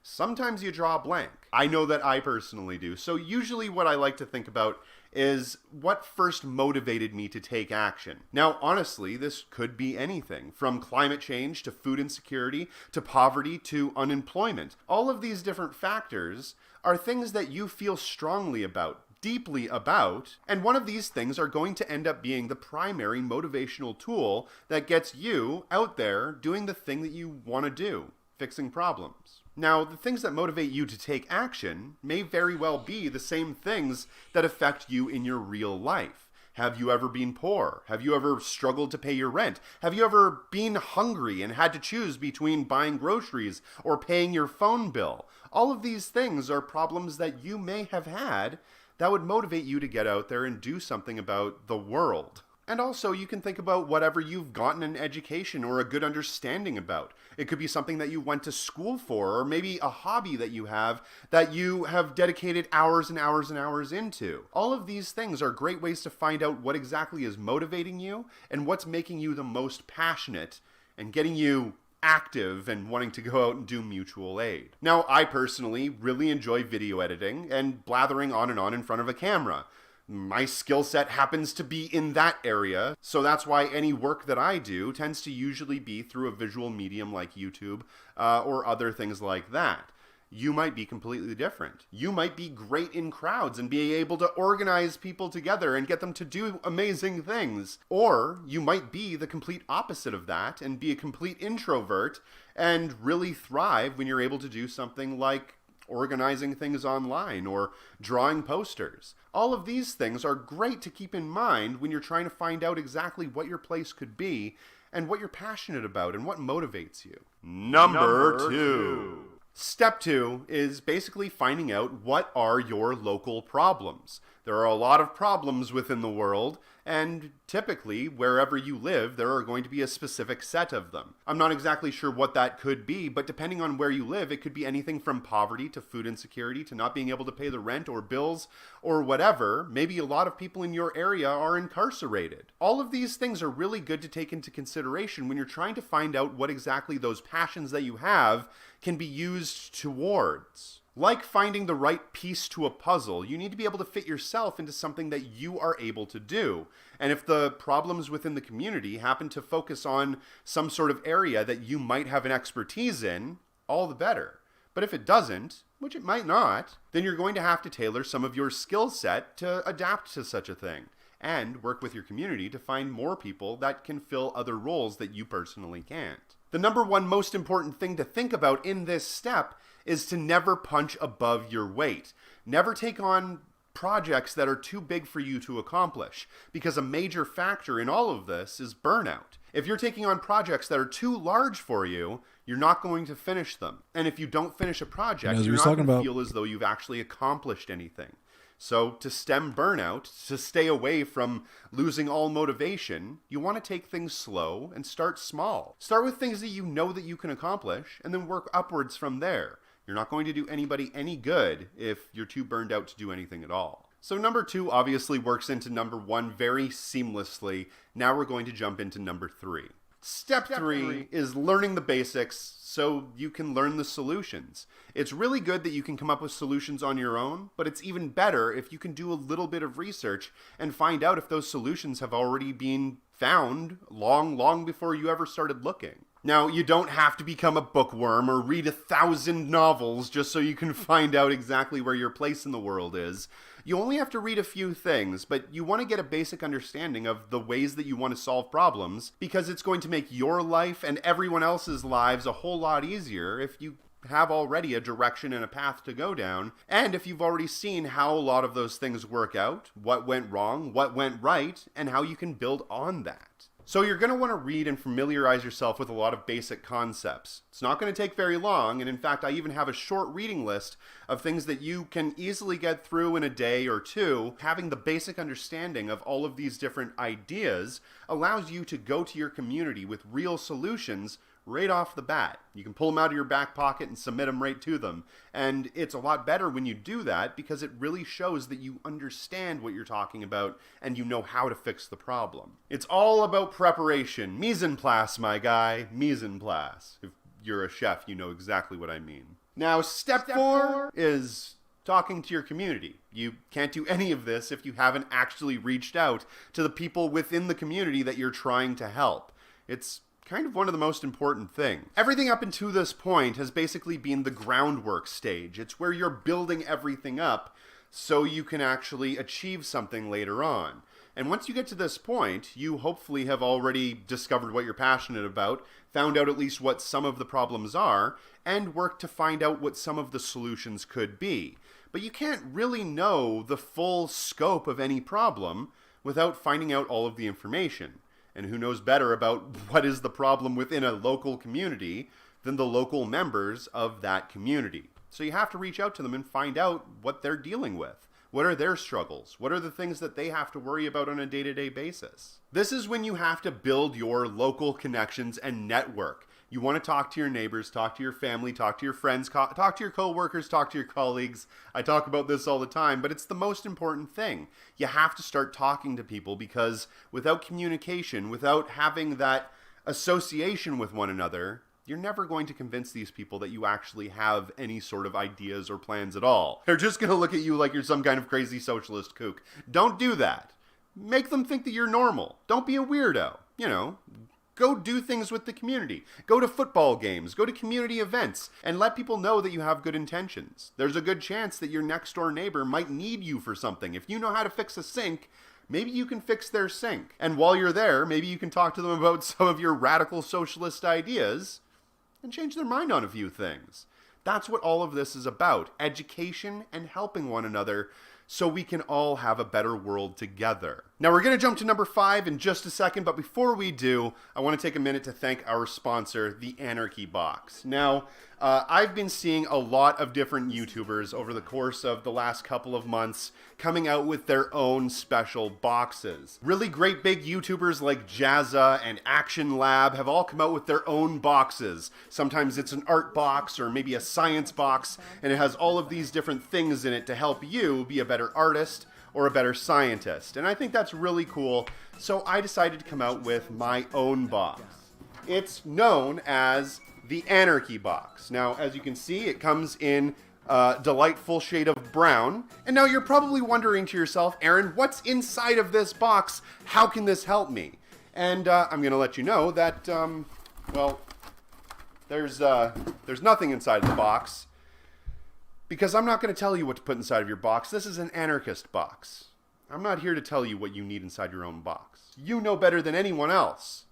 Sometimes you draw a blank. I know that I personally do. So usually what I like to think about is what first motivated me to take action. Now, honestly, this could be anything from climate change to food insecurity to poverty to unemployment. All of these different factors are things that you feel strongly about, deeply about, and one of these things are going to end up being the primary motivational tool that gets you out there doing the thing that you want to do, fixing problems. Now, the things that motivate you to take action may very well be the same things that affect you in your real life. Have you ever been poor? Have you ever struggled to pay your rent? Have you ever been hungry and had to choose between buying groceries or paying your phone bill? All of these things are problems that you may have had that would motivate you to get out there and do something about the world. And also, you can think about whatever you've gotten an education or a good understanding about. It could be something that you went to school for, or maybe a hobby that you have dedicated hours and hours and hours into. All of these things are great ways to find out what exactly is motivating you and what's making you the most passionate and getting you active and wanting to go out and do mutual aid. Now, I personally really enjoy video editing and blathering on and on in front of a camera. My skill set happens to be in that area, so that's why any work that I do tends to usually be through a visual medium like YouTube or other things like that. You might be completely different. You might be great in crowds and be able to organize people together and get them to do amazing things. Or you might be the complete opposite of that and be a complete introvert and really thrive when you're able to do something like organizing things online or drawing posters. All of these things are great to keep in mind when you're trying to find out exactly what your place could be and what you're passionate about and what motivates you. Number 2. Step 2 is basically finding out what are your local problems. There are a lot of problems within the world, and typically, wherever you live, there are going to be a specific set of them. I'm not exactly sure what that could be, but depending on where you live, it could be anything from poverty to food insecurity to not being able to pay the rent or bills or whatever. Maybe a lot of people in your area are incarcerated. All of these things are really good to take into consideration when you're trying to find out what exactly those passions that you have can be used towards. Like finding the right piece to a puzzle, you need to be able to fit yourself into something that you are able to do. And if the problems within the community happen to focus on some sort of area that you might have an expertise in, all the better. But if it doesn't, which it might not, then you're going to have to tailor some of your skill set to adapt to such a thing, and work with your community to find more people that can fill other roles that you personally can't. The number one most important thing to think about in this step is to never punch above your weight. Never take on projects that are too big for you to accomplish, because a major factor in all of this is burnout. If you're taking on projects that are too large for you, you're not going to finish them. And if you don't finish a project, you're not going to feel as though you've actually accomplished anything. So to stem burnout, to stay away from losing all motivation, you want to take things slow and start small. Start with things that you know that you can accomplish, and then work upwards from there. You're not going to do anybody any good if you're too burned out to do anything at all. So number 2 obviously works into number 1 very seamlessly. Now we're going to jump into number 3. Step 3 is learning the basics so you can learn the solutions. It's really good that you can come up with solutions on your own, but it's even better if you can do a little bit of research and find out if those solutions have already been found long before you ever started looking. Now, you don't have to become a bookworm or read 1,000 novels just so you can find out exactly where your place in the world is. You only have to read a few things, but you want to get a basic understanding of the ways that you want to solve problems, because it's going to make your life and everyone else's lives a whole lot easier if you have already a direction and a path to go down, and if you've already seen how a lot of those things work out, what went wrong, what went right, and how you can build on that. So you're going to want to read and familiarize yourself with a lot of basic concepts. It's not going to take very long, and in fact, I even have a short reading list of things that you can easily get through in a day or two. Having the basic understanding of all of these different ideas allows you to go to your community with real solutions right off the bat. You can pull them out of your back pocket and submit them right to them. And it's a lot better when you do that because it really shows that you understand what you're talking about and you know how to fix the problem. It's all about preparation. Mise en place, my guy. Mise en place. If you're a chef, you know exactly what I mean. Now, step 4 is talking to your community. You can't do any of this if you haven't actually reached out to the people within the community that you're trying to help. It's kind of one of the most important things. Everything up until this point has basically been the groundwork stage. It's where you're building everything up so you can actually achieve something later on. And once you get to this point, you hopefully have already discovered what you're passionate about, found out at least what some of the problems are, and worked to find out what some of the solutions could be. But you can't really know the full scope of any problem without finding out all of the information. And who knows better about what is the problem within a local community than the local members of that community. So you have to reach out to them and find out what they're dealing with. What are their struggles? What are the things that they have to worry about on a day-to-day basis? This is when you have to build your local connections and network. You want to talk to your neighbors, talk to your family, talk to your friends, talk to your coworkers, talk to your colleagues. I talk about this all the time, but it's the most important thing. You have to start talking to people because without communication, without having that association with one another, you're never going to convince these people that you actually have any sort of ideas or plans at all. They're just going to look at you like you're some kind of crazy socialist kook. Don't do that. Make them think that you're normal. Don't be a weirdo. You know, go do things with the community. Go to football games. Go to community events. And let people know that you have good intentions. There's a good chance that your next door neighbor might need you for something. If you know how to fix a sink, maybe you can fix their sink. And while you're there, maybe you can talk to them about some of your radical socialist ideas and change their mind on a few things. That's what all of this is about. Education and helping one another so we can all have a better world together. Now we're going to jump to number 5 in just a second, but before we do, I want to take a minute to thank our sponsor, the Anarchy Box. Now, I've been seeing a lot of different YouTubers over the course of the last couple of months coming out with their own special boxes. Really great big YouTubers like Jazza and Action Lab have all come out with their own boxes. Sometimes it's an art box or maybe a science box, and it has all of these different things in it to help you be a better artist or a better scientist. And I think that's really cool, so I decided to come out with my own box. It's known as the Anarchy Box. Now, as you can see, it comes in a delightful shade of brown. And now you're probably wondering to yourself, Aaron, what's inside of this box? How can this help me? And I'm going to let you know that, well, there's nothing inside the box, because I'm not going to tell you what to put inside of your box. This is an anarchist box. I'm not here to tell you what you need inside your own box. You know better than anyone else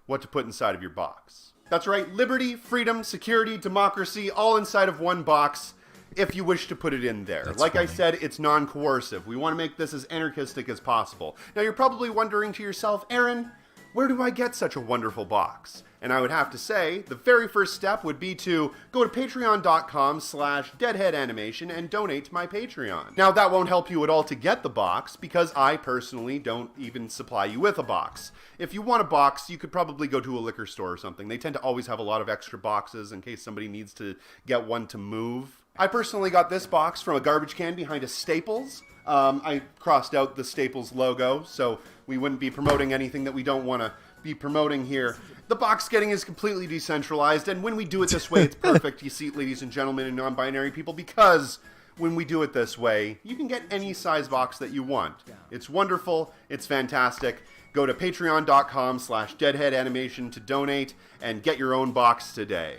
what to put inside of your box. That's right, liberty, freedom, security, democracy, all inside of one box, if you wish to put it in there. That's like funny. I said, it's non-coercive. We want to make this as anarchistic as possible. Now, you're probably wondering to yourself, Aaron, where do I get such a wonderful box? And I would have to say, the very first step would be to go to patreon.com/deadheadanimation and donate to my Patreon. Now, that won't help you at all to get the box, because I personally don't even supply you with a box. If you want a box, you could probably go to a liquor store or something. They tend to always have a lot of extra boxes in case somebody needs to get one to move. I personally got this box from a garbage can behind a Staples. I crossed out the Staples logo, so we wouldn't be promoting anything that we don't want to be promoting here. The box getting is completely decentralized, and when we do it this way, it's perfect, you see, ladies and gentlemen and non-binary people, because when we do it this way, you can get any size box that you want. It's wonderful, it's fantastic. Go to patreon.com/deadheadanimation to donate and get your own box today.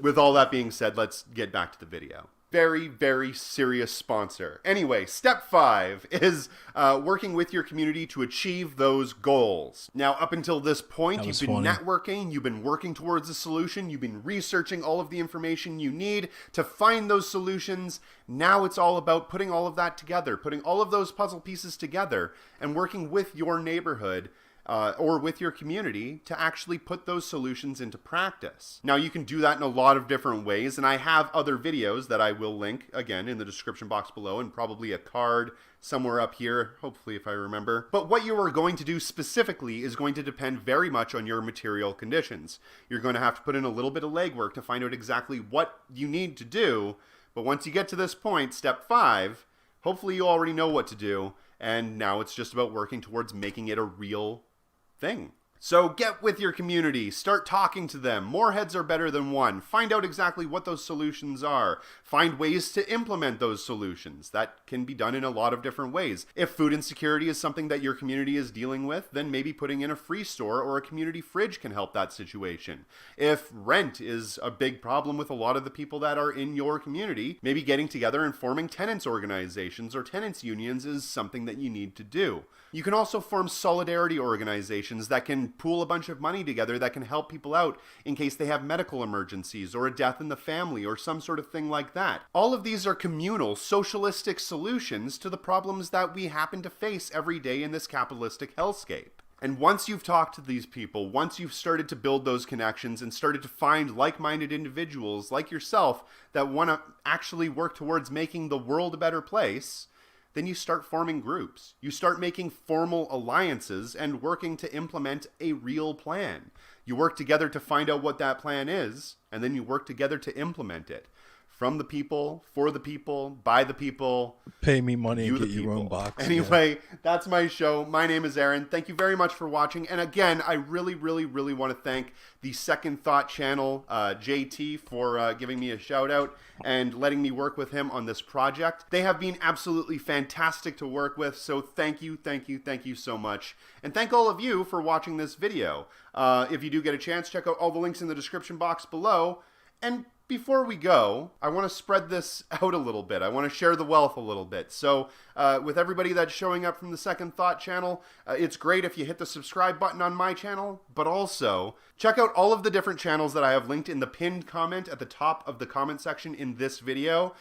With all that being said, let's get back to the video. Very, very serious sponsor. Anyway, step 5 is working with your community to achieve those goals. Now, up until this point, you've been networking, you've been working towards a solution, you've been researching all of the information you need to find those solutions. Now it's all about putting all of that together, putting all of those puzzle pieces together, and working with your neighborhood or with your community to actually put those solutions into practice. Now, you can do that in a lot of different ways, and I have other videos that I will link, again, in the description box below, and probably a card somewhere up here, hopefully, if I remember. But what you are going to do specifically is going to depend very much on your material conditions. You're going to have to put in a little bit of legwork to find out exactly what you need to do, but once you get to this point, step 5, hopefully you already know what to do, and now it's just about working towards making it a real thing. So get with your community, start talking to them. More heads are better than one. Find out exactly what those solutions are. Find ways to implement those solutions. That can be done in a lot of different ways. If food insecurity is something that your community is dealing with, then maybe putting in a free store or a community fridge can help that situation. If rent is a big problem with a lot of the people that are in your community, maybe getting together and forming tenants organizations or tenants unions is something that you need to do. You can also form solidarity organizations that can pool a bunch of money together that can help people out in case they have medical emergencies or a death in the family or some sort of thing like that. All of these are communal, socialistic solutions to the problems that we happen to face every day in this capitalistic hellscape. And once you've talked to these people, once you've started to build those connections and started to find like-minded individuals like yourself that want to actually work towards making the world a better place, then you start forming groups. You start making formal alliances and working to implement a real plan. You work together to find out what that plan is, and then you work together to implement it. From the people, for the people, by the people. Pay me money and get your own box. Anyway, that's my show. My name is Aaron. Thank you very much for watching. And again, I really, really, really want to thank the Second Thought channel, JT, for giving me a shout out and letting me work with him on this project. They have been absolutely fantastic to work with. So thank you, thank you, thank you so much. And thank all of you for watching this video. If you do get a chance, check out all the links in the description box below. And before we go, I want to spread this out a little bit. I want to share the wealth a little bit. So with everybody that's showing up from the Second Thought channel, it's great if you hit the subscribe button on my channel, but also check out all of the different channels that I have linked in the pinned comment at the top of the comment section in this video.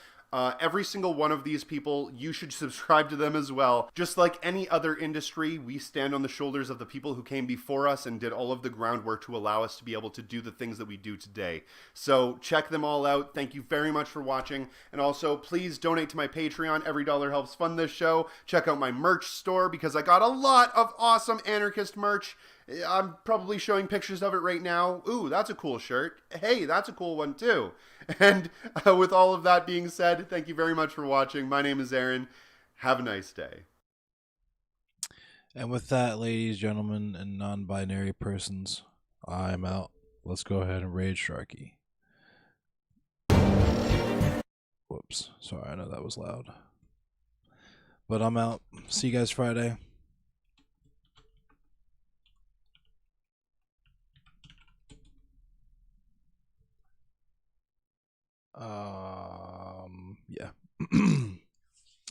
Every single one of these people, you should subscribe to them as well. Just like any other industry, we stand on the shoulders of the people who came before us and did all of the groundwork to allow us to be able to do the things that we do today. So check them all out. Thank you very much for watching. And also, please donate to my Patreon. Every dollar helps fund this show. Check out my merch store because I got a lot of awesome anarchist merch. I'm probably showing pictures of it right now. Ooh, that's a cool shirt. Hey, that's a cool one too. And with all of that being said, thank you very much for watching. My name is Aaron. Have a nice day. And with that, ladies, gentlemen, and non-binary persons, I'm out. Let's go ahead and raid Sharky. Whoops. Sorry, I know that was loud. But I'm out. See you guys Friday. Yeah.